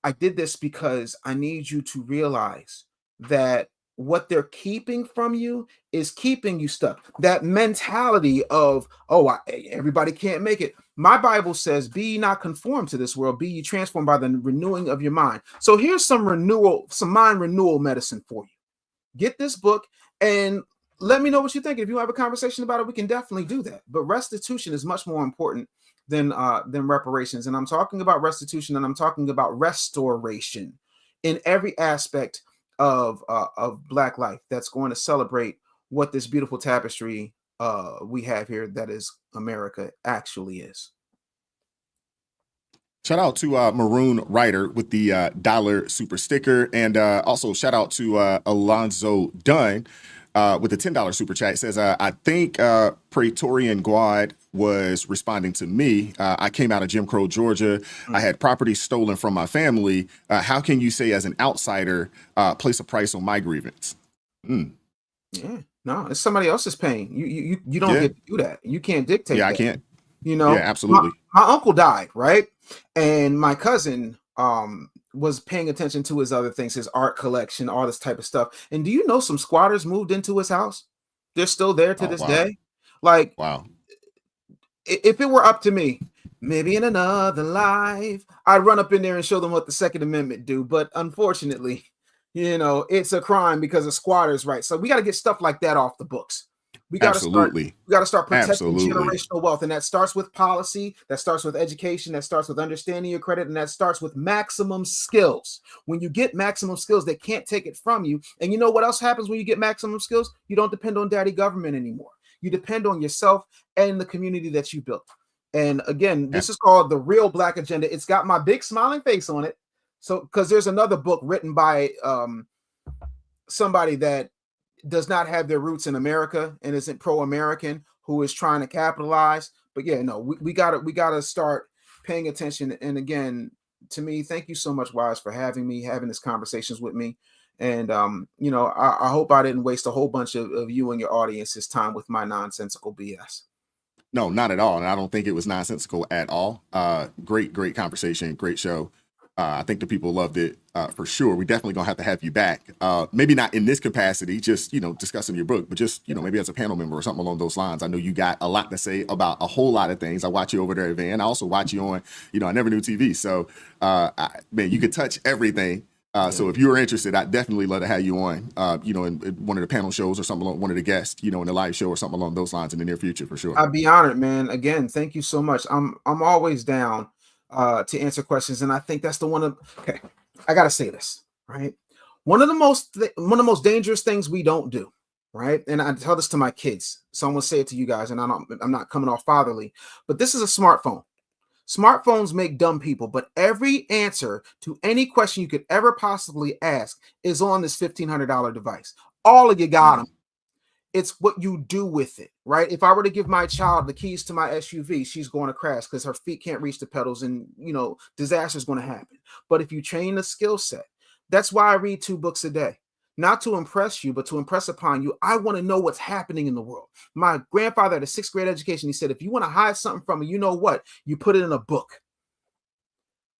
C: I did this because I need you to realize that what they're keeping from you is keeping you stuck. That mentality of, everybody can't make it. My Bible says, be ye not conformed to this world, be ye transformed by the renewing of your mind. So here's some mind renewal medicine for you. Get this book and let me know what you think. If you have a conversation about it, we can definitely do that. But restitution is much more important than reparations. And I'm talking about restitution, and I'm talking about restoration in every aspect of Black life that's going to celebrate what this beautiful tapestry we have here that is America actually is.
B: Shout out to Maroon Rider with the dollar super sticker, and also shout out to Alonzo Dunn with the $10 super chat. It says, I think Praetorian Guad was responding to me. I came out of Jim Crow, Georgia. I had property stolen from my family. How can you say as an outsider, place a price on my grievance?
C: Yeah, no, it's somebody else's pain. You don't get to do that. You can't dictate that.
B: I can't.
C: Yeah,
B: absolutely.
C: My uncle died, right? And my cousin was paying attention to his other things, his art collection, all this type of stuff. And do you know some squatters moved into his house? They're still there to this day. Like, wow. If it were up to me, maybe in another life, I'd run up in there and show them what the Second Amendment do. But unfortunately, it's a crime because of squatters' rights. So we got to get stuff like that off the books. We got to start protecting generational wealth. And that starts with policy, that starts with education, that starts with understanding your credit, and that starts with maximum skills. When you get maximum skills, they can't take it from you. And you know what else happens when you get maximum skills? You don't depend on daddy government anymore. You depend on yourself and the community that you built. And again, this is called The Real Black Agenda. It's got my big smiling face on it. So, because there's another book written by somebody that does not have their roots in America and isn't pro-American, who is trying to capitalize. But yeah, no, we gotta start paying attention. And again, to me, thank you so much, Wise, for having me, having these conversations with me. And I hope I didn't waste a whole bunch of you and your audience's time with my nonsensical BS.
B: No, not at all. And I don't think it was nonsensical at all. Great conversation, great show. I think the people loved it for sure. We definitely gonna have to have you back. Maybe not in this capacity, just discussing your book, but just maybe as a panel member or something along those lines. I know you got a lot to say about a whole lot of things. I watch you over there, Van. I also watch you on, I Never Knew TV. So, man, you could touch everything. So if you were interested, I'd definitely love to have you on, in one of the panel shows or something, one of the guests, in the live show or something along those lines in the near future for sure.
C: I'd be honored, man. Again, thank you so much. I'm always down to answer questions, and I think that's the one of. Okay, I gotta say this, right? One of the most dangerous things we don't do, right? And I tell this to my kids, so I'm gonna say it to you guys, and I'm not coming off fatherly, but this is a smartphone. Smartphones make dumb people, but every answer to any question you could ever possibly ask is on this $1,500 device. All of you got them. It's what you do with it, right? If I were to give my child the keys to my SUV, she's going to crash because her feet can't reach the pedals and, disaster is going to happen. But if you train the skill set, that's why I read 2 books a day. Not to impress you, but to impress upon you. I want to know what's happening in the world. My grandfather had a 6th grade education. He said, if you want to hide something from me, you know what? You put it in a book.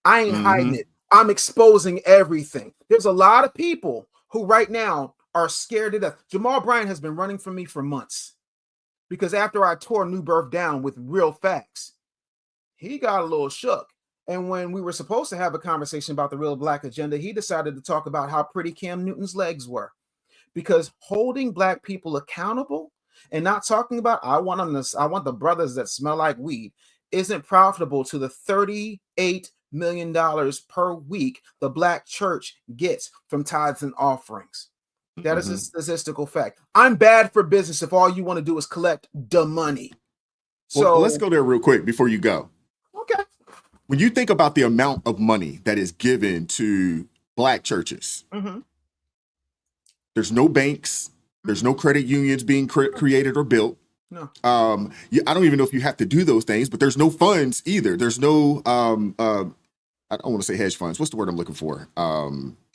C: I ain't hiding it. I'm exposing everything. There's a lot of people who right now are scared to death. Jamal Bryant has been running from me for months because after I tore New Birth down with real facts, he got a little shook. And when we were supposed to have a conversation about the real Black agenda, he decided to talk about how pretty Cam Newton's legs were. Because holding Black people accountable and not talking about, I want the brothers that smell like weed, isn't profitable to the $38 million per week the Black church gets from tithes and offerings. That is a statistical fact. I'm bad for business if all you want to do is collect the money.
B: So let's go there real quick before you go.
C: Okay.
B: When you think about the amount of money that is given to Black churches, there's no banks, there's no credit unions being created or built.
C: No.
B: I don't even know if you have to do those things, but there's no funds either. There's no, I don't want to say hedge funds. What's the word I'm looking for?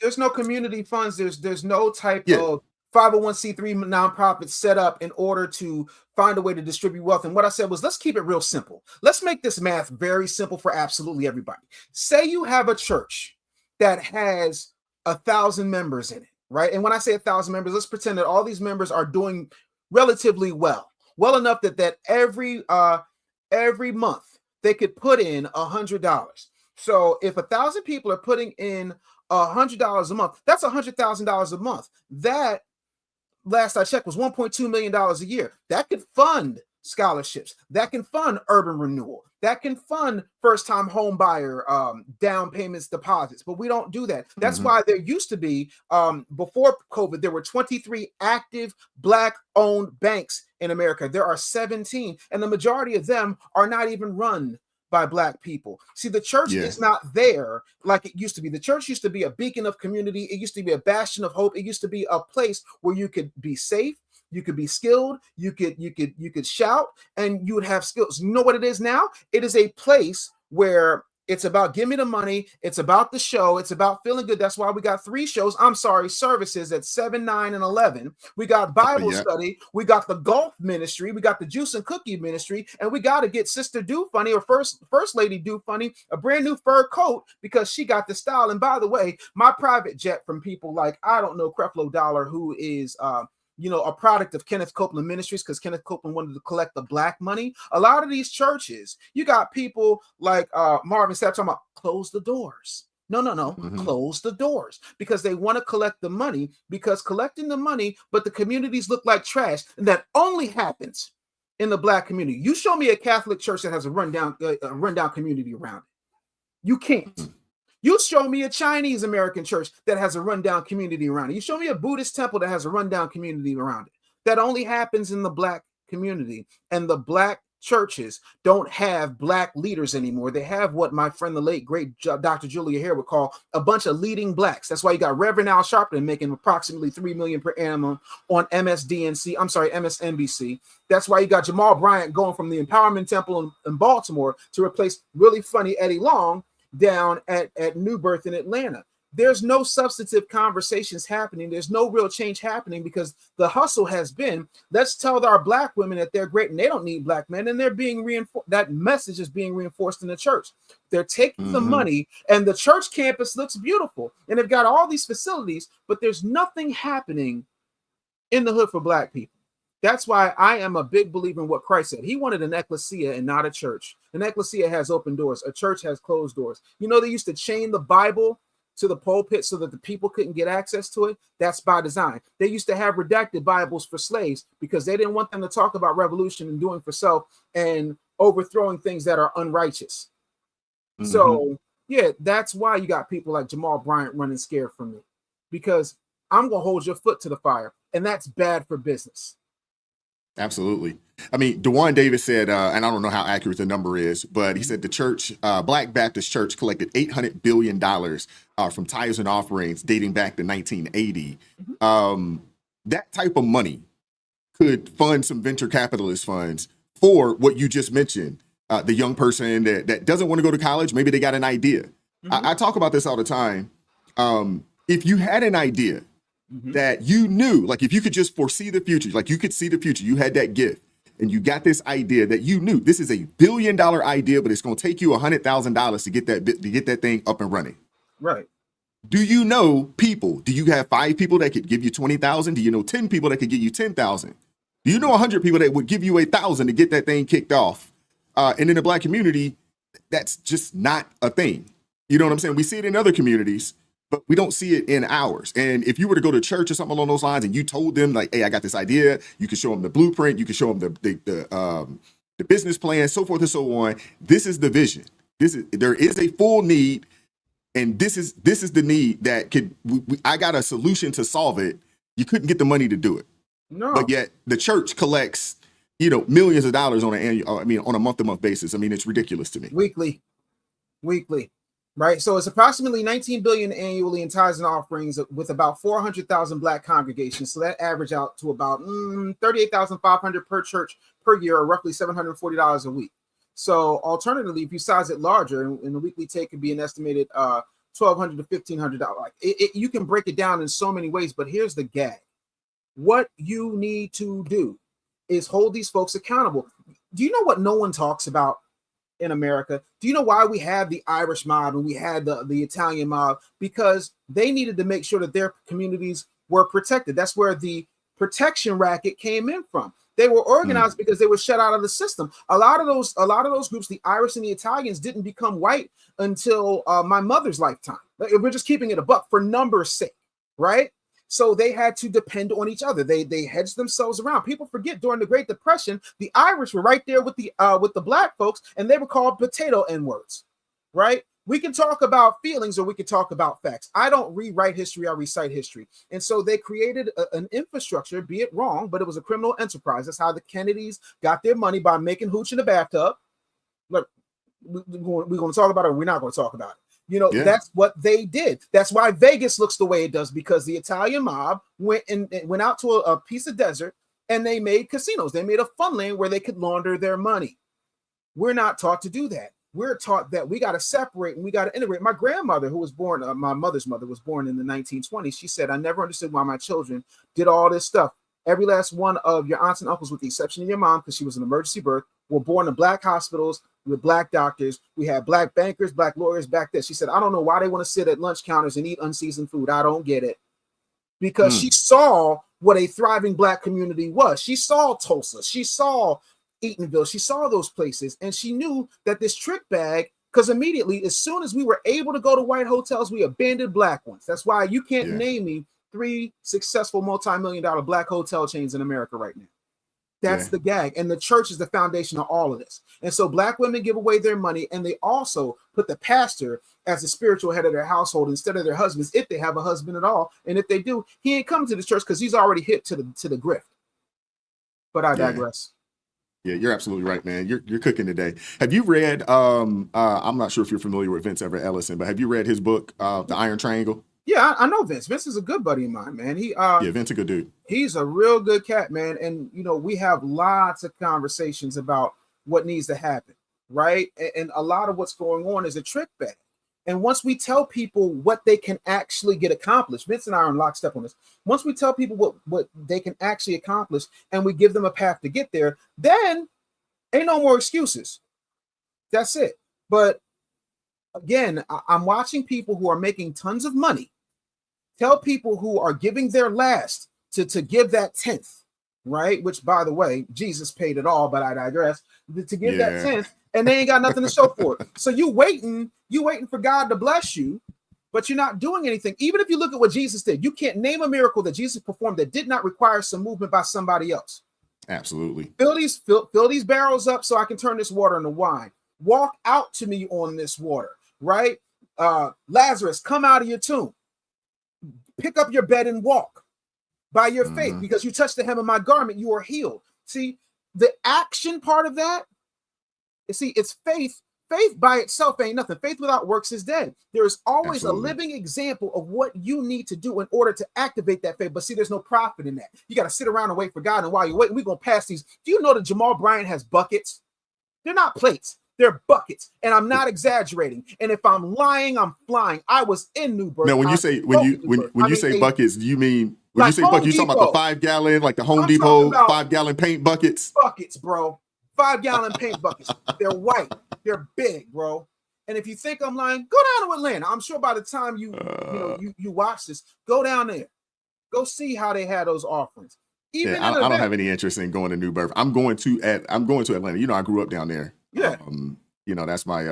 C: There's no community funds. There's no type of 501c3 nonprofit set up in order to find a way to distribute wealth. And what I said was, let's keep it real simple. Let's make this math very simple for absolutely everybody. Say you have a church that has 1,000 members in it, right? And when I say 1,000 members, let's pretend that all these members are doing relatively well enough that every month they could put in $100. So if 1,000 people are putting in $100 a month, that's $100,000 a month. That, last I checked, was $1.2 million a year. That could fund scholarships. That can fund urban renewal. That can fund first-time home buyer down payments, deposits. But we don't do that. That's why there used to be, before COVID, there were 23 active Black-owned banks in America. There are 17, and the majority of them are not even run by Black people. See, the church is not there like it used to be. The church used to be a beacon of community. It used to be a bastion of hope. It used to be a place where you could be safe, you could be skilled, you could shout, and you would have skills. You know what it is now? It is a place where it's about give me the money. It's about the show. It's about feeling good. That's why we got 3 services at 7, 9, and 11. We got Bible study. We got the golf ministry. We got the juice and cookie ministry. And we got to get Sister Do Funny or First Lady Do Funny a brand new fur coat because she got the style. And by the way, my private jet from people like, I don't know, Creflo Dollar, who is a product of Kenneth Copeland Ministries, because Kenneth Copeland wanted to collect the Black money. A lot of these churches, you got people like Marvin Sapp talking about close the doors. No, close the doors, because they want to collect the money, because collecting the money, but the communities look like trash. And that only happens in the Black community. You show me a Catholic church that has a rundown community around it. You can't. You show me a Chinese American church that has a rundown community around it. You show me a Buddhist temple that has a rundown community around it. That only happens in the Black community. And the Black churches don't have Black leaders anymore. They have what my friend, the late, great Dr. Julia Hare would call a bunch of leading Blacks. That's why you got Reverend Al Sharpton making approximately $3 million per annum on MSNBC. That's why you got Jamal Bryant going from the Empowerment Temple in Baltimore to replace really funny Eddie Long down at New Birth in Atlanta. There's no substantive conversations happening. There's no real change happening because the hustle has been, let's tell our black women that they're great and they don't need black men, and they're being reinforced. That message is being reinforced in the church. They're taking the money, and the church campus looks beautiful, and they've got all these facilities, but there's nothing happening in the hood for black people. That's why I am a big believer in what Christ said. He wanted an ecclesia and not a church. An ecclesia has open doors. A church has closed doors. You know, they used to chain the Bible to the pulpit so that the people couldn't get access to it. That's by design. They used to have redacted Bibles for slaves because they didn't want them to talk about revolution and doing for self and overthrowing things that are unrighteous. So, yeah, that's why you got people like Jamal Bryant running scared from me, because I'm going to hold your foot to the fire, and that's bad for business.
B: Absolutely. I mean, DeJuan Davis said, and I don't know how accurate the number is, but he said the church, Black Baptist Church, collected $800 billion from tithes and offerings dating back to 1980. That type of money could fund some venture capitalist funds for what you just mentioned, the young person that doesn't want to go to college. Maybe they got an idea. I talk about this all the time. If you had an idea that you knew, like if you could just foresee the future, like you could see the future, you had that gift and you got this idea that you knew this is a $1 billion idea, but it's going to take you $100,000 to get that thing up and running.
C: Right.
B: Do you know people? Do you have 5 people that could give you 20,000? Do you know 10 people that could give you 10,000? Do you know 100 people that would give you 1,000 to get that thing kicked off? And in the black community, that's just not a thing. You know what I'm saying? We see it in other communities, but we don't see it in ours. And if you were to go to church or something along those lines and you told them like, hey, I got this idea, you could show them the blueprint, you could show them the business plan, so forth and so on. This is the vision. There is a full need, and this is the need that I got a solution to solve it. You couldn't get the money to do it.
C: No.
B: But yet the church collects, millions of dollars on on a month-to-month basis. I mean, it's ridiculous to me.
C: Weekly. Right. So it's approximately 19 billion annually in tithes and offerings with about 400,000 black congregations. So that average out to about 38,500 per church per year, or roughly $740 a week. So alternatively, if you size it larger, and the weekly take could be an estimated $1,200 to $1,500. Like you can break it down in so many ways, but here's the gag. What you need to do is hold these folks accountable. Do you know what no one talks about in America? Do you know why we have the Irish mob and we had the Italian mob? Because they needed to make sure that their communities were protected. That's where the protection racket came in from. They were organized because they were shut out of the system. A lot of those groups, the Irish and the Italians, didn't become white until my mother's lifetime. We're just keeping it a buck for numbers' sake, right? So they had to depend on each other. They hedged themselves around. People forget during the Great Depression, the Irish were right there with the black folks, and they were called potato N-words, right? We can talk about feelings or we can talk about facts. I don't rewrite history, I recite history. And so they created an infrastructure, be it wrong, but it was a criminal enterprise. That's how the Kennedys got their money, by making hooch in the bathtub. Look, we're going to talk about it or we're not going to talk about it. That's what they did. That's why Vegas looks the way it does, because the Italian mob went out to a piece of desert and they made casinos. They made a fun lane where they could launder their money. We're not taught to do that. We're taught that we got to separate and we got to integrate. My grandmother, who was born, my mother's mother was born in the 1920s. She said, I never understood why my children did all this stuff. Every last one of your aunts and uncles, with the exception of your mom, because she was an emergency birth, were born in black hospitals with black doctors. We had black bankers, black lawyers back there. She said, I don't know why they want to sit at lunch counters and eat unseasoned food. I don't get it. Because she saw what a thriving black community was. She saw Tulsa. She saw Eatonville. She saw those places. And she knew that this trick bag, because immediately, as soon as we were able to go to white hotels, we abandoned black ones. That's why you can't name me 3 successful multi-million-dollar black hotel chains in America right now. That's the gag. And the church is the foundation of all of this. And so black women give away their money, and they also put the pastor as the spiritual head of their household instead of their husbands, if they have a husband at all. And if they do, he ain't coming to the church because he's already hip to the grift. But I digress.
B: Yeah, you're absolutely right, man. You're cooking today. Have you read, I'm not sure if you're familiar with Vince Everett Ellison, but have you read his book, The Iron Triangle?
C: Yeah, I know Vince. Vince is a good buddy of mine, man.
B: Vince a good dude. He's
C: a real good cat, man. And we have lots of conversations about what needs to happen, right? And a lot of what's going on is a trick bag. And once we tell people what they can actually get accomplished, Vince and I are in lockstep on this. Once we tell people what they can actually accomplish and we give them a path to get there, then ain't no more excuses. That's it. But again, I'm watching people who are making tons of money tell people who are giving their last to give that 10th, right? Which, by the way, Jesus paid it all, but I digress. To give that 10th, and they ain't got nothing to show for it. So you waiting for God to bless you, but you're not doing anything. Even if you look at what Jesus did, you can't name a miracle that Jesus performed that did not require some movement by somebody else.
B: Absolutely.
C: Fill these barrels up so I can turn this water into wine. Walk out to me on this water, right? Lazarus, come out of your tomb. Pick up your bed and walk by your faith, because you touched the hem of my garment, you are healed. See, the action part of that, it's faith. Faith by itself ain't nothing. Faith without works is dead. There is always a living example of what you need to do in order to activate that faith. But see, there's no profit in that. You got to sit around and wait for God. And while you're waiting, we're going to pass these. Do you know that Jamal Bryant has buckets? They're not plates. They're buckets. And I'm not exaggerating. And if I'm lying, I'm flying. I was in Newburgh.
B: Now, when you say buckets, do you mean when you say buckets, you talking about the 5 gallon, like the Home Depot 5 gallon paint buckets?
C: Buckets, bro. 5 gallon paint buckets. They're white. They're big, bro. And if you think I'm lying, go down to Atlanta. I'm sure by the time you watch this, go down there. Go see how they had those offerings. I don't have any interest in going to Newburgh. I'm going to Atlanta. You know, I grew up down there.
B: Yeah. You know, that's my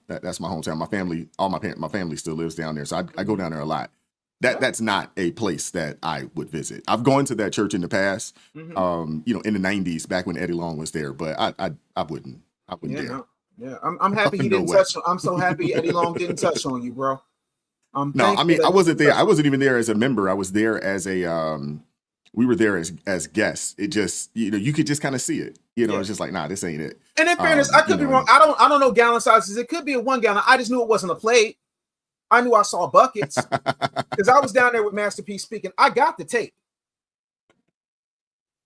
B: that's my hometown. My family, my family still lives down there. So I go down there a lot. That's not a place that I would visit. I've gone to that church in the past, you know, in the 90s, back when Eddie Long was there, but I wouldn't dare.
C: No. Yeah, I'm happy he didn't touch. I'm so happy Eddie Long didn't touch on you, bro.
B: No, I mean, I wasn't there. I wasn't even there as a member. I was there as a we were there as guests. It just, you know, you could just kind of see it. You know, it's just like, nah, this ain't it.
C: And in fairness, I could be wrong. I don't know gallon sizes. It could be a 1 gallon. I just knew it wasn't a plate. I knew I saw buckets because I was down there with Masterpiece speaking. I got the tape.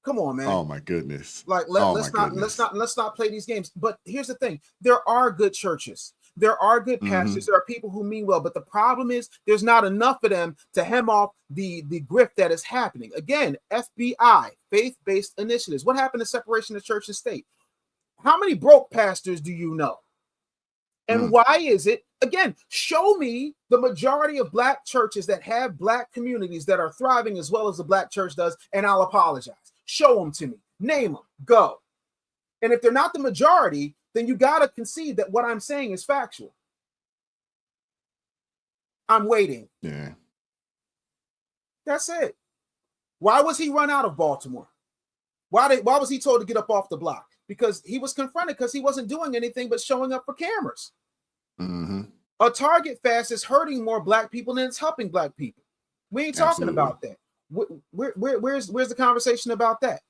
C: Come on, man.
B: Oh my goodness.
C: Like let's not play these games. But here's the thing: there are good churches, there are good pastors, there are people who mean well. But the problem is there's not enough of them to hem off the grift that is happening. Again, FBI, faith-based initiatives. What happened to separation of church and state? How many broke pastors do you know? And why is it? Again, show me the majority of Black churches that have Black communities that are thriving as well as the Black church does, and I'll apologize. Show them to me. Name them. Go. And if they're not the majority, then you got to concede that what I'm saying is factual. I'm waiting.
B: Yeah.
C: That's it. Why was he run out of Baltimore? Why was he told to get up off the block? Because he was confronted because he wasn't doing anything but showing up for cameras. A Target fast is hurting more Black people than it's helping Black people. We ain't talking about that. Where's the conversation about that?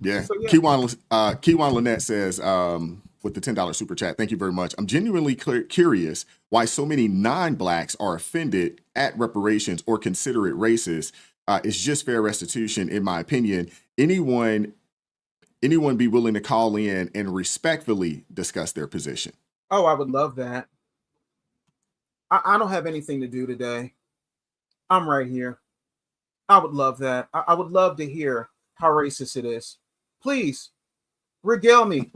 B: Yeah. So, yeah. Keywan Lynette says, with the $10 super chat, thank you very much. I'm genuinely curious why so many non-Blacks are offended at reparations or consider it racist. It's just fair restitution, in my opinion. Anyone be willing to call in and respectfully discuss their position?
C: Oh, I would love that. I don't have anything to do today. I'm right here. I would love that. I would love to hear how racist it is. Please regale me.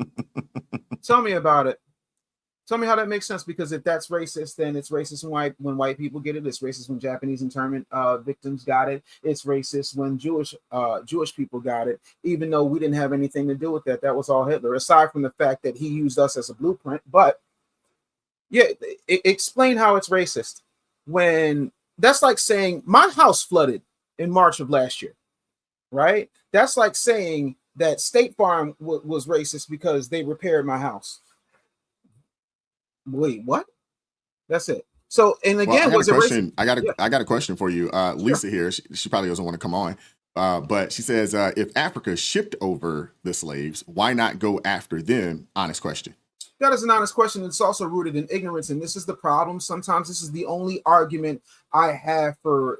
C: Tell me about it. Tell me how that makes sense, because if that's racist, then it's racist when white people get it. It's racist when Japanese internment victims got it. It's racist when Jewish people got it, even though we didn't have anything to do with that. That was all Hitler, aside from the fact that he used us as a blueprint. But yeah, explain how it's racist when that's like saying my house flooded in March of last year, right? That's like saying that State Farm was racist because they repaired my house. Wait, what? That's it. So, and again,
B: I got a question for you. Lisa here, she probably doesn't want to come on, but she says, if Africa shipped over the slaves, why not go after them? Honest question.
C: That is an honest question. It's also rooted in ignorance, and this is the problem. Sometimes this is the only argument I have for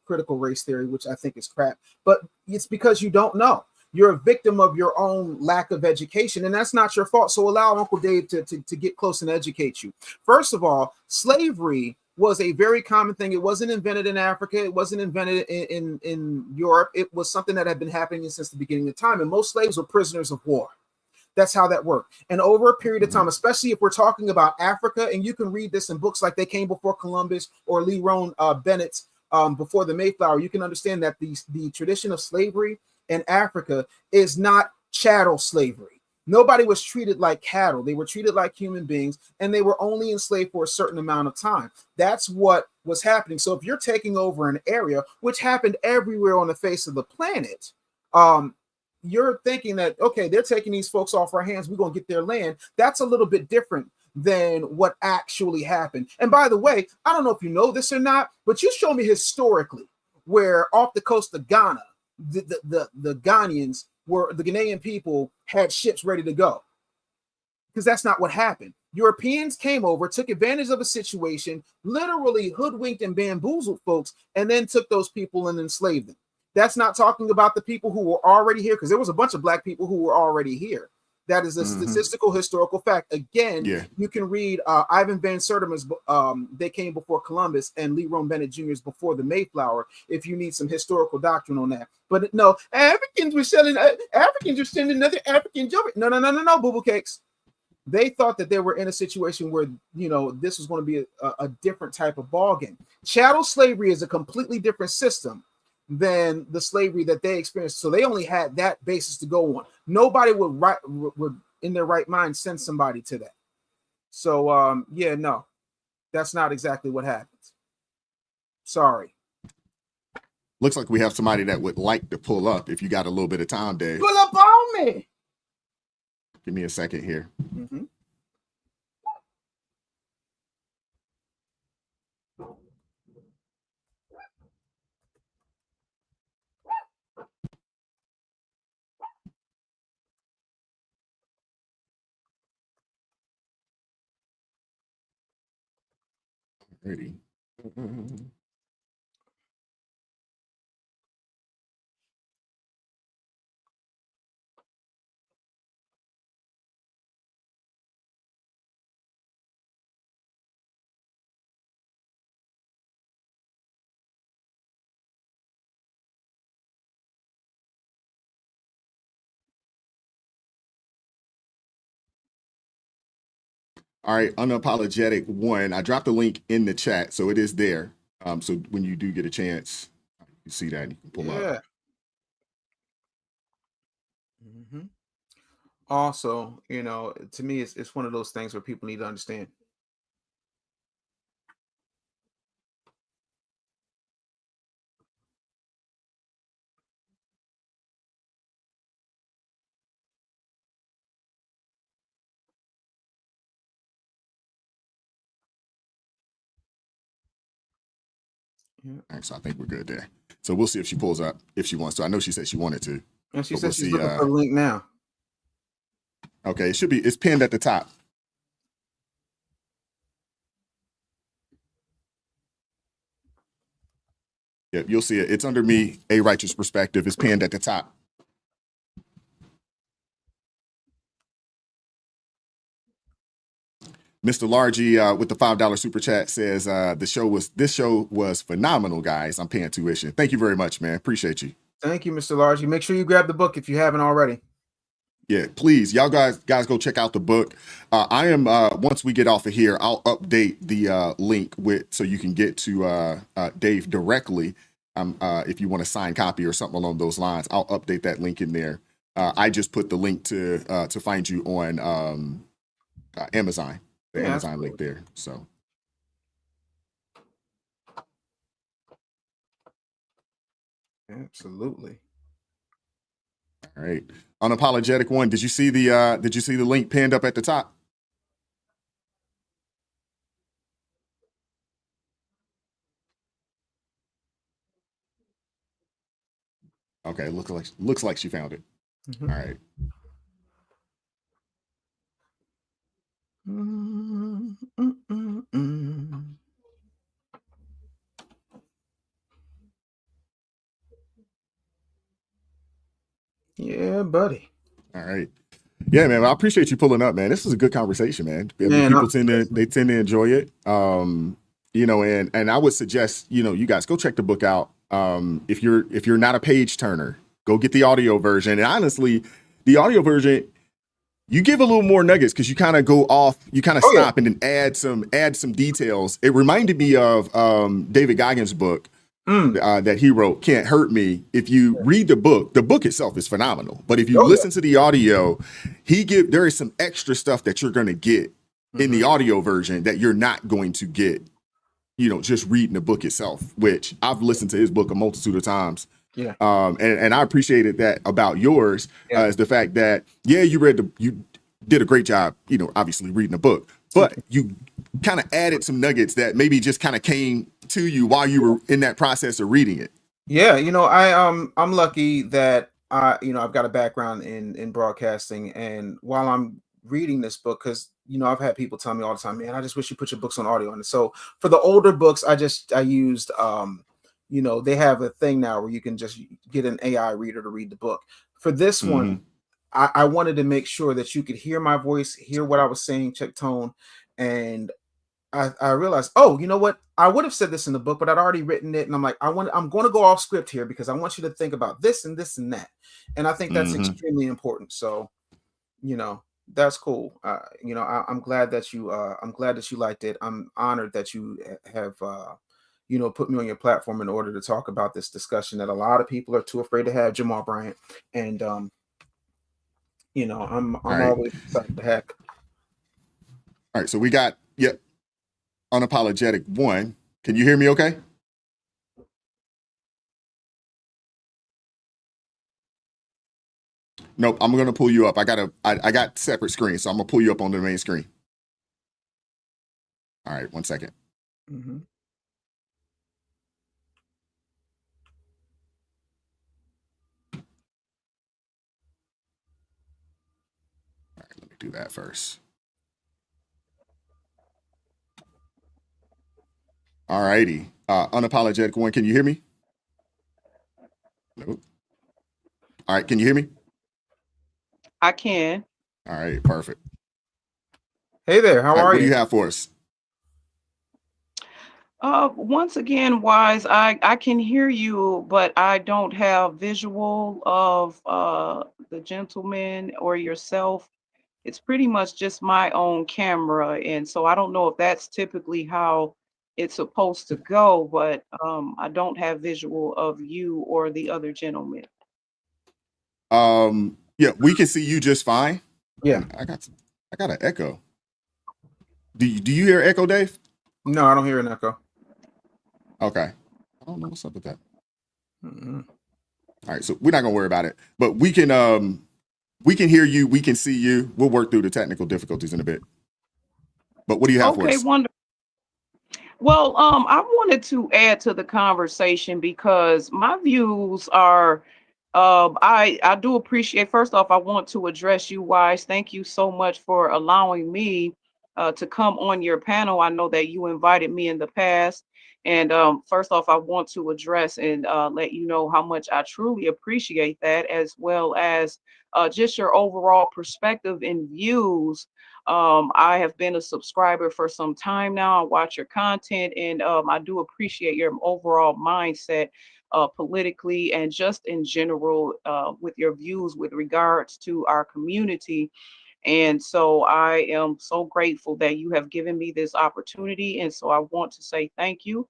C: critical race theory, which I think is crap. But it's because you don't know. You're a victim of your own lack of education, and that's not your fault. So allow Uncle Dave to get close and educate you. First of all, slavery was a very common thing. It wasn't invented in Africa. It wasn't invented in Europe. It was something that had been happening since the beginning of time. And most slaves were prisoners of war. That's how that worked. And over a period of time, especially if we're talking about Africa, and you can read this in books like They Came Before Columbus or Lee Rowan Bennett's Before the Mayflower, you can understand that the tradition of slavery in Africa is not chattel slavery. Nobody was treated like cattle. They were treated like human beings, and they were only enslaved for a certain amount of time. That's what was happening. So if you're taking over an area, which happened everywhere on the face of the planet, you're thinking that, okay, they're taking these folks off our hands, we're going to get their land. That's a little bit different than what actually happened. And by the way, I don't know if you know this or not, but you show me historically where off the coast of Ghana, the Ghanaians were, the Ghanaian people had ships ready to go, because that's not what happened. Europeans came over, took advantage of a situation, literally hoodwinked and bamboozled folks, and then took those people and enslaved them. That's not talking about the people who were already here, because there was a bunch of black people who were already here. That is a statistical, historical fact. Again, you can read Ivan Van Sertima's They Came Before Columbus and Lee Rowan Bennett Jr.'s Before the Mayflower if you need some historical doctrine on that. But no, Africans were sending other Africans over. No, boo-boo cakes. They thought that they were in a situation where, you know, this was going to be a different type of ballgame. Chattel slavery is a completely different system than the slavery that they experienced. So they only had that basis to go on. Nobody would in their right mind send somebody to that. So yeah, no, that's not exactly what happens. Sorry.
B: Looks like we have somebody that would like to pull up if you got a little bit of time, Dave.
C: Pull up on me.
B: Give me a second here. Ready. All right, Unapologetic One. I dropped the link in the chat, so it is there. So when you do get a chance, you see that and you can pull up.
C: Also, you know, to me, it's one of those things where people need to understand.
B: All right, so I think we're good there. So we'll see if she pulls up, if she wants to. I know she said she wanted to.
C: And she said she's looking for the link now.
B: Okay, it should be, it's pinned at the top. Yep, you'll see it. It's under me, A Righteous Perspective. It's pinned at the top. Mr. Largy with the $5 super chat says this show was phenomenal, guys. I'm paying tuition. Thank you very much, man. Appreciate you.
C: Thank you, Mr. Largy. Make sure you grab the book if you haven't already.
B: Yeah, please, y'all guys go check out the book. I am once we get off of here, I'll update the link so you can get to Dave directly. If you want a signed copy or something along those lines, I'll update that link in there. I just put the link to find you on Amazon. The Amazon link there. So
C: absolutely.
B: All right. Unapologetic One. Did you see the link pinned up at the top? Okay, looks like she found it. All right.
C: Yeah, buddy.
B: All right. Yeah, man. I appreciate you pulling up, man. This is a good conversation, man. I mean,
C: Man,
B: people tend to enjoy it. And I would suggest, you guys go check the book out. If you're not a page turner, go get the audio version. And honestly, the audio version, you give a little more nuggets because you kind of go off, you kind of
C: oh yeah.
B: stop and then add some details. It reminded me of David Goggins' book that he wrote, Can't Hurt Me. If you read the book itself is phenomenal. But if you
C: Oh
B: listen to the audio, there is some extra stuff that you're going to get in the audio version that you're not going to get, just reading the book itself, which I've listened to his book a multitude of times.
C: Yeah.
B: And I appreciated that about yours,
C: Yeah.
B: is the fact that, you did a great job, obviously reading the book, but you kind of added some nuggets that maybe just kind of came to you while you were in that process of reading it.
C: Yeah, I'm lucky that I've got a background in broadcasting, and while I'm reading this book, because I've had people tell me all the time, man, I just wish you put your books on audio. And so for the older books, I used they have a thing now where you can just get an AI reader to read the book. For this one, I wanted to make sure that you could hear my voice, hear what I was saying, check tone, and I realized, oh, you know what? I would have said this in the book, but I'd already written it, and I'm like, I'm going to go off script here because I want you to think about this and this and that, and I think that's extremely important. So, that's cool. I'm glad that you liked it. I'm honored that you have put me on your platform in order to talk about this discussion that a lot of people are too afraid to have, Jamal Bryant, and I'm
B: Right.
C: always excited to have.
B: All right. So we got, Unapologetic One. Can you hear me okay? Nope. I'm going to pull you up. I got separate screens, so I'm going to pull you up on the main screen. All right. 1 second.
C: Mm-hmm.
B: All right. Let me do that first. All righty. Unapologetic One. Can you hear me? Nope. All right. Can you hear me?
D: I can.
B: All right. Perfect.
C: Hey there. How
B: All right,
C: are
B: what do
C: you?
B: you have for us?
D: Once again, Wise, I can hear you, but I don't have visual of the gentleman or yourself. It's pretty much just my own camera, and so I don't know if that's typically how it's supposed to go, but I don't have visual of you or the other gentleman.
B: Yeah, we can see you just fine.
C: Yeah.
B: I got an echo. Do you hear echo, Dave?
C: No, I don't hear an echo.
B: Okay. I don't know what's up with that.
C: Mm-hmm.
B: All right, so we're not gonna worry about it. But we can hear you, we can see you. We'll work through the technical difficulties in a bit. But what do you have for
D: Okay,
B: us?
D: wonderful. Well, I wanted to add to the conversation because my views are, I do appreciate. First off, I want to address you, Wise. Thank you so much for allowing me to come on your panel. I know that you invited me in the past, and first off, I want to address and let you know how much I truly appreciate that, as well as just your overall perspective and views. I have been a subscriber for some time now. I watch your content, and I do appreciate your overall mindset politically and just in general with your views with regards to our community. And so I am so grateful that you have given me this opportunity. And so I want to say thank you.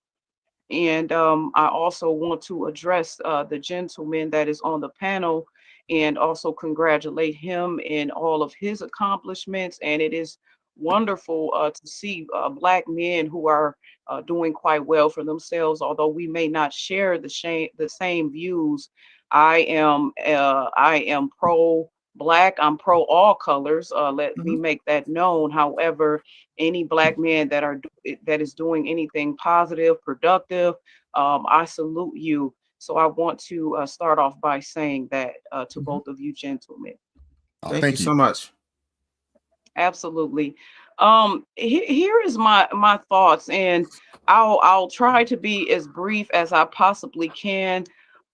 D: And I also want to address the gentleman that is on the panel and also congratulate him in all of his accomplishments. And it is wonderful to see Black men who are doing quite well for themselves, although we may not share the same views. I am pro Black. I'm pro all colors. Let me
C: Mm-hmm.
D: make that known. However, any Black man that is doing anything positive, productive, I salute you. So I want to start off by saying that to
C: Mm-hmm.
D: both of you gentlemen.
B: Oh,
C: Thank you
B: thank
C: so
B: you.
C: much.
D: Absolutely. Here is my thoughts, and I'll try to be as brief as I possibly can.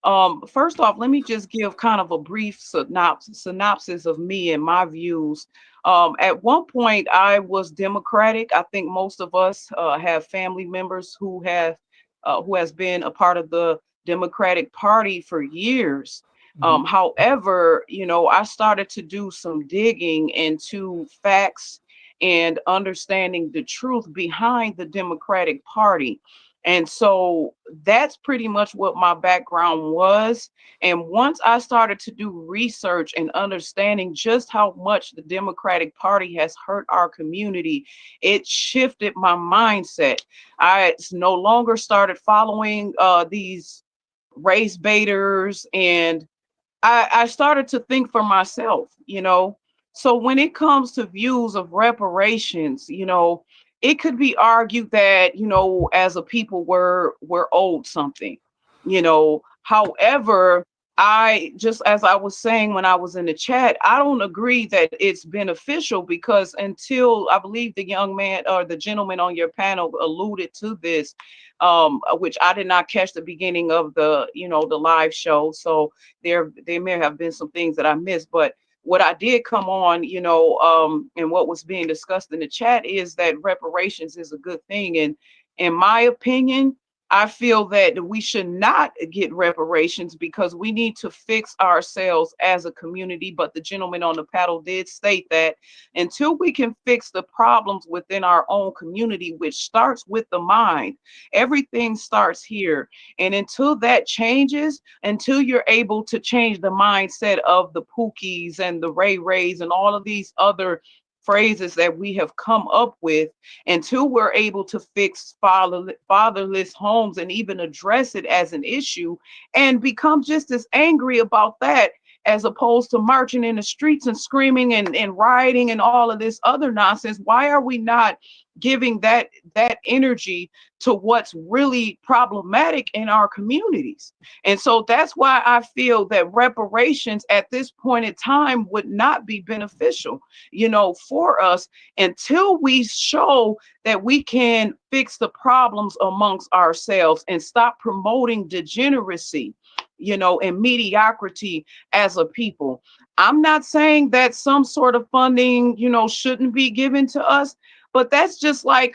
D: First off, let me just give kind of a brief synopsis of me and my views. At one point, I was Democratic. I think most of us have family members who has been a part of the Democratic Party for years.
C: Mhm.
D: However, I started to do some digging into facts and understanding the truth behind the Democratic Party. And so that's pretty much what my background was. And once I started to do research and understanding just how much the Democratic Party has hurt our community, it shifted my mindset. I no longer started following these race baiters, and I started to think for myself. So when it comes to views of reparations, it could be argued that, as a people we're owed something. However, I just as I was saying when I was in the chat, I don't agree that it's beneficial because until I believe the young man or the gentleman on your panel alluded to this, which I did not catch the beginning of the live show. So there may have been some things that I missed, but what I did come on, and what was being discussed in the chat is that reparations is a good thing. And in my opinion, I feel that we should not get reparations because we need to fix ourselves as a community. But the gentleman on the panel did state that until we can fix the problems within our own community, which starts with the mind, everything starts here. And until that changes, until you're able to change the mindset of the Pookies and the Ray Rays and all of these other phrases that we have come up with, until we're able to fix fatherless homes and even address it as an issue and become just as angry about that as opposed to marching in the streets and screaming and rioting and all of this other nonsense. Why are we not giving that energy to what's really problematic in our communities? And so that's why I feel that reparations at this point in time would not be beneficial, for us until we show that we can fix the problems amongst ourselves and stop promoting degeneracy, and mediocrity as a people. I'm not saying that some sort of funding, shouldn't be given to us, but that's just like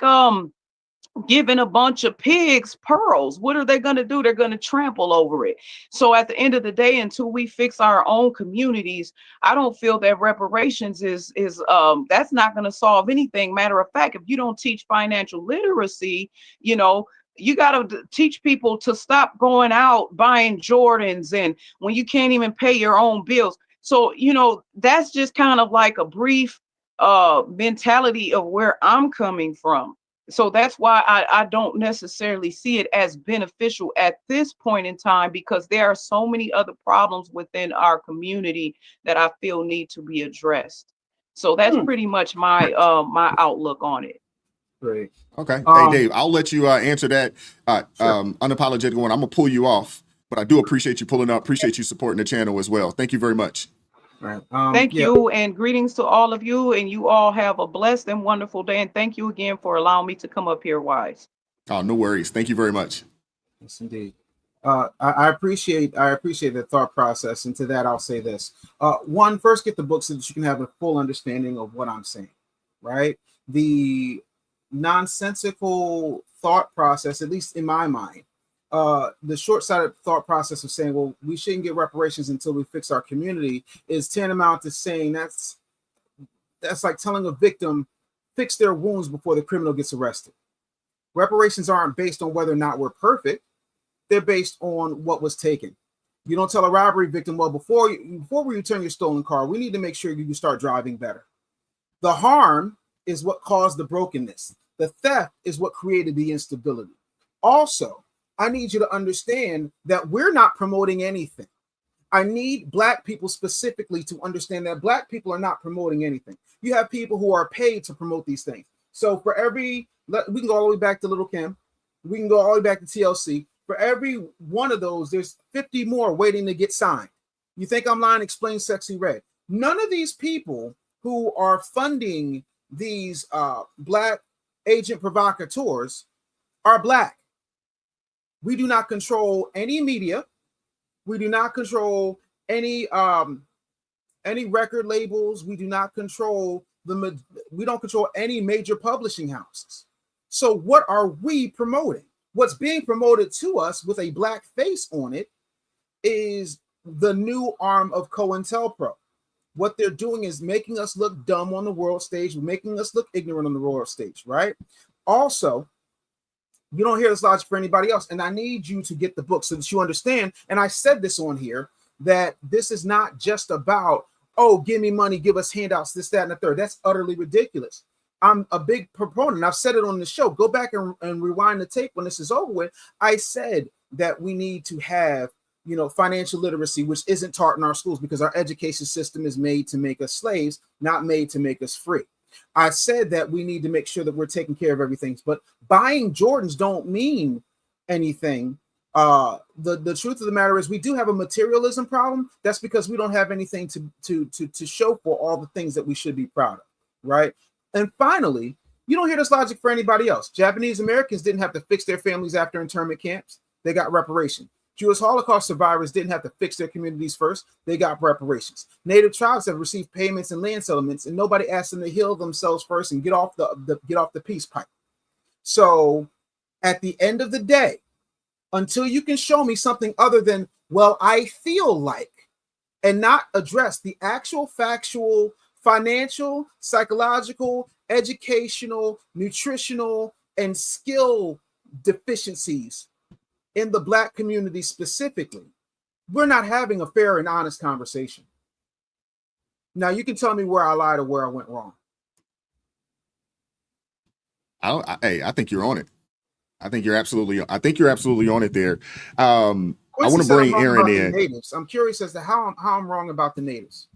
D: giving a bunch of pigs pearls. What are they going to do? They're going to trample over it. So at the end of the day, until we fix our own communities, I don't feel that reparations is that's not going to solve anything. Matter of fact, if you don't teach financial literacy, you got to teach people to stop going out buying Jordans and when you can't even pay your own bills. So, that's just kind of like a brief mentality of where I'm coming from. So that's why I don't necessarily see it as beneficial at this point in time, because there are so many other problems within our community that I feel need to be addressed. So that's pretty much my my outlook on it.
C: Great.
B: Okay. Hey, Dave, I'll let you answer that
C: Sure.
B: unapologetic one. I'm going to pull you off, but I do appreciate you pulling up. Appreciate you supporting the channel as well. Thank you very much.
C: Right.
D: Thank
C: Yeah.
D: you and greetings to all of you, and you all have a blessed and wonderful day. And thank you again for allowing me to come up here, Wise.
B: Oh, no worries. Thank you very much.
C: Yes, indeed. I appreciate the thought process, and to that I'll say this: one, first get the book so that you can have a full understanding of what I'm saying. Right, the nonsensical thought process, at least in my mind, the short-sighted thought process of saying, "Well, we shouldn't get reparations until we fix our community," is tantamount to saying that's like telling a victim fix their wounds before the criminal gets arrested. Reparations aren't based on whether or not we're perfect. They're based on what was taken. You don't tell a robbery victim, well, before we return your stolen car, we need to make sure you start driving better. The harm is what caused the brokenness. The theft is what created the instability. Also, I need you to understand that we're not promoting anything. I need Black people specifically to understand that Black people are not promoting anything. You have people who are paid to promote these things. So for we can go all the way back to Little Kim. We can go all the way back to TLC. For every one of those, there's 50 more waiting to get signed. You think I'm lying? Explain Sexy Red. None of these people who are funding these Black agent provocateurs are Black. We do not control any media. We do not control any record labels. We do not control we don't control any major publishing houses. So what are we promoting? What's being promoted to us with a black face on it is the new arm of COINTELPRO. What they're doing is making us look dumb on the world stage, making us look ignorant on the world stage, right? Also, you don't hear this logic for anybody else. And I need you to get the book so that you understand. And I said this on here, that this is not just about, oh, give me money, give us handouts, this, that, and the third. That's utterly ridiculous. I'm a big proponent. I've said it on the show. Go back and rewind the tape when this is over with. I said that we need to have, financial literacy, which isn't taught in our schools because our education system is made to make us slaves, not made to make us free. I said that we need to make sure that we're taking care of everything, but buying Jordans don't mean anything. The truth of the matter is we do have a materialism problem. That's because we don't have anything to show for all the things that we should be proud of, right? And finally, you don't hear this logic for anybody else. Japanese Americans didn't have to fix their families after internment camps. They got reparation. Jewish Holocaust survivors didn't have to fix their communities first. They got reparations. Native tribes have received payments and land settlements, and nobody asked them to heal themselves first and get off the peace pipe. So at the end of the day, until you can show me something other than, well, I feel like, and not address the actual factual, financial, psychological, educational, nutritional, and skill deficiencies in the Black community specifically, we're not having a fair and honest conversation. Now, you can tell me where I lied or where I went wrong.
B: I think you're on it. I think you're absolutely on it there. I want to bring Aaron in.
C: Natives. I'm curious as to how I'm wrong about the natives.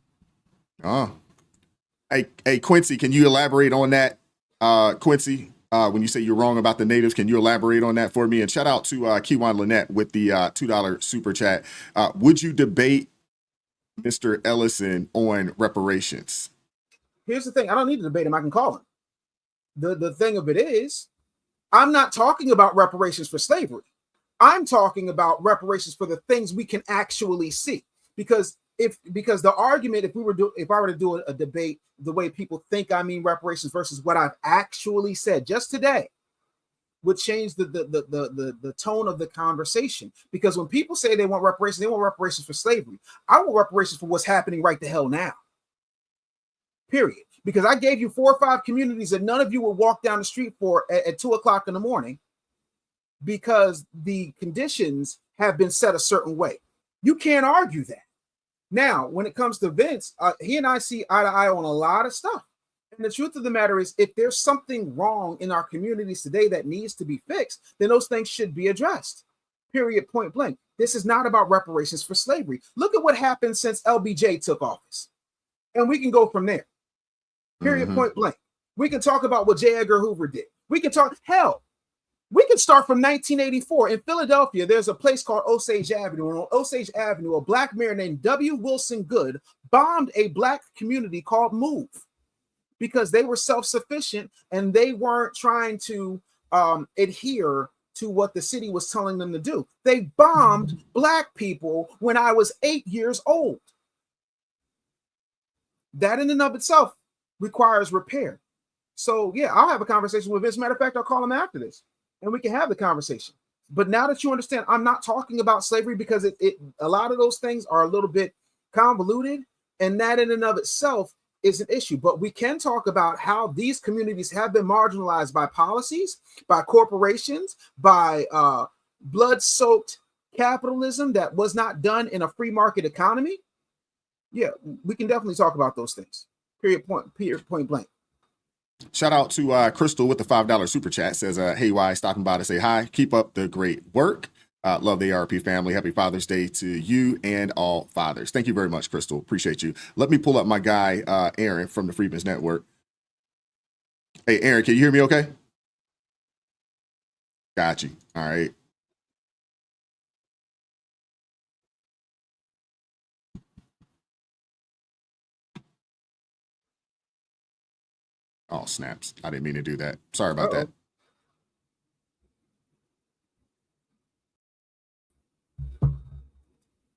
B: Oh, hey, Quincy, can you elaborate on that? Quincy, when you say you're wrong about the natives, can you elaborate on that for me? And shout out to Kiwan Lynette with the $2 super chat. Would you debate Mr. Ellison on reparations?
C: Here's the thing. I don't need to debate him. I can call him. The thing of it is, I'm not talking about reparations for slavery. I'm talking about reparations for the things we can actually see. Because the argument, if I were to do a debate the way people think I mean reparations versus what I've actually said just today, would change the tone of the conversation. Because when people say they want reparations for slavery. I want reparations for what's happening right the hell now. Period. Because I gave you 4 or 5 communities that none of you will walk down the street for at 2 o'clock in the morning because the conditions have been set a certain way. You can't argue that. Now, when it comes to Vince, he and I see eye to eye on a lot of stuff. And the truth of the matter is, if there's something wrong in our communities today that needs to be fixed, then those things should be addressed. Period, point blank. This is not about reparations for slavery. Look at what happened since LBJ took office. And we can go from there. Period, point blank. We can talk about what J. Edgar Hoover did. We can start from 1984. In Philadelphia, there's a place called Osage Avenue. And on Osage Avenue, a Black mayor named W. Wilson Goode bombed a Black community called Move because they were self-sufficient and they weren't trying to adhere to what the city was telling them to do. They bombed Black people when I was 8 years old. That in and of itself requires repair. So yeah, I'll have a conversation with Vince. Matter of fact, I'll call him after this and we can have the conversation. But now that you understand, I'm not talking about slavery because a lot of those things are a little bit convoluted, and that in and of itself is an issue. But we can talk about how these communities have been marginalized by policies, by corporations, by blood-soaked capitalism that was not done in a free market economy. Yeah, we can definitely talk about those things. Period, point blank.
B: Shout out to Crystal with the $5 super chat. Says, hey, why stopping by to say hi. Keep up the great work. Love the ARP family. Happy Father's Day to you and all fathers. Thank you very much, Crystal. Appreciate you. Let me pull up my guy, Aaron from the Freedmen's Network. Hey, Aaron, can you hear me okay? Got you. All right. Oh, snaps. I didn't mean to do that. Sorry about that.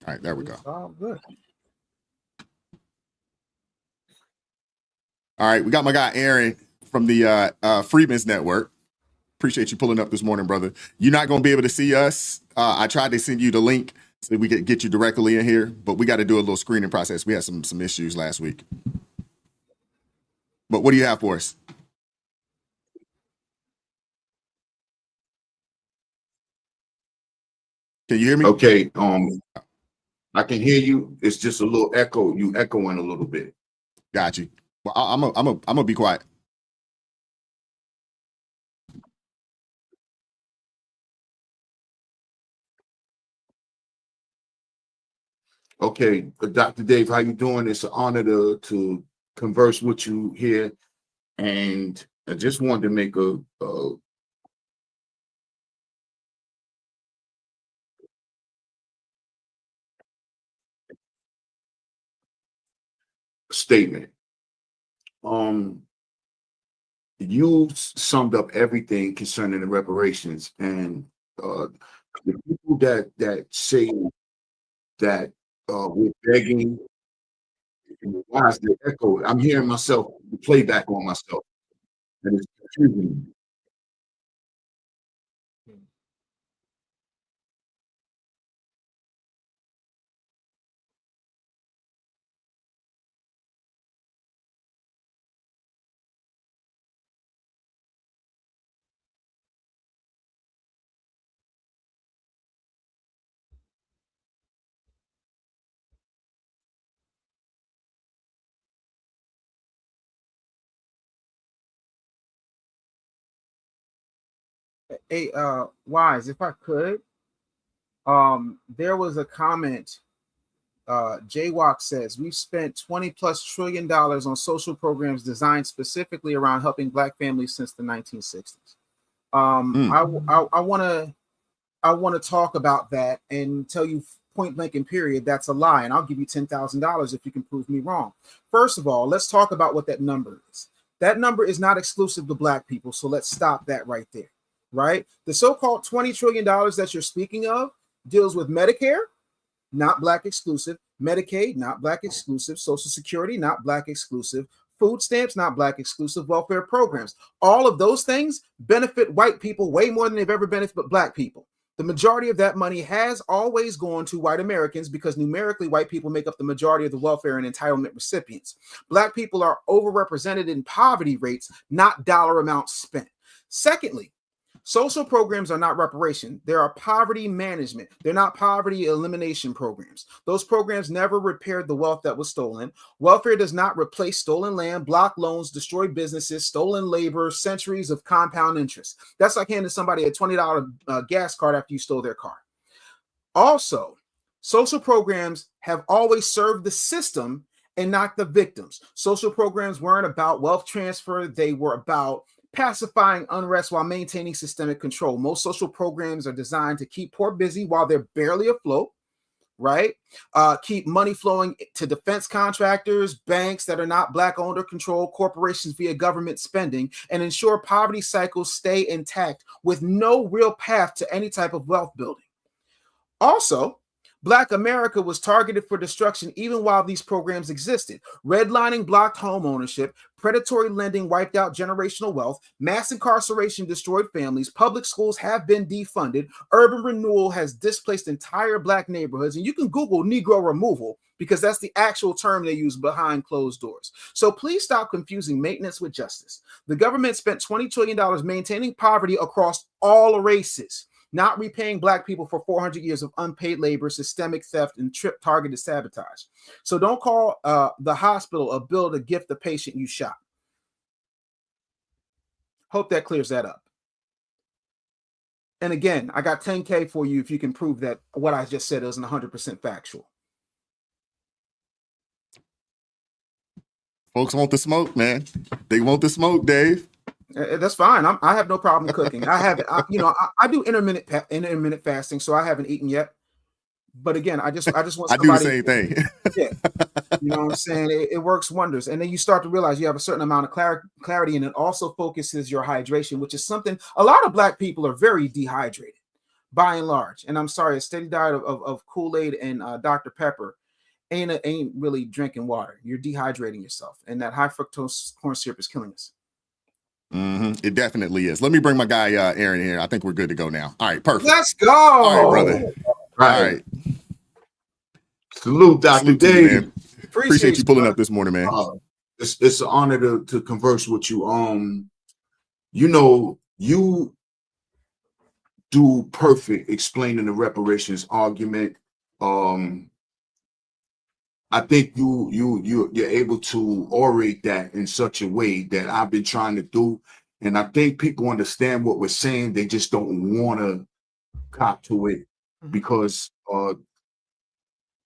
B: All right, there we go.
C: It's all good.
B: All right, we got my guy Aaron from the Freedmen's Network. Appreciate you pulling up this morning, brother. You're not going to be able to see us. I tried to send you the link so we could get you directly in here, but we got to do a little screening process. We had some issues last week. But what do you have for us? Can you hear me?
E: Okay, I can hear you. It's just a little echo. You echoing a little bit.
B: Got you. Well, I'm gonna be quiet.
E: Okay, Dr. Dave, how you doing? It's an honor to converse with you here, and I just wanted to make a statement. You summed up everything concerning the reparations, and the people that say that we're begging, why is the echo? I'm hearing myself, the playback on myself, and it's confusing me.
C: Hey, Wise, if I could, there was a comment. JWalk says we've spent $20+ trillion on social programs designed specifically around helping Black families since the 1960s. I want to talk about that and tell you point blank and period that's a lie, and I'll give you $10,000 if you can prove me wrong. First of all, let's talk about what that number is. That number is not exclusive to Black people, so let's stop that right there. Right? The so-called $20 trillion that you're speaking of deals with Medicare, not Black exclusive, Medicaid, not Black exclusive, Social Security, not Black exclusive, food stamps, not Black exclusive, welfare programs. All of those things benefit white people way more than they've ever benefited Black people. The majority of that money has always gone to white Americans because numerically white people make up the majority of the welfare and entitlement recipients. Black people are overrepresented in poverty rates, not dollar amounts spent. Secondly, social programs are not reparation. They are poverty management. They're not poverty elimination programs. Those programs never repaired the wealth that was stolen. Welfare does not replace stolen land, block loans, destroy businesses, stolen labor, centuries of compound interest. That's like handing somebody a $20 gas card after you stole their car. Also, social programs have always served the system and not the victims. Social programs weren't about wealth transfer. They were about pacifying unrest while maintaining systemic control. Most social programs are designed to keep poor busy while they're barely afloat, right? Keep money flowing to defense contractors, banks that are not Black owned or controlled, corporations via government spending, and ensure poverty cycles stay intact with no real path to any type of wealth building. Also, Black America was targeted for destruction even while these programs existed. Redlining blocked home ownership, predatory lending wiped out generational wealth, mass incarceration destroyed families, public schools have been defunded, urban renewal has displaced entire Black neighborhoods, and you can Google Negro removal because that's the actual term they use behind closed doors. So please stop confusing maintenance with justice. The government spent $20 trillion maintaining poverty across all races, not repaying Black people for 400 years of unpaid labor, systemic theft, and targeted sabotage. So don't call the hospital a bill to gift the patient you shot. Hope that clears that up. And again, I got 10K for you if you can prove that what I just said isn't 100% factual.
B: Folks want the smoke, man. They want the smoke, Dave.
C: That's fine. I have no problem cooking. I do intermittent fasting, so I haven't eaten yet. But again, I just want somebody.
B: I do the same thing.
C: Yeah, you know what I'm saying? It works wonders, and then you start to realize you have a certain amount of clarity, and it also focuses your hydration, which is something a lot of Black people are very dehydrated. by and large. And I'm sorry, a steady diet of Kool-Aid and Dr. Pepper ain't really drinking water. You're dehydrating yourself, and that high fructose corn syrup is killing us.
B: It definitely is. Let me bring my guy Aaron here. I think we're good to go now. All right, perfect.
C: Let's go.
B: All right, brother.
E: Right.
B: All right.
E: Salute, Dr.
B: Salute to you,
E: Dave.
B: man. Appreciate you pulling up this morning, man.
E: It's an honor to converse with you. You know, you do perfect explaining the reparations argument. I think you're able to orate that in such a way that I've been trying to do, and I think people understand what we're saying. They just don't want to cop to it because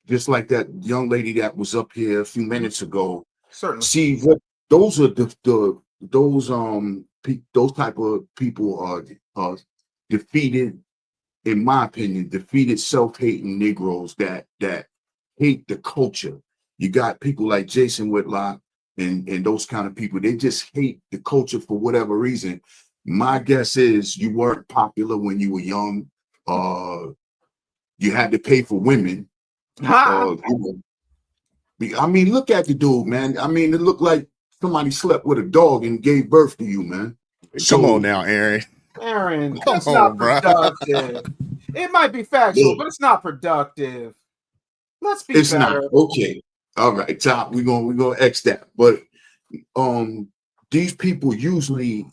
E: just like that young lady that was up here a few minutes ago.
C: Certainly.
E: See, what those are those type of people are defeated, in my opinion, defeated self-hating Negroes that hate the culture. You got people like Jason Whitlock and those kind of people. They just hate the culture for whatever reason. My guess is you weren't popular when you were young. You had to pay for women. I mean, look at the dude, man. I mean, it looked like somebody slept with a dog and gave birth to you, man.
B: Come on now, Aaron.
C: Aaron,
B: Come
C: that's
B: on,
C: not
B: bro.
C: productive. It might be factual, but it's not productive. Let's be
E: It's
C: better.
E: not okay. All right, top. We're gonna X that. But these people usually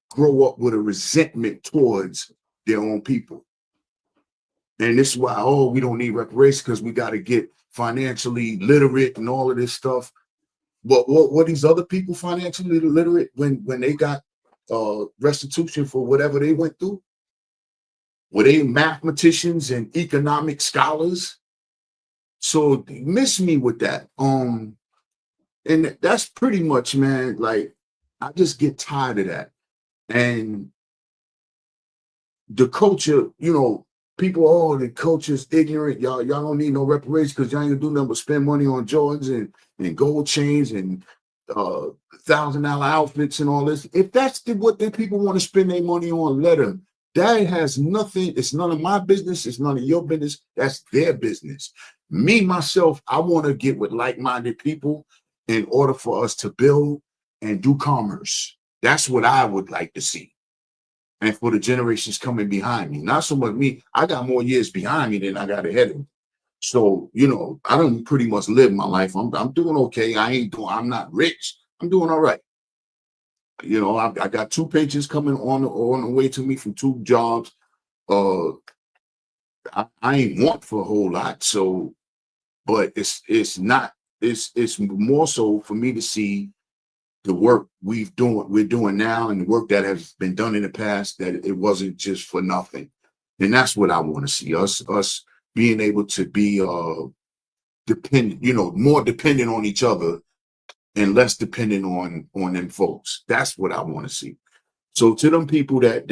E: grow up with a resentment towards their own people. And this is why, we don't need reparations because we got to get financially literate and all of this stuff. But what were these other people financially literate when they got restitution for whatever they went through? Were they mathematicians and economic scholars? So miss me with that. And that's pretty much, man, like I just get tired of that. And the culture, you know, people, the culture's ignorant. Y'all don't need no reparations because y'all ain't gonna do nothing but spend money on Jordans and gold chains and $1,000 outfits and all this. If that's what the people want to spend their money on, let them. That has nothing. It's none of my business. It's none of your business. That's their business. Me, myself, I want to get with like-minded people in order for us to build and do commerce. That's what I would like to see. And for the generations coming behind me, not so much me. I got more years behind me than I got ahead of me. So, you know, I don't pretty much live my life. I'm doing okay. I'm not rich. I'm doing all right. You know, I got 2 paychecks coming on the way to me from 2 jobs. I ain't want for a whole lot. So, but it's more so for me to see the work we're doing now and the work that has been done in the past, that it wasn't just for nothing. And that's what I want to see, us being able to be dependent, you know, more dependent on each other and less dependent on them folks. That's what I want to see. So to them people that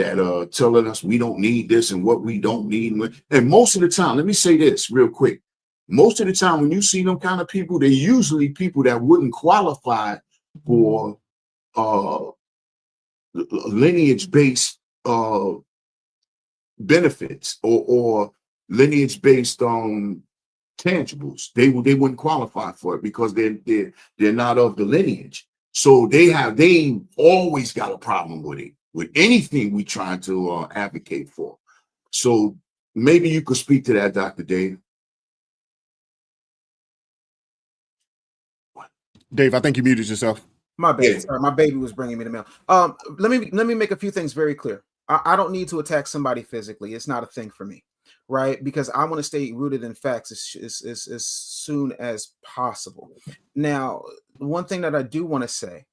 E: telling us we don't need this and what we don't need, and most of the time, let me say this real quick. Most of the time when you see them kind of people, they're usually people that wouldn't qualify for lineage-based benefits or lineage-based tangibles. They wouldn't qualify for it because they're not of the lineage. So they always got a problem with it, with anything we try to advocate for. So maybe you could speak to that, Dr. Dave.
B: Dave, I think you muted yourself.
C: My bad.
E: Yeah.
C: Sorry, my baby was bringing me the mail. Let me make a few things very clear. I don't need to attack somebody physically. It's not a thing for me, right? Because I want to stay rooted in facts as soon as possible. Now, one thing that I do want to say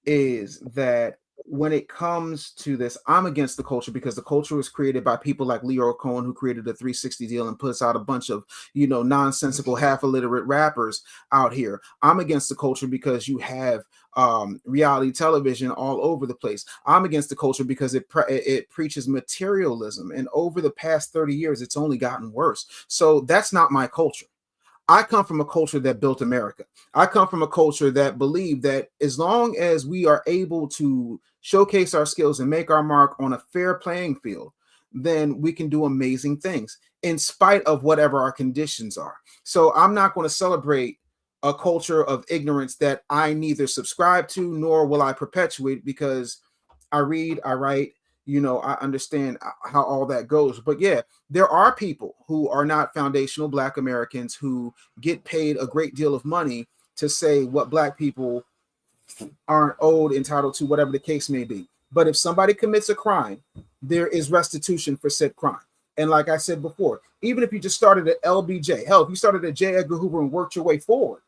C: is that when it comes to this, I'm against the culture because the culture was created by people like Leo Cohen, who created the 360 deal and puts out a bunch of, nonsensical, half illiterate rappers out here. I'm against the culture because you have reality television all over the place. I'm against the culture because it preaches materialism, and over the past 30 years, it's only gotten worse. So that's not my culture. I come from a culture that built America. I come from a culture that believed that as long as we are able to showcase our skills and make our mark on a fair playing field, then we can do amazing things in spite of whatever our conditions are. So I'm not going to celebrate a culture of ignorance that I neither subscribe to nor will I perpetuate, because I read, I write, I understand how all that goes. But yeah, there are people who are not foundational Black Americans who get paid a great deal of money to say what Black people aren't owed, entitled to, whatever the case may be. But if somebody commits a crime, there is restitution for said crime. And like I said before, even if you just started at LBJ, hell, if you started at J. Edgar Hoover and worked your way forward,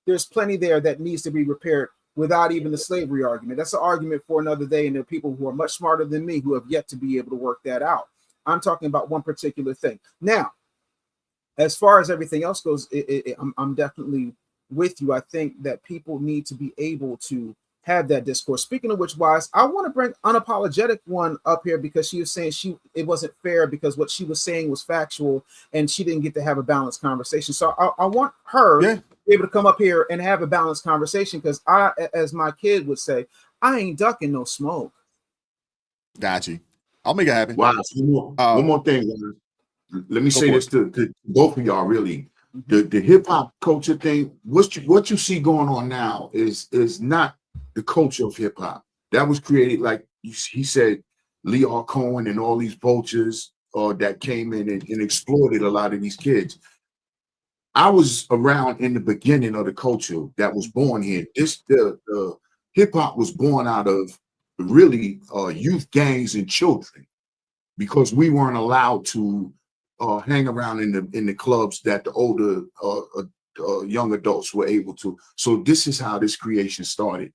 C: there's plenty there that needs to be repaired without even the slavery argument. That's an argument for another day. And there are people who are much smarter than me who have yet to be able to work that out. I'm talking about one particular thing. Now, as far as everything else goes, I'm definitely with you. I think that people need to be able to have that discourse. Speaking of which, Wise, I want to bring Unapologetic One up here, because she was saying it wasn't fair because what she was saying was factual and she didn't get to have a balanced conversation. So I want her to be able to come up here and have a balanced conversation, because I, as my kid would say, I ain't ducking no smoke.
B: Got you. I'll make it happen.
E: Wow. One more thing. Let me say this to both of y'all, really. The hip hop culture thing, what you see going on now is not the culture of hip hop. That was created, like he said, Lee R. Cohen and all these vultures that came in and exploited a lot of these kids. I was around in the beginning of the culture that was born here. The hip hop was born out of really youth gangs and children, because we weren't allowed to hang around in the clubs that the older young adults were able to. So this is how this creation started.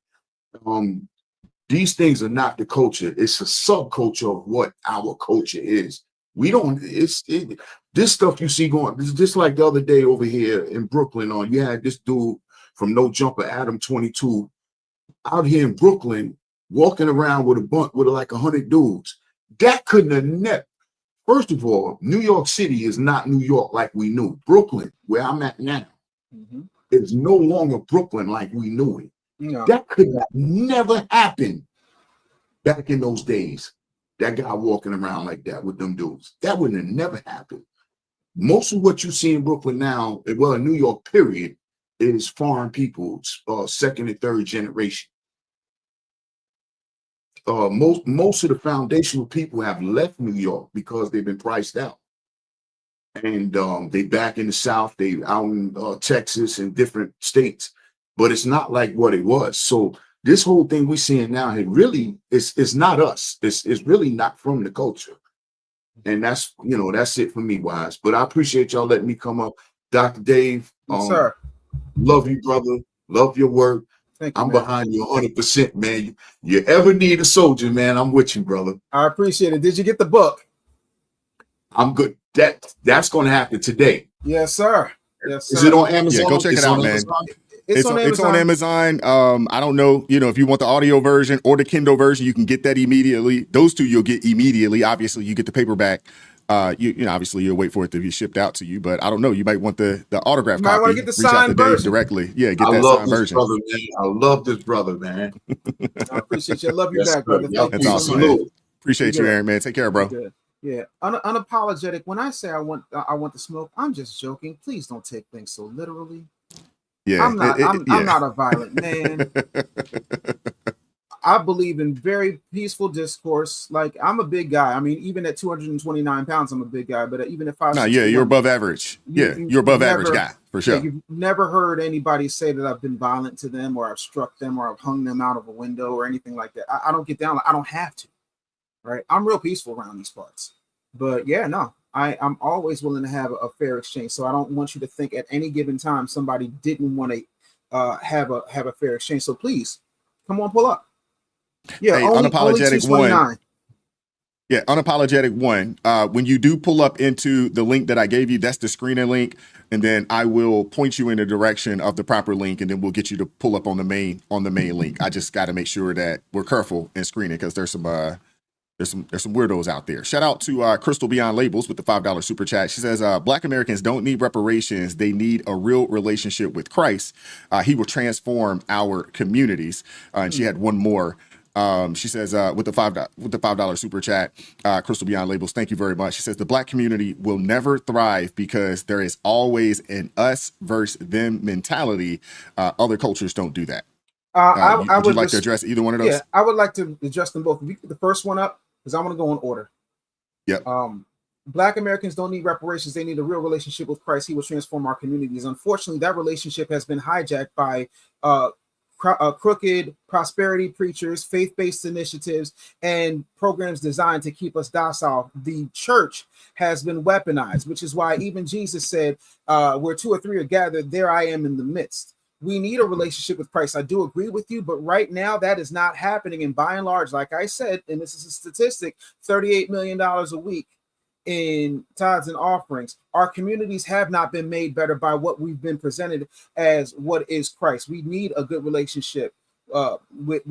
E: These things are not the culture. It's a subculture of what our culture is. We don't, this stuff you see going, just like the other day over here in Brooklyn, you had this dude from No Jumper, Adam 22, out here in Brooklyn, walking around with like 100 dudes. That couldn't have never. First of all, New York City is not New York like we knew. Brooklyn, where I'm at now, is no longer Brooklyn like we knew it. No. That could have never happened back in those days. That guy walking around like that with them dudes. That would have never happened. Most of what you see in Brooklyn now, well, in New York, period, is foreign people, second and third generation. Most of the foundational people have left New York because they've been priced out, and they back in the South, they out in Texas and different states, but it's not like what it was. So this whole thing we're seeing now, it's not us. It's really not from the culture, and that's it for me, Wise. But I appreciate y'all letting me come up, Dr. Dave.
C: Yes, sir.
E: Love you, brother. Love your work.
C: Thank you,
E: I'm
C: man.
E: behind you 100%, man. You ever need a soldier, man, I'm with you, brother.
C: I appreciate it. Did you get the book?
E: I'm good. That's going to happen today.
C: Yes, sir. Yes, sir.
E: Is it on Amazon?
B: Yeah, go check it out, man. It's on Amazon. I don't know, if you want the audio version or the Kindle version, you can get that immediately. Those two you'll get immediately. Obviously, you get the paperback. Obviously you'll wait for it to be shipped out to you, but I don't know. You might want the autograph copy.
C: You might want to get the signed version
B: directly. Yeah, get that signed version.
E: Brother, man. I love this brother, man.
C: I appreciate you. I love you back, brother.
B: That's awesome, man. Appreciate you, Aaron, man. Take care, bro.
C: Yeah, unapologetic. When I say I want the smoke, I'm just joking. Please don't take things so literally.
B: Yeah,
C: I'm not a violent man. I believe in very peaceful discourse. Like, I'm a big guy. I mean, even at 229 pounds, I'm a big guy. But even if
B: you're above average. You're above average guy for sure.
C: You've never heard anybody say that I've been violent to them, or I've struck them, or I've hung them out of a window, or anything like that. I don't get down. I don't have to. Right? I'm real peaceful around these parts. But yeah, no, I'm always willing to have a fair exchange. So I don't want you to think at any given time somebody didn't want to have a fair exchange. So please, come on, pull up. Yeah,
B: hey, Unapologetic One. Yeah, Unapologetic One. When you do pull up into the link that I gave you, that's the screener link, and then I will point you in the direction of the proper link, and then we'll get you to pull up on the main link. I just got to make sure that we're careful in screening, because there's some weirdos out there. Shout out to Crystal Beyond Labels with the $5 super chat. She says, Black Americans don't need reparations. They need a real relationship with Christ. He will transform our communities. And she had one more She says with the $5 super chat, Crystal Beyond Labels, thank you very much. She says the Black community will never thrive because there is always an us versus them mentality. Other cultures don't do that. Would you like to address either one of those?
C: Yeah, I would like to address them both. If you put the first one up, because I want to go in order.
B: Yep.
C: Black Americans don't need reparations. They need a real relationship with Christ. He will transform our communities. Unfortunately, that relationship has been hijacked by crooked prosperity preachers, faith-based initiatives, and programs designed to keep us docile. The church has been weaponized, which is why even Jesus said, where two or three are gathered, there I am in the midst. We need a relationship with Christ. I do agree with you, but right now that is not happening. And by and large, like I said, and this is a statistic, $38 million a week in tithes and offerings. Our communities have not been made better by what we've been presented as what is Christ. We need a good relationship with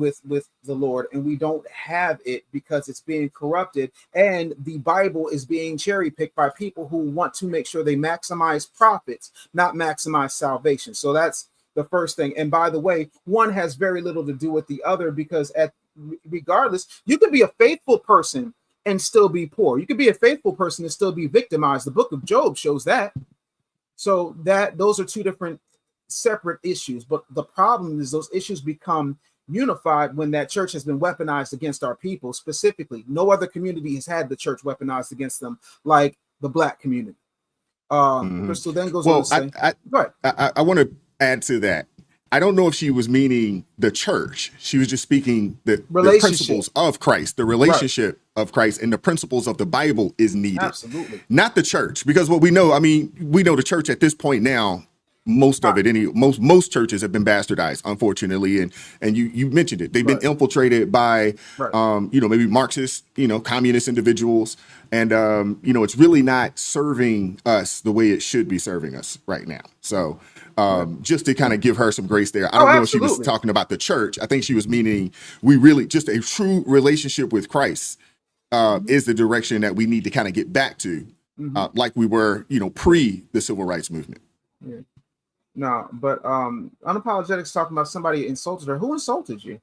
C: the Lord, and we don't have it because it's being corrupted, and the Bible is being cherry picked by people who want to make sure they maximize profits, not maximize salvation. So that's the first thing. And by the way, one has very little to do with the other, because regardless, you can be a faithful person and still be poor. You could be a faithful person and still be victimized. The book of Job shows that. So those are two different separate issues. But the problem is those issues become unified when that church has been weaponized against our people. Specifically, no other community has had the church weaponized against them like the Black community. Crystal then goes on to say, go ahead.
B: I want to add to that. I don't know if she was meaning the church. She was just speaking the principles of Christ, the relationship of Christ, and the principles of the Bible is needed.
C: Absolutely.
B: Not the church, because what we know, we know the church at this point now, most of it, most churches have been bastardized, unfortunately. And you mentioned it. They've been infiltrated by, maybe Marxist, communist individuals. And, it's really not serving us the way it should be serving us right now. So just to kind of give her some grace there. I don't know if she was talking about the church. I think she was meaning we really just a true relationship with Christ is the direction that we need to kind of get back to, like we were, pre the civil rights movement.
C: Yeah. No, but Unapologetics talking about somebody insulted her. Who insulted you?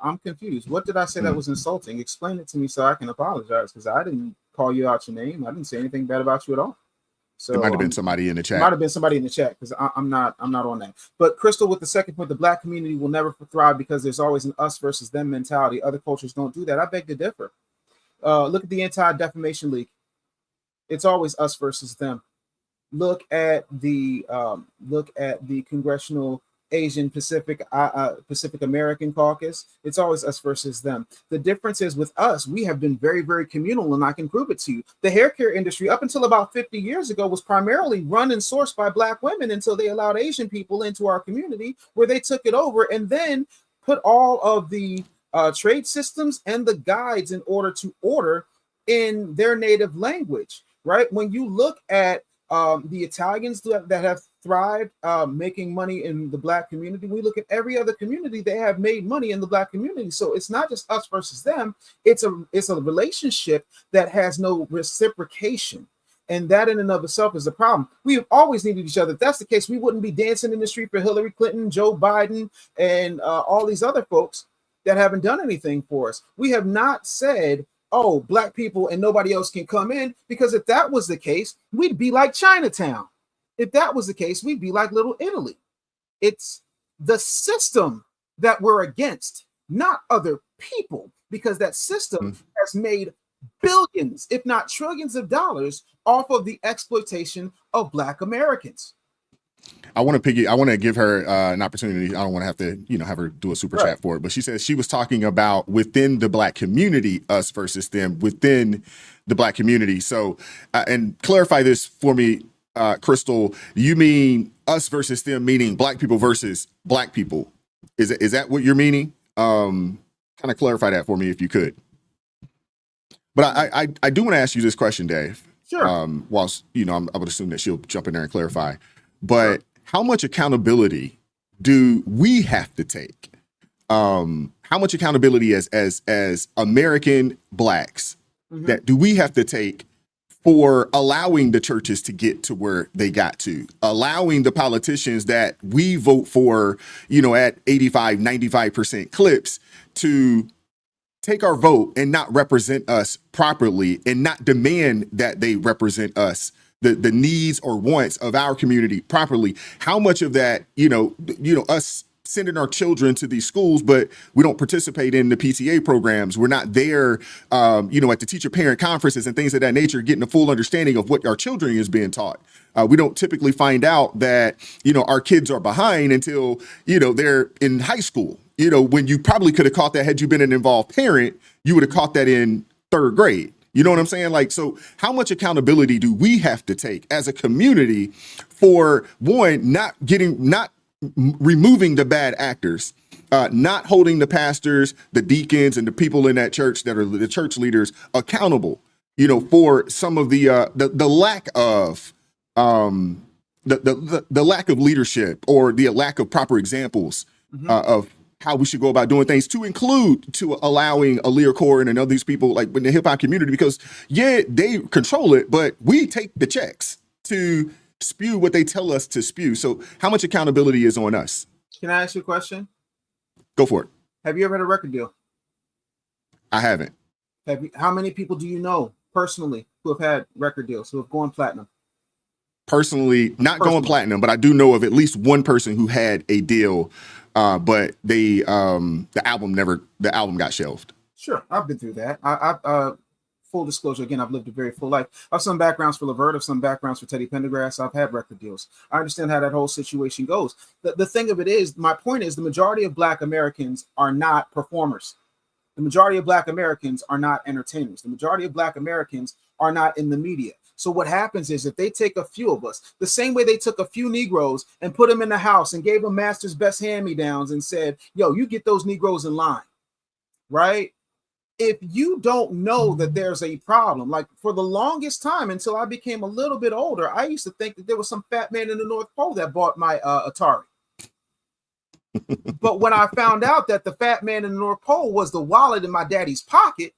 C: I'm confused. What did I say that was insulting? Explain it to me so I can apologize, because I didn't call you out your name. I didn't say anything bad about you at all. So
B: it might have been somebody in the chat.
C: Might have been somebody in the chat, because I'm not on that. But Crystal, with the second point, the Black community will never thrive because there's always an us versus them mentality. Other cultures don't do that. I beg to differ. Look at the Anti-Defamation League. It's always us versus them. Look at the Congressional Asian Pacific American Caucus. It's always us versus them. The difference is with us, we have been very, very communal, and I can prove it to you. The hair care industry up until about 50 years ago was primarily run and sourced by Black women until they allowed Asian people into our community, where they took it over and then put all of the trade systems and the guides in order to order in their native language, right? When you look at the Italians that have thrived making money in the Black community, we look at every other community, they have made money in the Black community. So it's not just us versus them. It's a relationship that has no reciprocation. And that in and of itself is the problem. We have always needed each other. If that's the case, we wouldn't be dancing in the street for Hillary Clinton, Joe Biden, and all these other folks that haven't done anything for us. We have not said, oh, Black people and nobody else can come in, because if that was the case, we'd be like Chinatown. If that was the case, we'd be like Little Italy. It's the system that we're against, not other people, because that system has made billions, if not trillions of dollars off of the exploitation of Black Americans.
B: I want to give her an opportunity. I don't want to have to, have her do a super chat for it. But she says she was talking about within the Black community, us versus them within the Black community. So, and clarify this for me, Crystal. You mean us versus them, meaning Black people versus Black people? Is that what you're meaning? Kind of clarify that for me if you could. But I do want to ask you this question, Dave.
C: Sure.
B: Whilst I would assume that she'll jump in there and clarify. But how much accountability do we have to take? How much accountability as American Blacks that do we have to take for allowing the churches to get to where they got to, allowing the politicians that we vote for, at 85, 95% clips to take our vote and not represent us properly and not demand that they represent us, the needs or wants of our community properly. How much of that, us sending our children to these schools, but we don't participate in the PTA programs. We're not there, at the teacher parent conferences and things of that nature, getting a full understanding of what our children is being taught. We don't typically find out that, our kids are behind until, they're in high school, when you probably could have caught that had you been an involved parent, you would have caught that in third grade. You know what I'm saying? Like, so how much accountability do we have to take as a community for one, not removing the bad actors, not holding the pastors, the deacons, and the people in that church that are the church leaders accountable, for some of the lack of the lack of leadership or the lack of proper examples of how we should go about doing things, to include to allowing Aaliyah Core and these people like in the hip hop community, because they control it, but we take the checks to spew what they tell us to spew. So how much accountability is on us?
C: Can I ask you a question?
B: Go for it.
C: Have you ever had a record deal?
B: I haven't.
C: How many people do you know personally who have had record deals, who have gone platinum?
B: Personally, not going platinum, but I do know of at least one person who had a deal, but the album got shelved.
C: Sure, I've been through that. I've full disclosure, again, I've lived a very full life. I have some backgrounds for Levert, I have some backgrounds for Teddy Pendergrass. I've had record deals. I understand how that whole situation goes. The thing of it is, my point is, the majority of Black Americans are not performers. The majority of Black Americans are not entertainers. The majority of Black Americans are not in the media. So what happens is, if they take a few of us, the same way they took a few Negroes and put them in the house and gave them master's best hand-me-downs and said, yo, you get those Negroes in line, right? If you don't know that there's a problem, like for the longest time until I became a little bit older, I used to think that there was some fat man in the North Pole that bought my Atari. But when I found out that the fat man in the North Pole was the wallet in my daddy's pocket,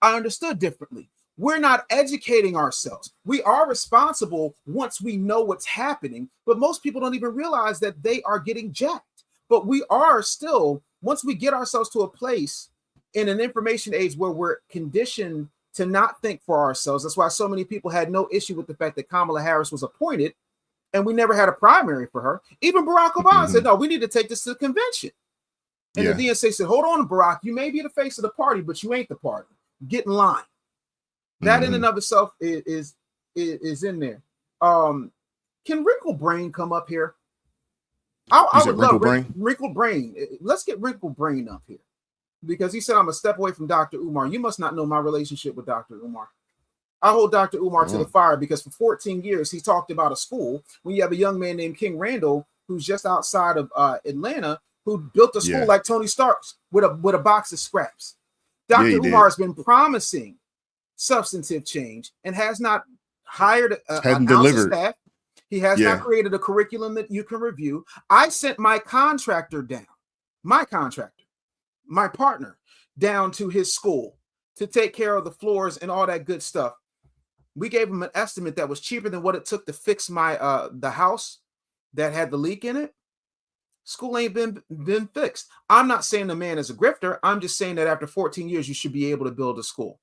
C: I understood differently. We're not educating ourselves. We are responsible once we know what's happening, but most people don't even realize that they are getting jacked. But we are still, once we get ourselves to a place in an information age where we're conditioned to not think for ourselves. That's why so many people had no issue with the fact that Kamala Harris was appointed and we never had a primary for her. Even Barack Obama said, no, we need to take this to the convention. And the DNC said, hold on, Barack, you may be the face of the party, but you ain't the party. Get in line. That in and of itself is in there. Can Wrinkled Brain come up here? I would love Wrinkled Brain. Let's get Wrinkled Brain up here, because he said I'm a step away from Dr. Umar. You must not know my relationship with Dr. Umar. I hold Dr. Umar to the fire because for 14 years he talked about a school when you have a young man named King Randall who's just outside of Atlanta who built a school like Tony Stark's with a box of scraps. Dr. Umar has been promising substantive change and has not hired an ounce of staff. He has not created a curriculum that you can review. I sent my contractor down, my partner down to his school to take care of the floors and all that good stuff. We gave him an estimate that was cheaper than what it took to fix my the house that had the leak in it. School ain't been fixed. I'm not saying the man is a grifter. I'm just saying that after 14 years, you should be able to build a school.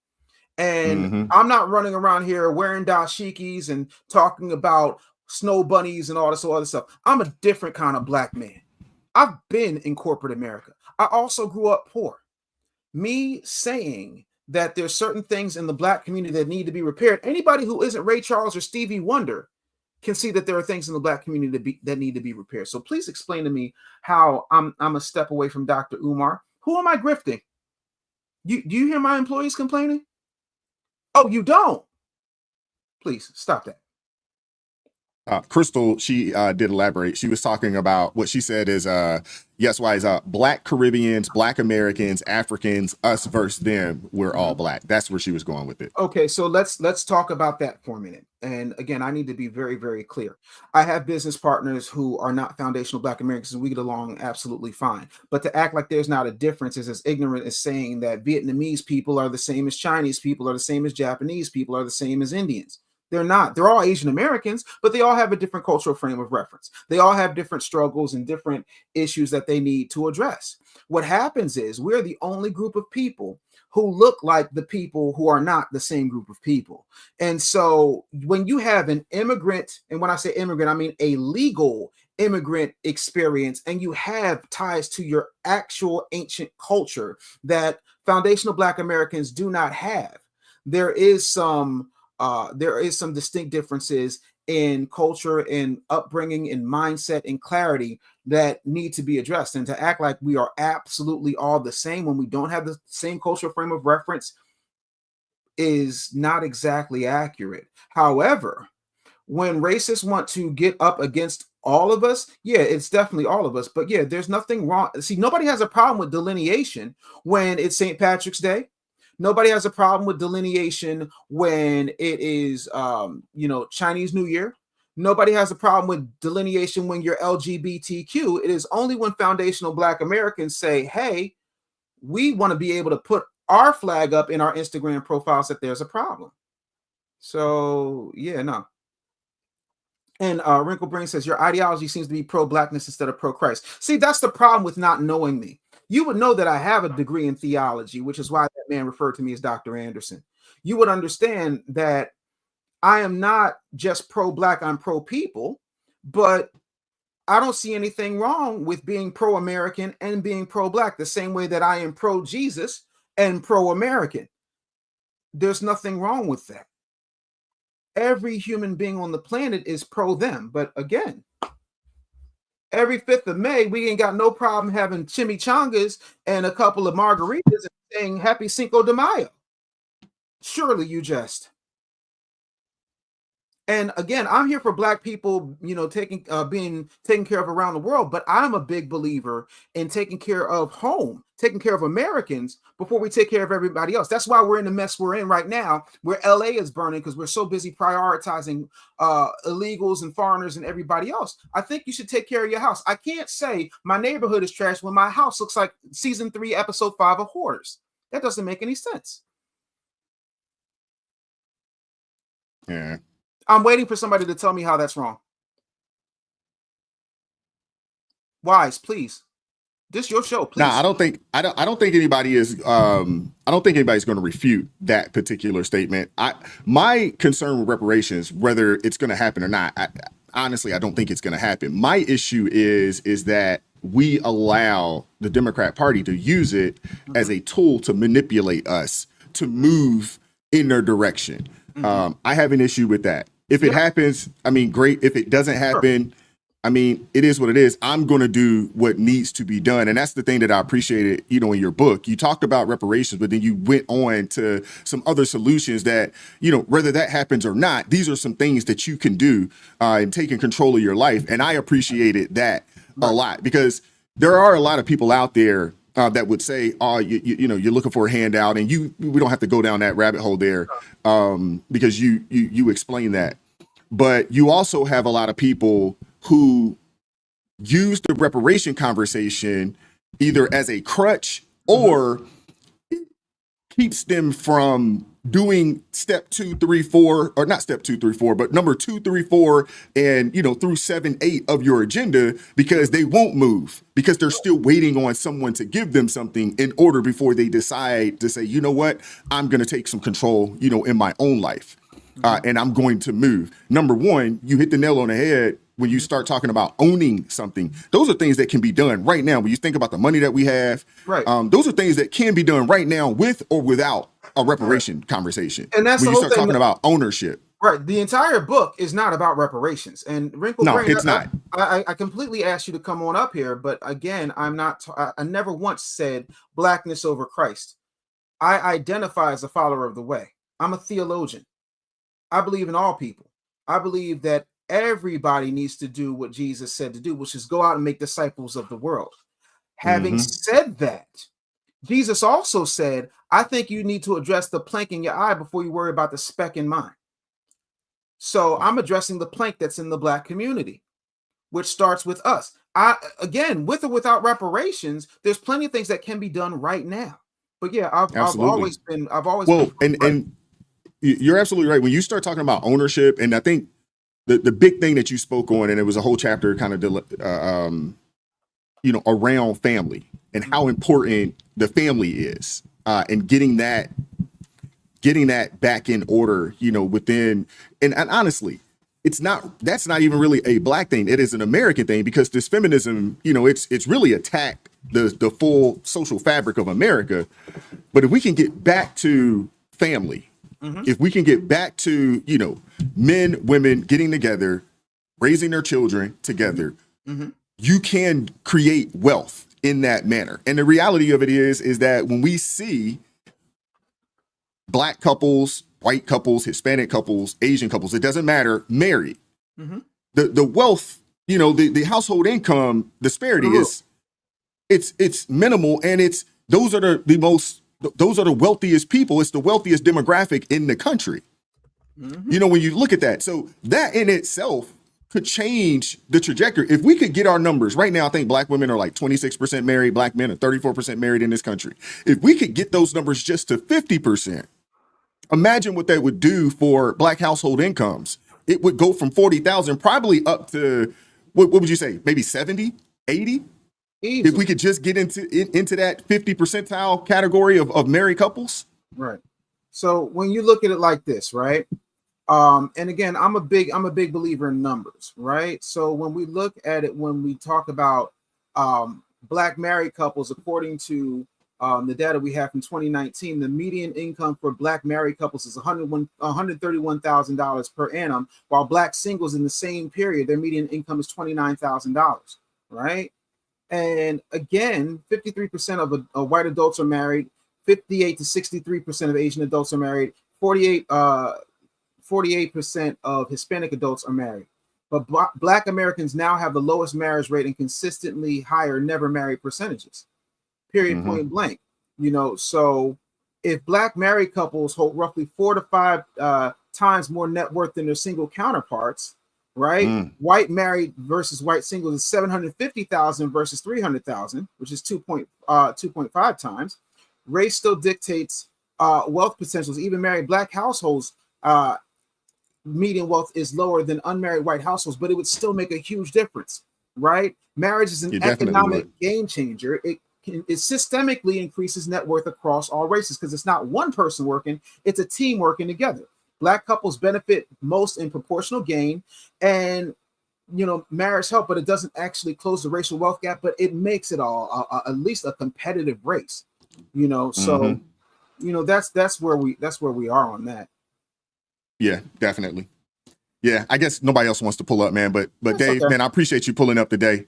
C: And I'm not running around here wearing dashikis and talking about snow bunnies and all this other stuff. I'm a different kind of Black man. I've been in corporate America. I also grew up poor. Me saying that there's certain things in the Black community that need to be repaired. Anybody who isn't Ray Charles or Stevie Wonder can see that there are things in the Black community that need to be repaired. So please explain to me how I'm a step away from Dr. Umar. Who am I grifting? Do you hear my employees complaining? Oh, you don't? Please stop that.
B: Crystal, she did elaborate. She was talking about what she said is, yes, why is Black Caribbeans, Black Americans, Africans, us versus them, we're all Black. That's where she was going with it.
C: Okay, so let's talk about that for a minute. And again, I need to be very, very clear. I have business partners who are not foundational Black Americans, and we get along absolutely fine. But to act like there's not a difference is as ignorant as saying that Vietnamese people are the same as Chinese people, are the same as Japanese people, are the same as Indians. They're not. They're all Asian Americans, but they all have a different cultural frame of reference. They all have different struggles and different issues that they need to address. What happens is we're the only group of people who look like the people who are not the same group of people. And so when you have an immigrant, and when I say immigrant, I mean a legal immigrant experience, and you have ties to your actual ancient culture that foundational Black Americans do not have, there is some distinct differences in culture and upbringing and mindset and clarity that need to be addressed. And to act like we are absolutely all the same when we don't have the same cultural frame of reference is not exactly accurate. However, when racists want to get up against all of us, yeah, it's definitely all of us. But yeah, there's nothing wrong. See, nobody has a problem with delineation when it's St. Patrick's Day. Nobody has a problem with delineation when it is, Chinese New Year. Nobody has a problem with delineation when you're LGBTQ. It is only when foundational Black Americans say, hey, we want to be able to put our flag up in our Instagram profiles that there's a problem. So, yeah, no. And Wrinkle Brain says, your ideology seems to be pro-Blackness instead of pro-Christ. See, that's the problem with not knowing me. You would know that I have a degree in theology, which is why that man referred to me as Dr. Anderson. You would understand that I am not just pro-Black, I'm pro-people, but I don't see anything wrong with being pro-American and being pro-Black, the same way that I am pro-Jesus and pro-American. There's nothing wrong with that. Every human being on the planet is pro them. But again, every 5th of May, we ain't got no problem having chimichangas and a couple of margaritas and saying Happy Cinco de Mayo. Surely you jest. And again, I'm here for Black people, being taken care of around the world. But I'm a big believer in taking care of home, taking care of Americans before we take care of everybody else. That's why we're in the mess we're in right now, where LA is burning, because we're so busy prioritizing illegals and foreigners and everybody else. I think you should take care of your house. I can't say my neighborhood is trash when my house looks like season 3, episode 5 of Hoarders. That doesn't make any sense.
B: Yeah.
C: I'm waiting for somebody to tell me how that's wrong. Wise, please. This is your show, please.
B: Now, I don't think anybody is. I don't think anybody's going to refute that particular statement. My concern with reparations, whether it's going to happen or not, honestly, I don't think it's going to happen. My issue is that we allow the Democrat Party to use it as a tool to manipulate us to move in their direction. I have an issue with that. If it happens, I mean, great. If it doesn't happen, I mean, it is what it is. I'm going to do what needs to be done. And that's the thing that I appreciated, in your book. You talked about reparations, but then you went on to some other solutions that, whether that happens or not, these are some things that you can do in taking control of your life. And I appreciated that a lot, because there are a lot of people out there that would say, oh, you're looking for a handout, and we don't have to go down that rabbit hole there because you explain that. But you also have a lot of people who use the reparation conversation either as a crutch or keeps them from doing step 2, 3, 4, or not step 2, 3, 4, but number 2, 3, 4, and through 7, 8 of your agenda, because they won't move, because they're still waiting on someone to give them something in order before they decide to say, you know what, I'm going to take some control, in my own life, and I'm going to move. Number one, you hit the nail on the head when you start talking about owning something. Those are things that can be done right now. When you think about the money that we have,
C: right?
B: Those are things that can be done right now with or without a reparation conversation.
C: And that's
B: when
C: the
B: you
C: whole
B: start
C: thing
B: talking about ownership.
C: Right. The entire book is not about reparations. And Wrinkle Brain,
B: it's not.
C: I completely asked you to come on up here, but again, I never once said Blackness over Christ. I identify as a follower of the way. I'm a theologian. I believe in all people. I believe that everybody needs to do what Jesus said to do, which is go out and make disciples of the world. Having said that, Jesus also said, I think you need to address the plank in your eye before you worry about the speck in mine. So I'm addressing the plank that's in the Black community, which starts with us. Again, with or without reparations, there's plenty of things that can be done right now. But yeah, I've always been
B: and you're absolutely right. When you start talking about ownership, and I think the big thing that you spoke on, and it was a whole chapter kind of around family and how important the family is, and getting that back in order, within, and honestly, that's not even really a Black thing. It is an American thing, because this feminism, it's really attacked the full social fabric of America. But if we can get back to family, if we can get back to, men, women getting together, raising their children together, you can create wealth in that manner. And the reality of it is that when we see Black couples, white couples, Hispanic couples, Asian couples, it doesn't matter, married, the wealth, the household income disparity it's minimal, and those are the wealthiest people. It's the wealthiest demographic in the country. When you look at that, so that in itself could change the trajectory. If we could get our numbers right now, I think Black women are like 26% married, Black men are 34% married in this country. If we could get those numbers just to 50%, imagine what that would do for Black household incomes. It would go from 40,000 probably up to, what would you say, maybe 70, 80? Easily. If we could just get into that 50 percentile category of married couples.
C: Right. So when you look at it like this, right? And again, I'm a big believer in numbers, right? So when we look at it, when we talk about Black married couples, according to the data we have from 2019, the median income for Black married couples is $131,000 per annum, while Black singles in the same period, their median income is $29,000, right? And again, 53% of white adults are married, 58 to 63% of Asian adults are married, 48% of Hispanic adults are married. But Black Americans now have the lowest marriage rate and consistently higher never married percentages. Period, point blank. So if Black married couples hold roughly 4 to 5 times more net worth than their single counterparts, right? White married versus white singles is 750,000 versus 300,000, which is 2.5 times. Race still dictates wealth potentials. Even married Black households, median wealth is lower than unmarried white households, but it would still make a huge difference, right? Marriage is an economic game changer. It systemically increases net worth across all races, because it's not one person working, it's a team working together. Black couples benefit most in proportional gain, and marriage help, but it doesn't actually close the racial wealth gap, but it makes it all at least a competitive race. So that's where we are on that.
B: Yeah, definitely. Yeah, I guess nobody else wants to pull up, man. But that's Dave, okay. Man, I appreciate you pulling up today.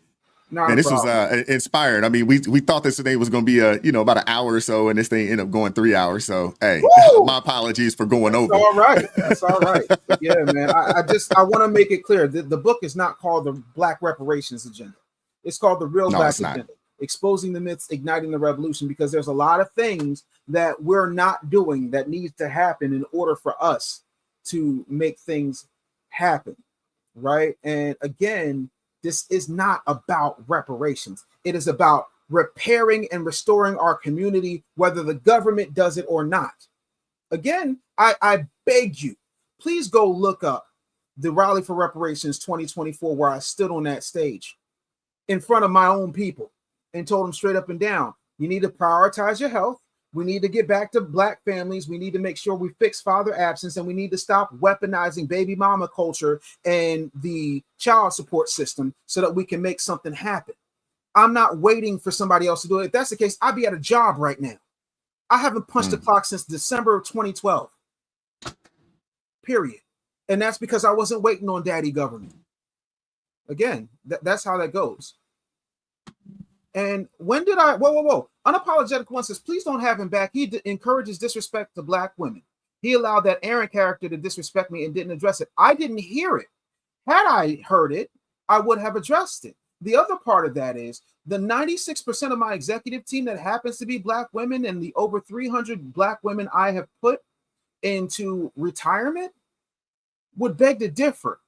B: And this was inspired. I mean, we thought this today was going to be about an hour or so, and this thing ended up going 3 hours. So, hey, my apologies for going over.
C: All right, that's all right. Yeah, man. I want to make it clear that the book is not called the Black Reparations Agenda. It's called the Real Black Agenda: Exposing the Myths, Igniting the Revolution. Because there's a lot of things that we're not doing that needs to happen in order for us to make things happen, right? And again, this is not about reparations. It is about repairing and restoring our community, whether the government does it or not. Again, I beg you, please go look up the Rally for Reparations 2024, where I stood on that stage in front of my own people and told them straight up and down, you need to prioritize your health. We need to get back to Black families. We need to make sure we fix father absence, and we need to stop weaponizing baby mama culture and the child support system so that we can make something happen. I'm not waiting for somebody else to do it. If that's the case, I'd be at a job right now. I haven't punched the clock since December of 2012. Period. And that's because I wasn't waiting on daddy government. Again, that's how that goes. And when did I, whoa. Unapologetic One says, please don't have him back. He encourages disrespect to Black women. He allowed that Aaron character to disrespect me and didn't address it. I didn't hear it. Had I heard it, I would have addressed it. The other part of that is the 96% of my executive team that happens to be Black women, and the over 300 Black women I have put into retirement would beg to differ.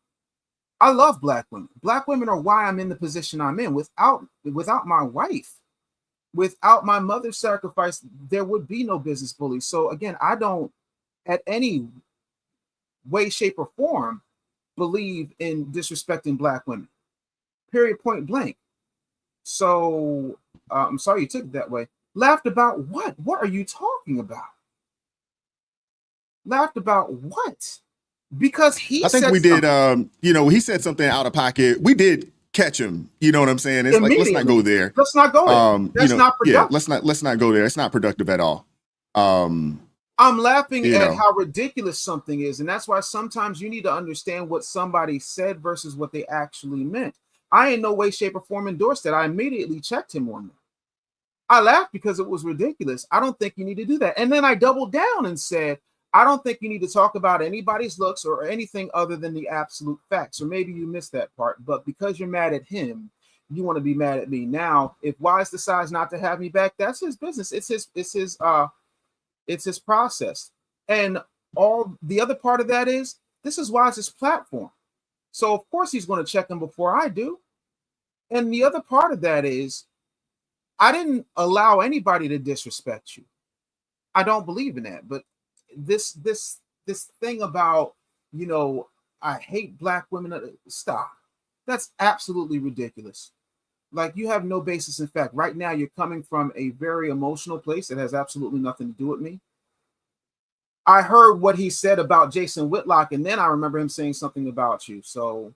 C: I love Black women. Black women are why I'm in the position I'm in. Without my wife, without my mother's sacrifice, there would be no business bullies. So again, I don't at any way, shape, or form believe in disrespecting Black women. Period, point blank. So I'm sorry you took it that way. Laughed about what? What are you talking about? Laughed about what? Because
B: I think we did, he said something out of pocket. We did catch him. You know what I'm saying? It's like, let's not go there.
C: Let's not go there. That's not productive.
B: Yeah, let's not go there. It's not productive at all.
C: I'm laughing at how ridiculous something is. And that's why sometimes you need to understand what somebody said versus what they actually meant. I in no way, shape, or form endorsed that. I immediately checked him on that. I laughed because it was ridiculous. I don't think you need to do that. And then I doubled down and said, I don't think you need to talk about anybody's looks or anything other than the absolute facts. Or maybe you missed that part. But because you're mad at him, you want to be mad at me. Now, if Wise decides not to have me back, that's his business. It's his process. And all the other part of that is this is Wise's platform. So of course he's going to check him before I do. And the other part of that is I didn't allow anybody to disrespect you. I don't believe in that. But this thing about, I hate Black women, stop. That's absolutely ridiculous. Like, you have no basis in fact. Right now, you're coming from a very emotional place that has absolutely nothing to do with me. I heard what he said about Jason Whitlock, and then I remember him saying something about you. So,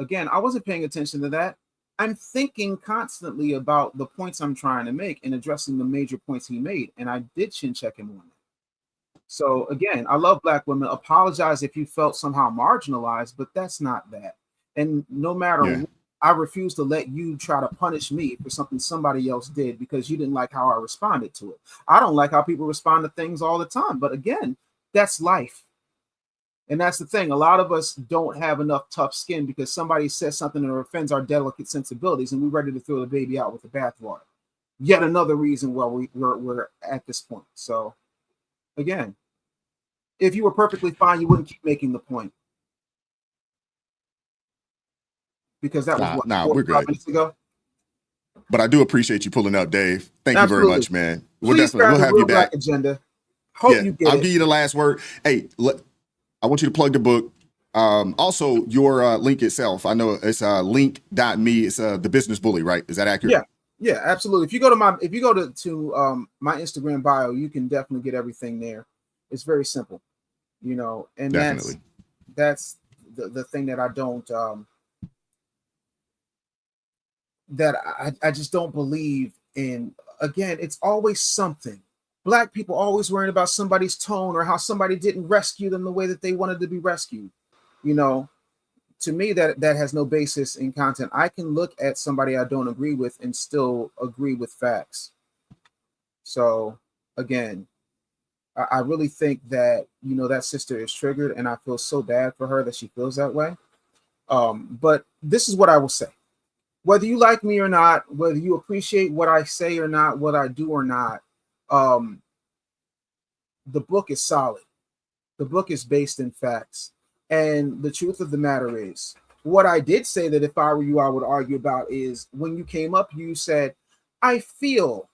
C: again, I wasn't paying attention to that. I'm thinking constantly about the points I'm trying to make and addressing the major points he made, and I did chin check him on that. So, again, I love Black women. Apologize if you felt somehow marginalized, but that's not that. And no matter what, I refuse to let you try to punish me for something somebody else did because you didn't like how I responded to it. I don't like how people respond to things all the time. But again, that's life. And that's the thing. A lot of us don't have enough tough skin because somebody says something that offends our delicate sensibilities and we're ready to throw the baby out with the bathwater. Yet another reason why we're at this point. So again, if you were perfectly fine, you wouldn't keep making the point. Because that was
B: we're good.
C: Minutes ago.
B: But I do appreciate you pulling up, Dave. Thank you very much, man. We'll have you back.
C: Agenda. Hope you get
B: I'll give you the last word. Hey, I want you to plug the book. Also, your link itself. I know it's link.me. It's the Business Bully, right? Is that accurate?
C: Yeah, absolutely. If you go to my Instagram bio, you can definitely get everything there. It's very simple, and definitely. that's the thing that I don't. That I just don't believe in. Again, it's always something. Black people always worrying about somebody's tone or how somebody didn't rescue them the way that they wanted to be rescued. To me, that has no basis in content. I can look at somebody I don't agree with and still agree with facts. So again, I really think that, that sister is triggered and I feel so bad for her that she feels that way. But this is what I will say. Whether you like me or not, whether you appreciate what I say or not, what I do or not, the book is solid. The book is based in facts. And the truth of the matter is, what I did say that if I were you, I would argue about is when you came up, you said, I feel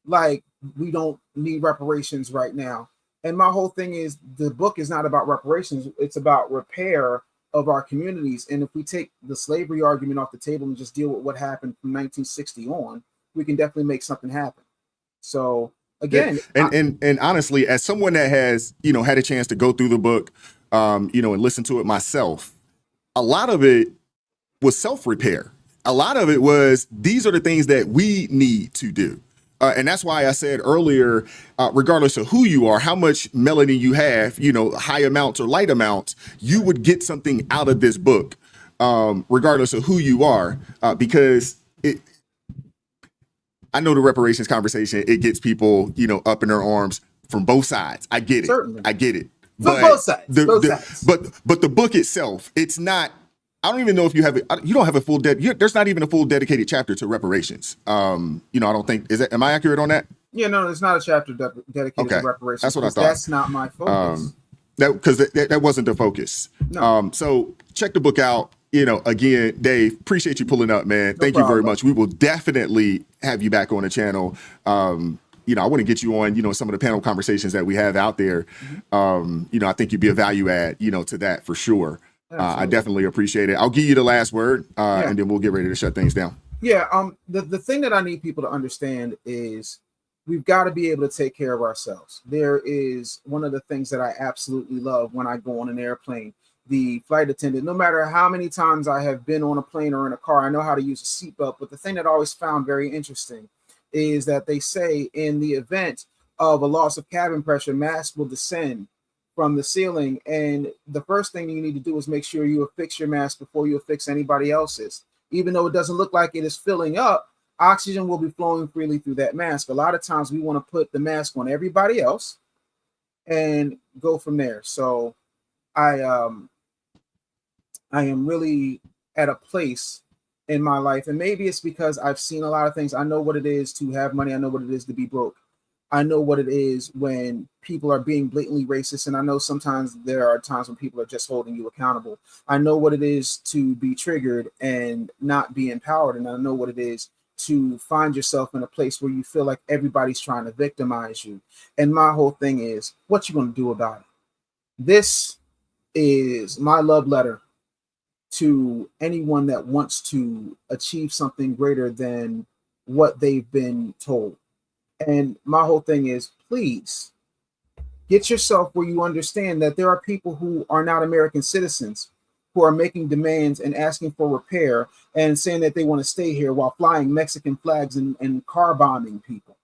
C: like we don't need reparations right now. And my whole thing is the book is not about reparations. It's about repair of our communities. And if we take the slavery argument off the table and just deal with what happened from 1960 on, we can definitely make something happen. So again,
B: and honestly, as someone that has, had a chance to go through the book, and listen to it myself, a lot of it was self-repair. A lot of it was, these are the things that we need to do. And that's why I said earlier, regardless of who you are, how much melanin you have, high amounts or light amounts, you would get something out of this book, regardless of who you are, because I know the reparations conversation, it gets people, up in their arms from both sides. I get it.
C: Certainly.
B: I get it.
C: But both sides.
B: But the book itself, it's not I don't even know if you have it. You don't have a full there's not even a full dedicated chapter to reparations. I don't think, am I accurate on that?
C: Yeah, no, it's not a chapter dedicated to reparations.
B: That's what I thought.
C: That's not my focus.
B: That wasn't the focus.
C: No.
B: So check the book out. Again, Dave, appreciate you pulling up, man. Thank you very much. We will definitely have you back on the channel. I want to get you on, some of the panel conversations that we have out there. I think you'd be a value add, to that for sure. I definitely appreciate it. I'll give you the last word, and then we'll get ready to shut things down.
C: Yeah. The thing that I need people to understand is we've got to be able to take care of ourselves. There is one of the things that I absolutely love when I go on an airplane. The flight attendant, no matter how many times I have been on a plane or in a car, I know how to use a seatbelt. But the thing that I always found very interesting is that they say in the event of a loss of cabin pressure, masks will descend from the ceiling. And the first thing you need to do is make sure you affix your mask before you affix anybody else's. Even though it doesn't look like it is filling up, oxygen will be flowing freely through that mask. A lot of times we want to put the mask on everybody else and go from there. So I am really at a place in my life, and maybe it's because I've seen a lot of things. I know what it is to have money. I know what it is to be broke. I know what it is when people are being blatantly racist, and I know sometimes there are times when people are just holding you accountable. I know what it is to be triggered and not be empowered, and I know what it is to find yourself in a place where you feel like everybody's trying to victimize you. And my whole thing is, what you going to do about it? This is my love letter to anyone that wants to achieve something greater than what they've been told. And my whole thing is, please get yourself where you understand that there are people who are not American citizens who are making demands and asking for repair and saying that they want to stay here while flying Mexican flags and car bombing people.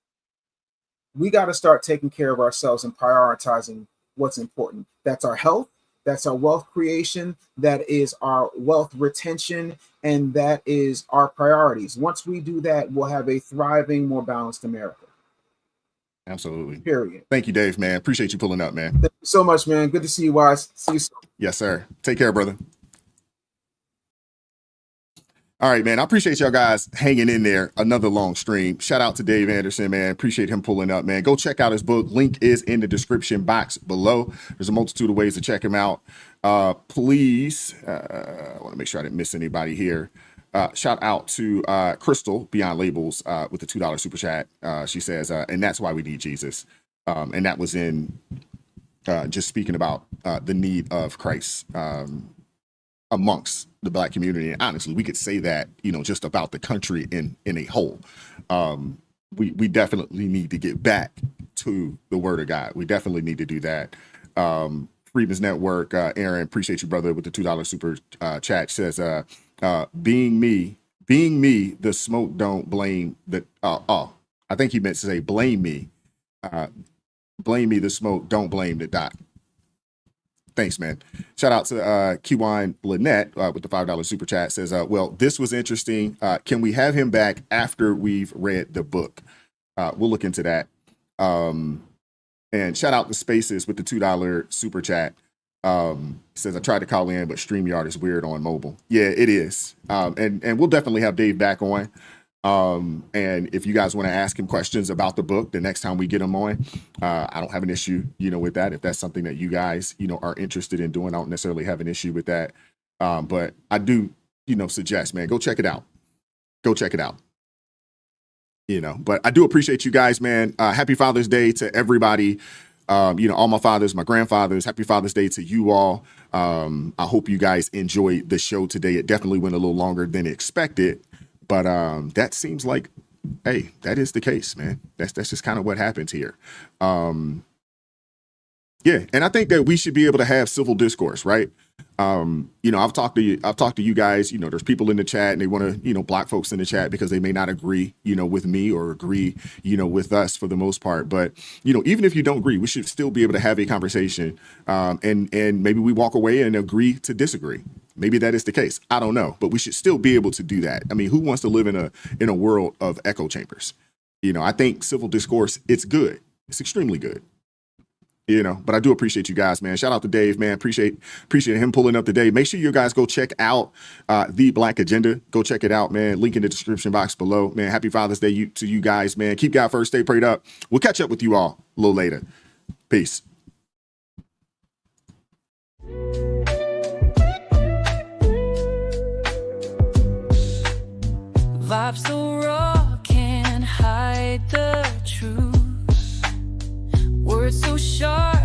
C: We got to start taking care of ourselves and prioritizing what's important. That's our health. That's our wealth creation. That is our wealth retention. And that is our priorities. Once we do that, we'll have a thriving, more balanced America.
B: Absolutely.
C: Period.
B: Thank you, Dave, man. Appreciate you pulling up, man.
C: Thank you so much, man. Good to see you, Wise. See you soon.
B: Yes, sir. Take care, brother. All right, man. I appreciate y'all guys hanging in there. Another long stream. Shout out to Dave Anderson, man. Appreciate him pulling up, man. Go check out his book. Link is in the description box below. There's a multitude of ways to check him out. Please, I want to make sure I didn't miss anybody here. Shout out to Crystal Beyond Labels with the $2 super chat. She says, and that's why we need Jesus. And that was in just speaking about the need of Christ amongst the Black community. And honestly, we could say that, just about the country in a whole. We definitely need to get back to the word of God. We definitely need to do that. Freedom's Network, Aaron, appreciate you, brother, with the $2 super chat. Says, being me, the smoke don't blame the, I think he meant to say blame me. Blame me, the smoke, don't blame the dot. Thanks, man. Shout out to Kiwan Lynette with the $5 super chat. Says, well, this was interesting. Can we have him back after we've read the book? We'll look into that. And shout out to Spaces with the $2 super chat. Says, I tried to call in, but StreamYard is weird on mobile. Yeah, it is. And we'll definitely have Dave back on. And if you guys want to ask him questions about the book the next time we get him on, I don't have an issue, with that. If that's something that you guys, are interested in doing, I don't necessarily have an issue with that. But I do, suggest, man, go check it out. Go check it out. But I do appreciate you guys, man. Happy Father's Day to everybody. All my fathers, my grandfathers, happy Father's Day to you all. I hope you guys enjoyed the show today. It definitely went a little longer than expected. But that seems like, hey, that is the case, man. That's just kind of what happens here. Yeah, and I think that we should be able to have civil discourse, right? I've talked to you guys. There's people in the chat and they want to, block folks in the chat because they may not agree, with me or agree, with us for the most part. But even if you don't agree, we should still be able to have a conversation. And maybe we walk away and agree to disagree. Maybe that is the case. I don't know, but we should still be able to do that. I mean, who wants to live in a world of echo chambers? I think civil discourse, it's good. It's extremely good. You know, but I do appreciate you guys, man. Shout out to Dave, man. Appreciate him pulling up today. Make sure you guys go check out The Black Agenda. Go check it out, man. Link in the description box below. Man, happy Father's Day to you guys, man. Keep God first. Stay prayed up. We'll catch up with you all a little later. Peace.
F: Vibes so raw, can't hide the truth. Words so sharp.